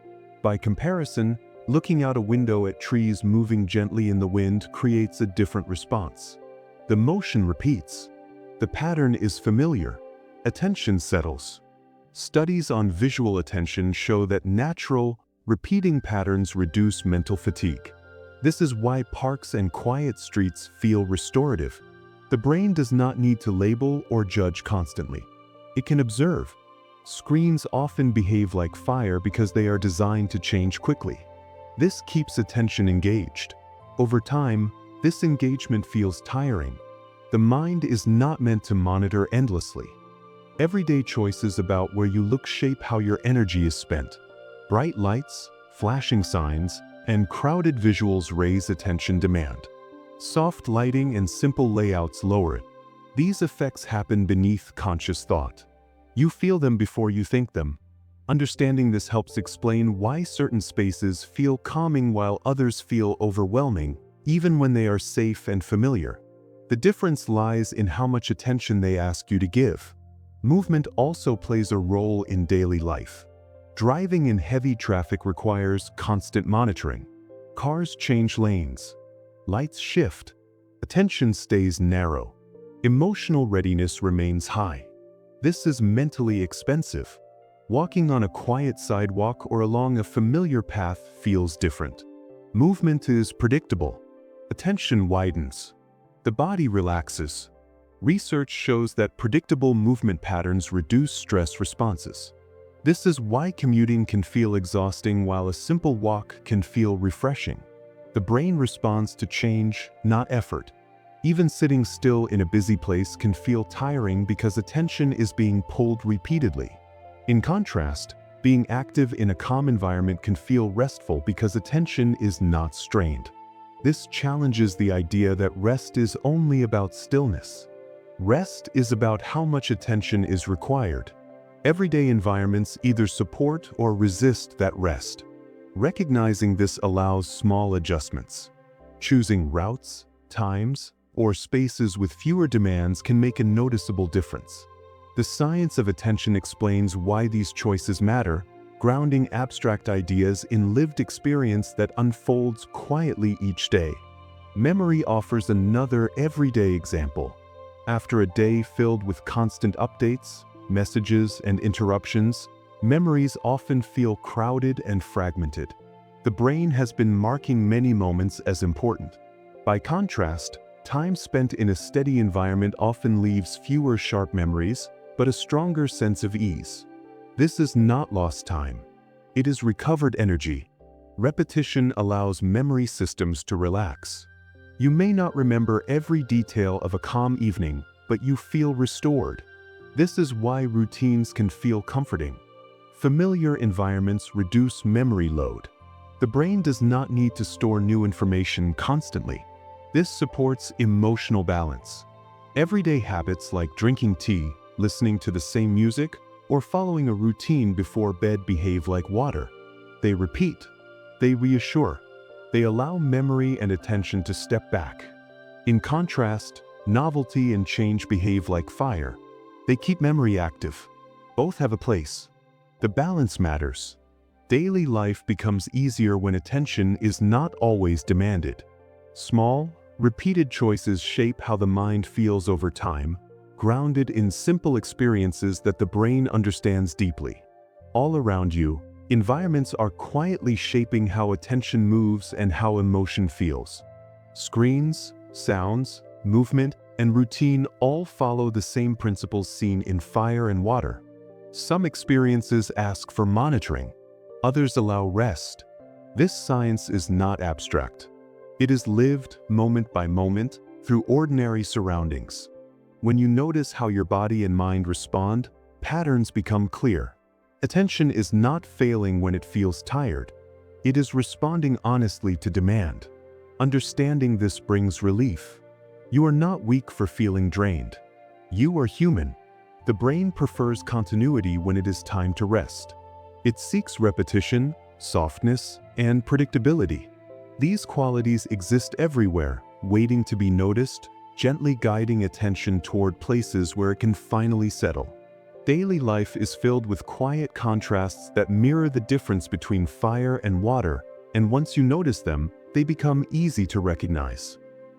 By comparison, looking out a window at trees moving gently in the wind creates a different response. The motion repeats. The pattern is familiar. Attention settles. Studies on visual attention show that natural, repeating patterns reduce mental fatigue. This is why parks and quiet streets feel restorative. The brain does not need to label or judge constantly. It can observe. Screens often behave like fire because they are designed to change quickly. This keeps attention engaged. Over time, this engagement feels tiring. The mind is not meant to monitor endlessly. Everyday choices about where you look shape how your energy is spent. Bright lights, flashing signs, and crowded visuals raise attention demand. Soft lighting and simple layouts lower it. These effects happen beneath conscious thought. You feel them before you think them. Understanding this helps explain why certain spaces feel calming while others feel overwhelming, even when they are safe and familiar. The difference lies in how much attention they ask you to give. Movement also plays a role in daily life. Driving in heavy traffic requires constant monitoring. Cars change lanes. Lights shift. Attention stays narrow. Emotional readiness remains high. This is mentally expensive. Walking on a quiet sidewalk or along a familiar path feels different. Movement is predictable. Attention widens. The body relaxes. Research shows that predictable movement patterns reduce stress responses. This is why commuting can feel exhausting while a simple walk can feel refreshing. The brain responds to change, not effort. Even sitting still in a busy place can feel tiring because attention is being pulled repeatedly. In contrast, being active in a calm environment can feel restful because attention is not strained. This challenges the idea that rest is only about stillness. Rest is about how much attention is required. Everyday environments either support or resist that rest. Recognizing this allows small adjustments. Choosing routes, times, or spaces with fewer demands can make a noticeable difference. The science of attention explains why these choices matter, grounding abstract ideas in lived experience that unfolds quietly each day. Memory offers another everyday example. After a day filled with constant updates, messages, and interruptions, memories often feel crowded and fragmented. The brain has been marking many moments as important. By contrast, time spent in a steady environment often leaves fewer sharp memories, but a stronger sense of ease. This is not lost time. It is recovered energy. Repetition allows memory systems to relax. You may not remember every detail of a calm evening, but you feel restored. This is why routines can feel comforting. Familiar environments reduce memory load. The brain does not need to store new information constantly. This supports emotional balance. Everyday habits like drinking tea, listening to the same music, or following a routine before bed behave like water. They repeat. They reassure. They allow memory and attention to step back. In contrast, novelty and change behave like fire. They keep memory active. Both have a place. The balance matters. Daily life becomes easier when attention is not always demanded. Small, repeated choices shape how the mind feels over time, grounded in simple experiences that the brain understands deeply. All around you, environments are quietly shaping how attention moves and how emotion feels. Screens, sounds, movement, and routine all follow the same principles seen in fire and water. Some experiences ask for monitoring, others allow rest. This science is not abstract. It is lived moment by moment through ordinary surroundings. When you notice how your body and mind respond, patterns become clear. Attention is not failing when it feels tired. It is responding honestly to demand. Understanding this brings relief. You are not weak for feeling drained. You are human. The brain prefers continuity when it is time to rest. It seeks repetition, softness, and predictability. These qualities exist everywhere, waiting to be noticed, gently guiding attention toward places where it can finally settle. Daily life is filled with quiet contrasts that mirror the difference between fire and water, and once you notice them, they become easy to recognize.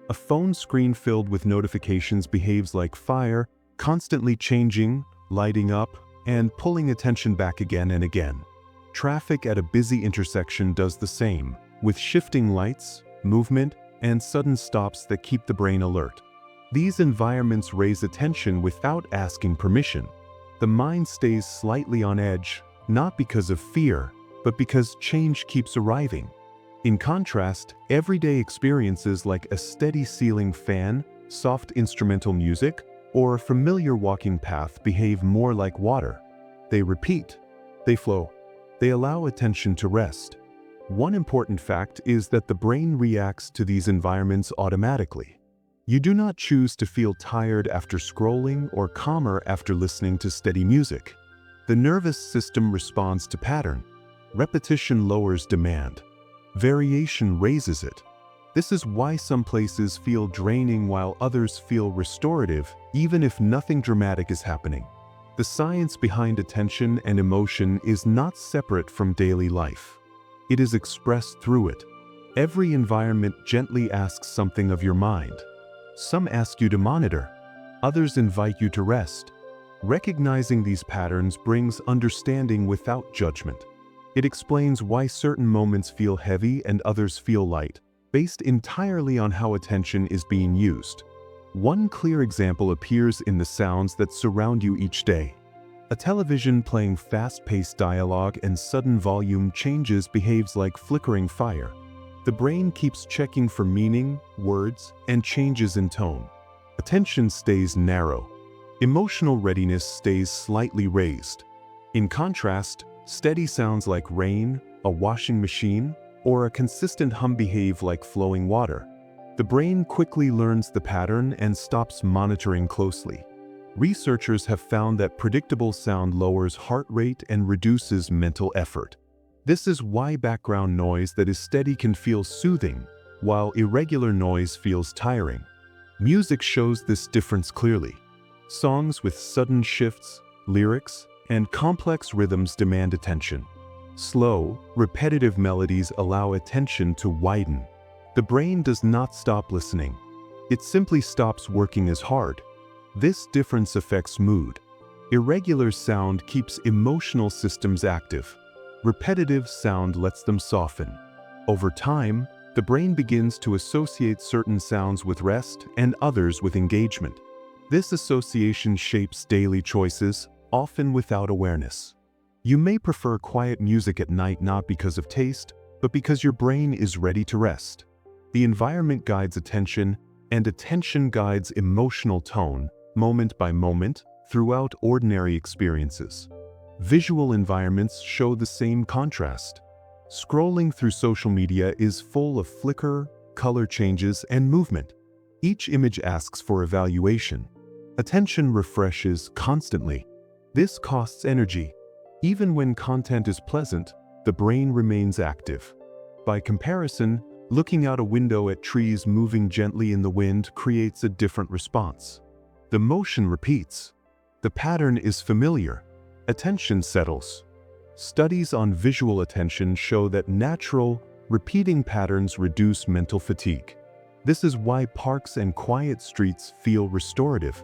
A phone screen filled with notifications behaves like fire, constantly changing, lighting up, and pulling attention back again and again. Traffic at a busy intersection does the same, with shifting lights, movement, and sudden stops that keep the brain alert. These environments raise attention without asking permission. The mind stays slightly on edge, not because of fear, but because change keeps arriving. In contrast, everyday experiences like a steady ceiling fan, soft instrumental music, or a familiar walking path behave more like water. They repeat, they flow, they allow attention to rest. One important fact is that the brain reacts to these environments automatically. You do not choose to feel tired after scrolling or calmer after listening to steady music. The nervous system responds to pattern. Repetition lowers demand. Variation raises it. This is why some places feel draining while others feel restorative, even if nothing dramatic is happening. The science behind attention and emotion is not separate from daily life. It is expressed through it. Every environment gently asks something of your mind. Some ask you to monitor. Others invite you to rest. Recognizing these patterns brings understanding without judgment. It explains why certain moments feel heavy and others feel light, based entirely on how attention is being used. One clear example appears in the sounds that surround you each day. A television playing fast-paced dialogue and sudden volume changes behaves like flickering fire. The brain keeps checking for meaning, words, and changes in tone. Attention stays narrow. Emotional readiness stays slightly raised. In contrast, steady sounds like rain, a washing machine, or a consistent hum behave like flowing water. The brain quickly learns the pattern and stops monitoring closely. Researchers have found that predictable sound lowers heart rate and reduces mental effort. This is why background noise that is steady can feel soothing, while irregular noise feels tiring. Music shows this difference clearly. Songs with sudden shifts, lyrics, and complex rhythms demand attention. Slow, repetitive melodies allow attention to widen. The brain does not stop listening. It simply stops working as hard. This difference affects mood. Irregular sound keeps emotional systems active. Repetitive sound lets them soften. Over time, the brain begins to associate certain sounds with rest and others with engagement. This association shapes daily choices, often without awareness. You may prefer quiet music at night not because of taste, but because your brain is ready to rest. The environment guides attention, and attention guides emotional tone, moment by moment, throughout ordinary experiences. Visual environments show the same contrast. Scrolling through social media is full of flicker, color changes, and movement. Each image asks for evaluation. Attention refreshes constantly. This costs energy. Even when content is pleasant, the brain remains active. By comparison, looking out a window at trees moving gently in the wind creates a different response. The motion repeats. The pattern is familiar. Attention settles. Studies on visual attention show that natural, repeating patterns reduce mental fatigue. This is why parks and quiet streets feel restorative.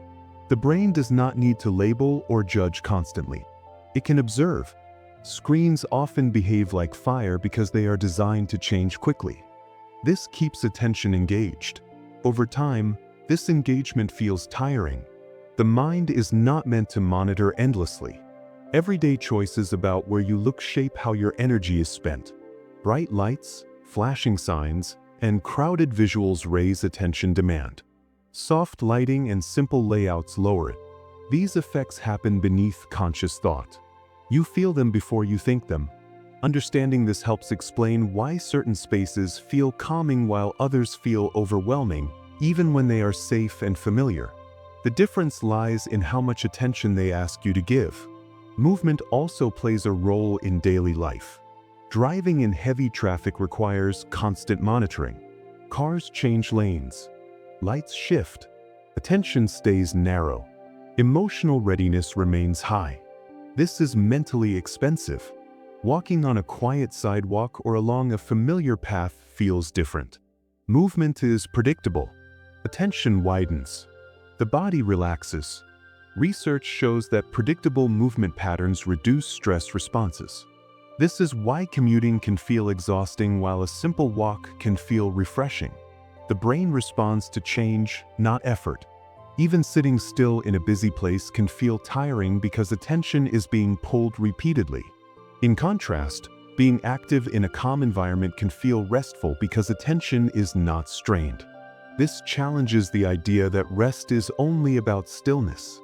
The brain does not need to label or judge constantly. It can observe. Screens often behave like fire because they are designed to change quickly. This keeps attention engaged. Over time, this engagement feels tiring. The mind is not meant to monitor endlessly. Everyday choices about where you look shape how your energy is spent. Bright lights, flashing signs, and crowded visuals raise attention demand. Soft lighting and simple layouts lower it. These effects happen beneath conscious thought. You feel them before you think them. Understanding this helps explain why certain spaces feel calming while others feel overwhelming, even when they are safe and familiar. The difference lies in how much attention they ask you to give. Movement also plays a role in daily life. Driving in heavy traffic requires constant monitoring. Cars change lanes. Lights shift. Attention stays narrow. Emotional readiness remains high. This is mentally expensive. Walking on a quiet sidewalk or along a familiar path feels different. Movement is predictable. Attention widens. The body relaxes. Research shows that predictable movement patterns reduce stress responses. This is why commuting can feel exhausting while a simple walk can feel refreshing. The brain responds to change, not effort. Even sitting still in a busy place can feel tiring because attention is being pulled repeatedly. In contrast, being active in a calm environment can feel restful because attention is not strained. This challenges the idea that rest is only about stillness.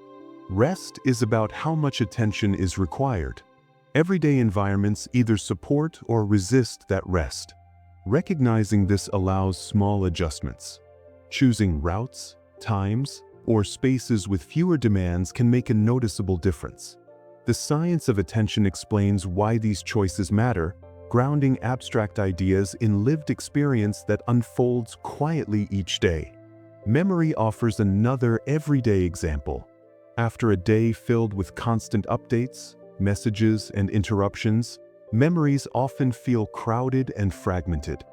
Rest is about how much attention is required. Everyday environments either support or resist that rest. Recognizing this allows small adjustments. Choosing routes, times, or spaces with fewer demands can make a noticeable difference. The science of attention explains why these choices matter, grounding abstract ideas in lived experience that unfolds quietly each day. Memory offers another everyday example. After a day filled with constant updates, messages, and interruptions, memories often feel crowded and fragmented.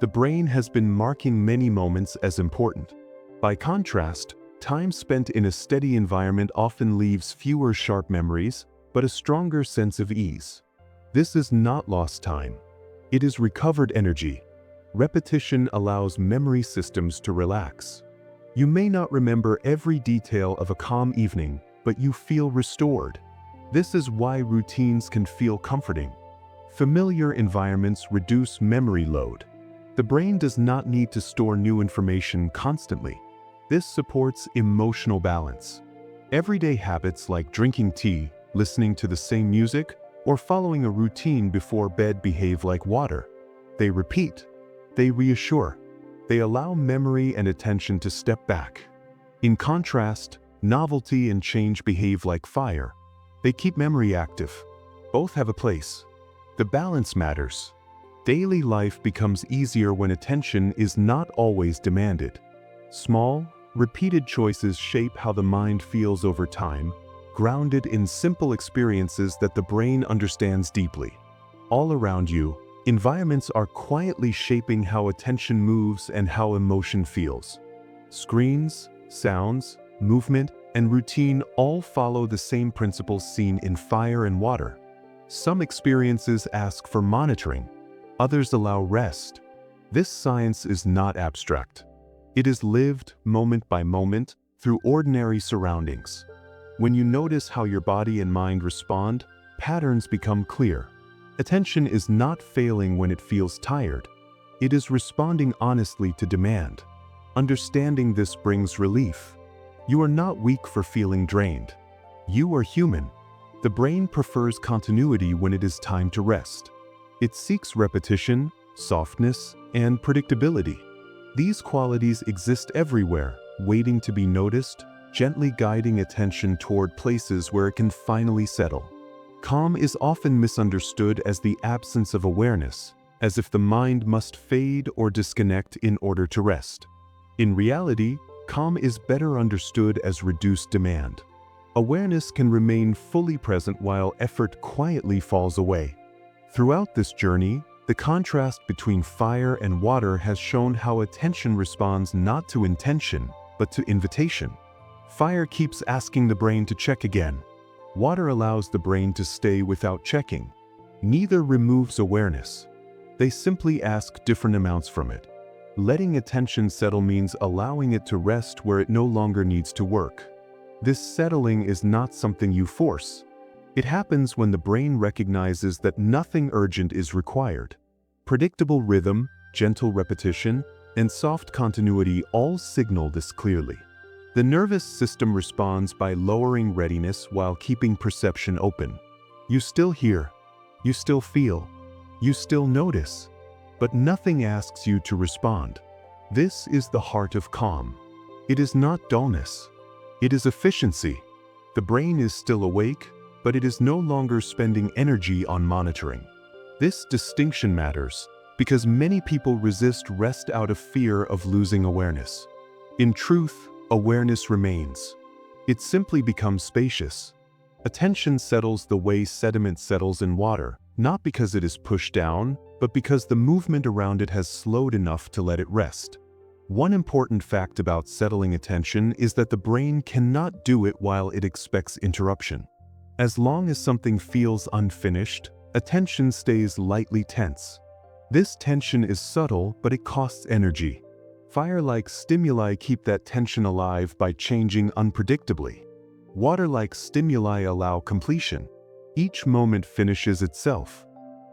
The brain has been marking many moments as important. By contrast, time spent in a steady environment often leaves fewer sharp memories, but a stronger sense of ease. This is not lost time. It is recovered energy. Repetition allows memory systems to relax. You may not remember every detail of a calm evening, but you feel restored. This is why routines can feel comforting. Familiar environments reduce memory load. The brain does not need to store new information constantly. This supports emotional balance. Everyday habits like drinking tea, listening to the same music, or following a routine before bed behave like water. They repeat. They reassure. They allow memory and attention to step back. In contrast, novelty and change behave like fire. They keep memory active. Both have a place. The balance matters. Daily life becomes easier when attention is not always demanded. Small, repeated choices shape how the mind feels over time, grounded in simple experiences that the brain understands deeply. All around you, environments are quietly shaping how attention moves and how emotion feels. Screens, sounds, movement, and routine all follow the same principles seen in fire and water. Some experiences ask for monitoring, others allow rest. This science is not abstract. It is lived moment by moment through ordinary surroundings. When you notice how your body and mind respond, patterns become clear. Attention is not failing when it feels tired. It is responding honestly to demand. Understanding this brings relief. You are not weak for feeling drained. You are human. The brain prefers continuity when it is time to rest. It seeks repetition, softness, and predictability. These qualities exist everywhere, waiting to be noticed, gently guiding attention toward places where it can finally settle. Calm is often misunderstood as the absence of awareness, as if the mind must fade or disconnect in order to rest. In reality, calm is better understood as reduced demand. Awareness can remain fully present while effort quietly falls away. Throughout this journey, the contrast between fire and water has shown how attention responds not to intention, but to invitation. Fire keeps asking the brain to check again. Water allows the brain to stay without checking. Neither removes awareness. They simply ask different amounts from it. Letting attention settle means allowing it to rest where it no longer needs to work. This settling is not something you force. It happens when the brain recognizes that nothing urgent is required. Predictable rhythm, gentle repetition, and soft continuity all signal this clearly. The nervous system responds by lowering readiness while keeping perception open. You still hear, you still feel, you still notice, but nothing asks you to respond. This is the heart of calm. It is not dullness. It is efficiency. The brain is still awake, but it is no longer spending energy on monitoring. This distinction matters because many people resist rest out of fear of losing awareness. In truth, awareness remains. It simply becomes spacious. Attention settles the way sediment settles in water, not because it is pushed down, but because the movement around it has slowed enough to let it rest. One important fact about settling attention is that the brain cannot do it while it expects interruption. As long as something feels unfinished, attention stays lightly tense. This tension is subtle, but it costs energy. Fire-like stimuli keep that tension alive by changing unpredictably. Water-like stimuli allow completion. Each moment finishes itself.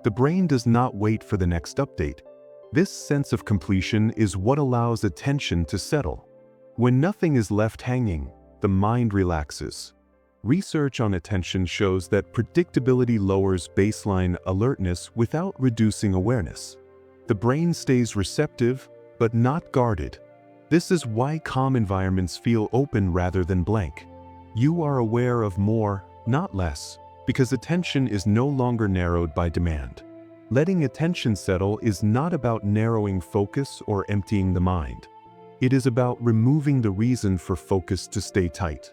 The brain does not wait for the next update. This sense of completion is what allows attention to settle. When nothing is left hanging, the mind relaxes. Research on attention shows that predictability lowers baseline alertness without reducing awareness. The brain stays receptive, but not guarded. This is why calm environments feel open rather than blank. You are aware of more, not less, because attention is no longer narrowed by demand. Letting attention settle is not about narrowing focus or emptying the mind. It is about removing the reason for focus to stay tight.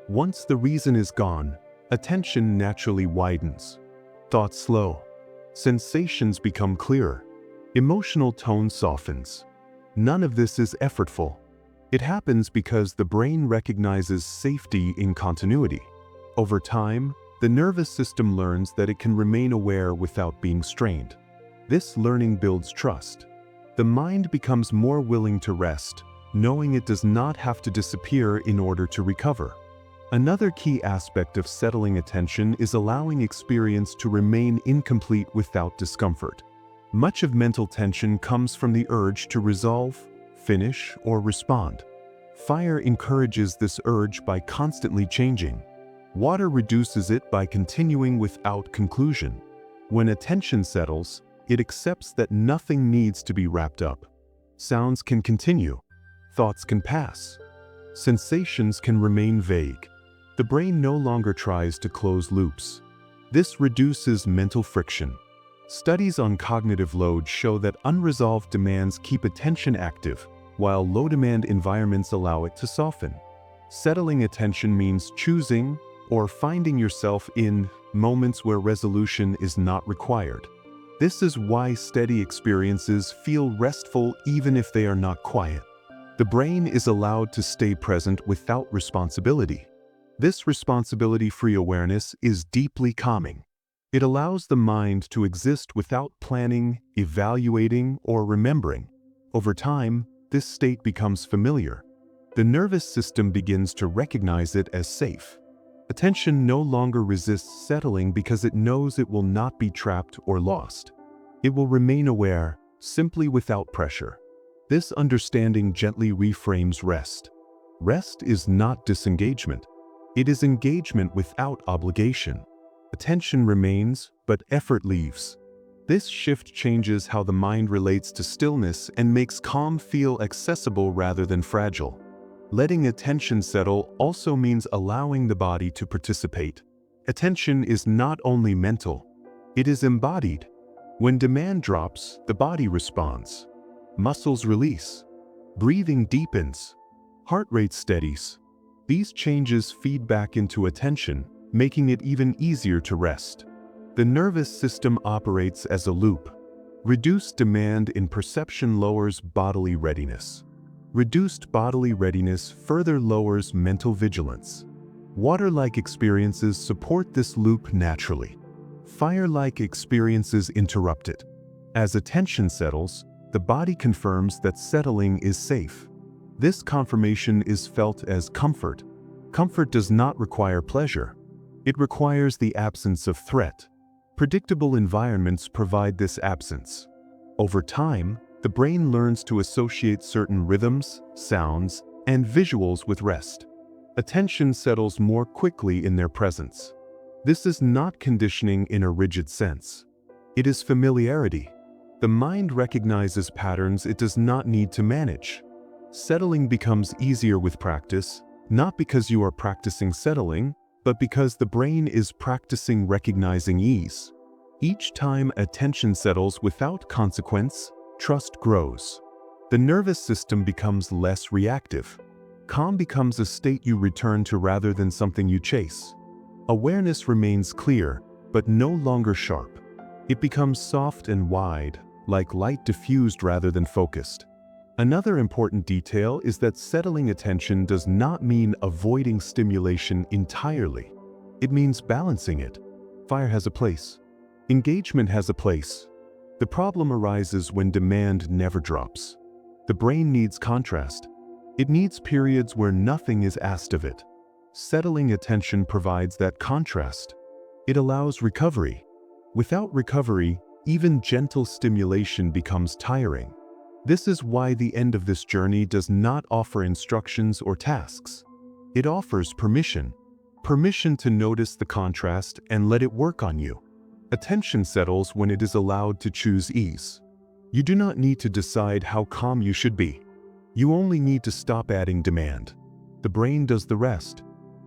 Once the reason is gone, attention naturally widens. Thoughts slow. Sensations become clearer. Emotional tone softens. None of this is effortful. It happens because the brain recognizes safety in continuity. Over time, the nervous system learns that it can remain aware without being strained. This learning builds trust. The mind becomes more willing to rest, knowing it does not have to disappear in order to recover. Another key aspect of settling attention is allowing experience to remain incomplete without discomfort. Much of mental tension comes from the urge to resolve, finish, or respond. Fire encourages this urge by constantly changing. Water reduces it by continuing without conclusion. When attention settles, it accepts that nothing needs to be wrapped up. Sounds can continue. Thoughts can pass. Sensations can remain vague. The brain no longer tries to close loops. This reduces mental friction. Studies on cognitive load show that unresolved demands keep attention active, while low-demand environments allow it to soften. Settling attention means choosing or finding yourself in moments where resolution is not required. This is why steady experiences feel restful even if they are not quiet. The brain is allowed to stay present without responsibility. This responsibility-free awareness is deeply calming. It allows the mind to exist without planning, evaluating, or remembering. Over time, this state becomes familiar. The nervous system begins to recognize it as safe. Attention no longer resists settling because it knows it will not be trapped or lost. It will remain aware, simply without pressure. This understanding gently reframes rest. Rest is not disengagement. It is engagement without obligation. Attention remains, but effort leaves. This shift changes how the mind relates to stillness and makes calm feel accessible rather than fragile. Letting attention settle also means allowing the body to participate. Attention is not only mental, it is embodied. When demand drops, the body responds. Muscles release. Breathing deepens. Heart rate steadies. These changes feed back into attention, making it even easier to rest. The nervous system operates as a loop. Reduced demand in perception lowers bodily readiness. Reduced bodily readiness further lowers mental vigilance. Water-like experiences support this loop naturally. Fire-like experiences interrupt it. As attention settles, the body confirms that settling is safe. This confirmation is felt as comfort. Comfort does not require pleasure. It requires the absence of threat. Predictable environments provide this absence. Over time, the brain learns to associate certain rhythms, sounds, and visuals with rest. Attention settles more quickly in their presence. This is not conditioning in a rigid sense. It is familiarity. The mind recognizes patterns it does not need to manage. Settling becomes easier with practice, Not because you are practicing settling, but because the brain is practicing recognizing ease. Each time attention settles without consequence, trust grows. The nervous system becomes less reactive. Calm becomes a state you return to rather than something you chase. Awareness remains clear, but no longer sharp. It becomes soft and wide, like light diffused rather than focused. Another important detail is that settling attention does not mean avoiding stimulation entirely. It means balancing it. Fire has a place. Engagement has a place. The problem arises when demand never drops. The brain needs contrast. It needs periods where nothing is asked of it. Settling attention provides that contrast. It allows recovery. Without recovery, even gentle stimulation becomes tiring. This is why the end of this journey does not offer instructions or tasks. It offers permission. Permission to notice the contrast and let it work on you. Attention settles when it is allowed to choose ease. You do not need to decide how calm you should be. You only need to stop adding demand. The brain does the rest.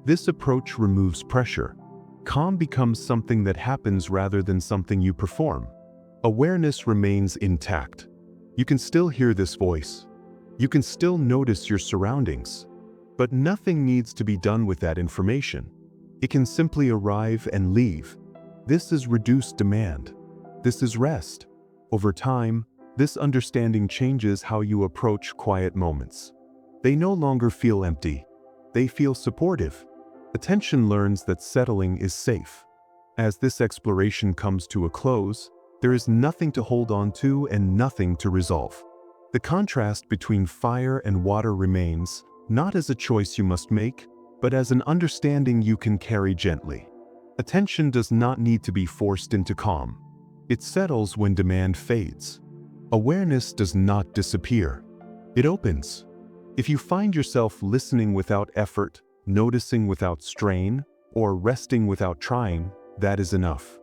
This approach removes pressure. Calm becomes something that happens rather than something you perform. Awareness remains intact. You can still hear this voice. You can still notice your surroundings. But nothing needs to be done with that information. It can simply arrive and leave. This is reduced demand. This is rest. Over time, this understanding changes how you approach quiet moments. They no longer feel empty. They feel supportive. Attention learns that settling is safe. As this exploration comes to a close, there is nothing to hold on to and nothing to resolve. The contrast between fire and water remains, not as a choice you must make, but as an understanding you can carry gently. Attention does not need to be forced into calm. It settles when demand fades. Awareness does not disappear. It opens. If you find yourself listening without effort, noticing without strain, or resting without trying, that is enough.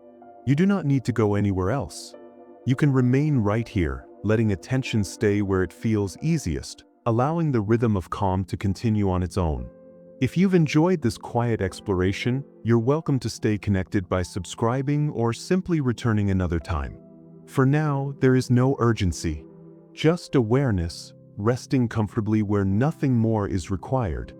You do not need to go anywhere else. You can remain right here, letting attention stay where it feels easiest, allowing the rhythm of calm to continue on its own. If you've enjoyed this quiet exploration, you're welcome to stay connected by subscribing or simply returning another time. For now, there is no urgency, just awareness, resting comfortably where nothing more is required.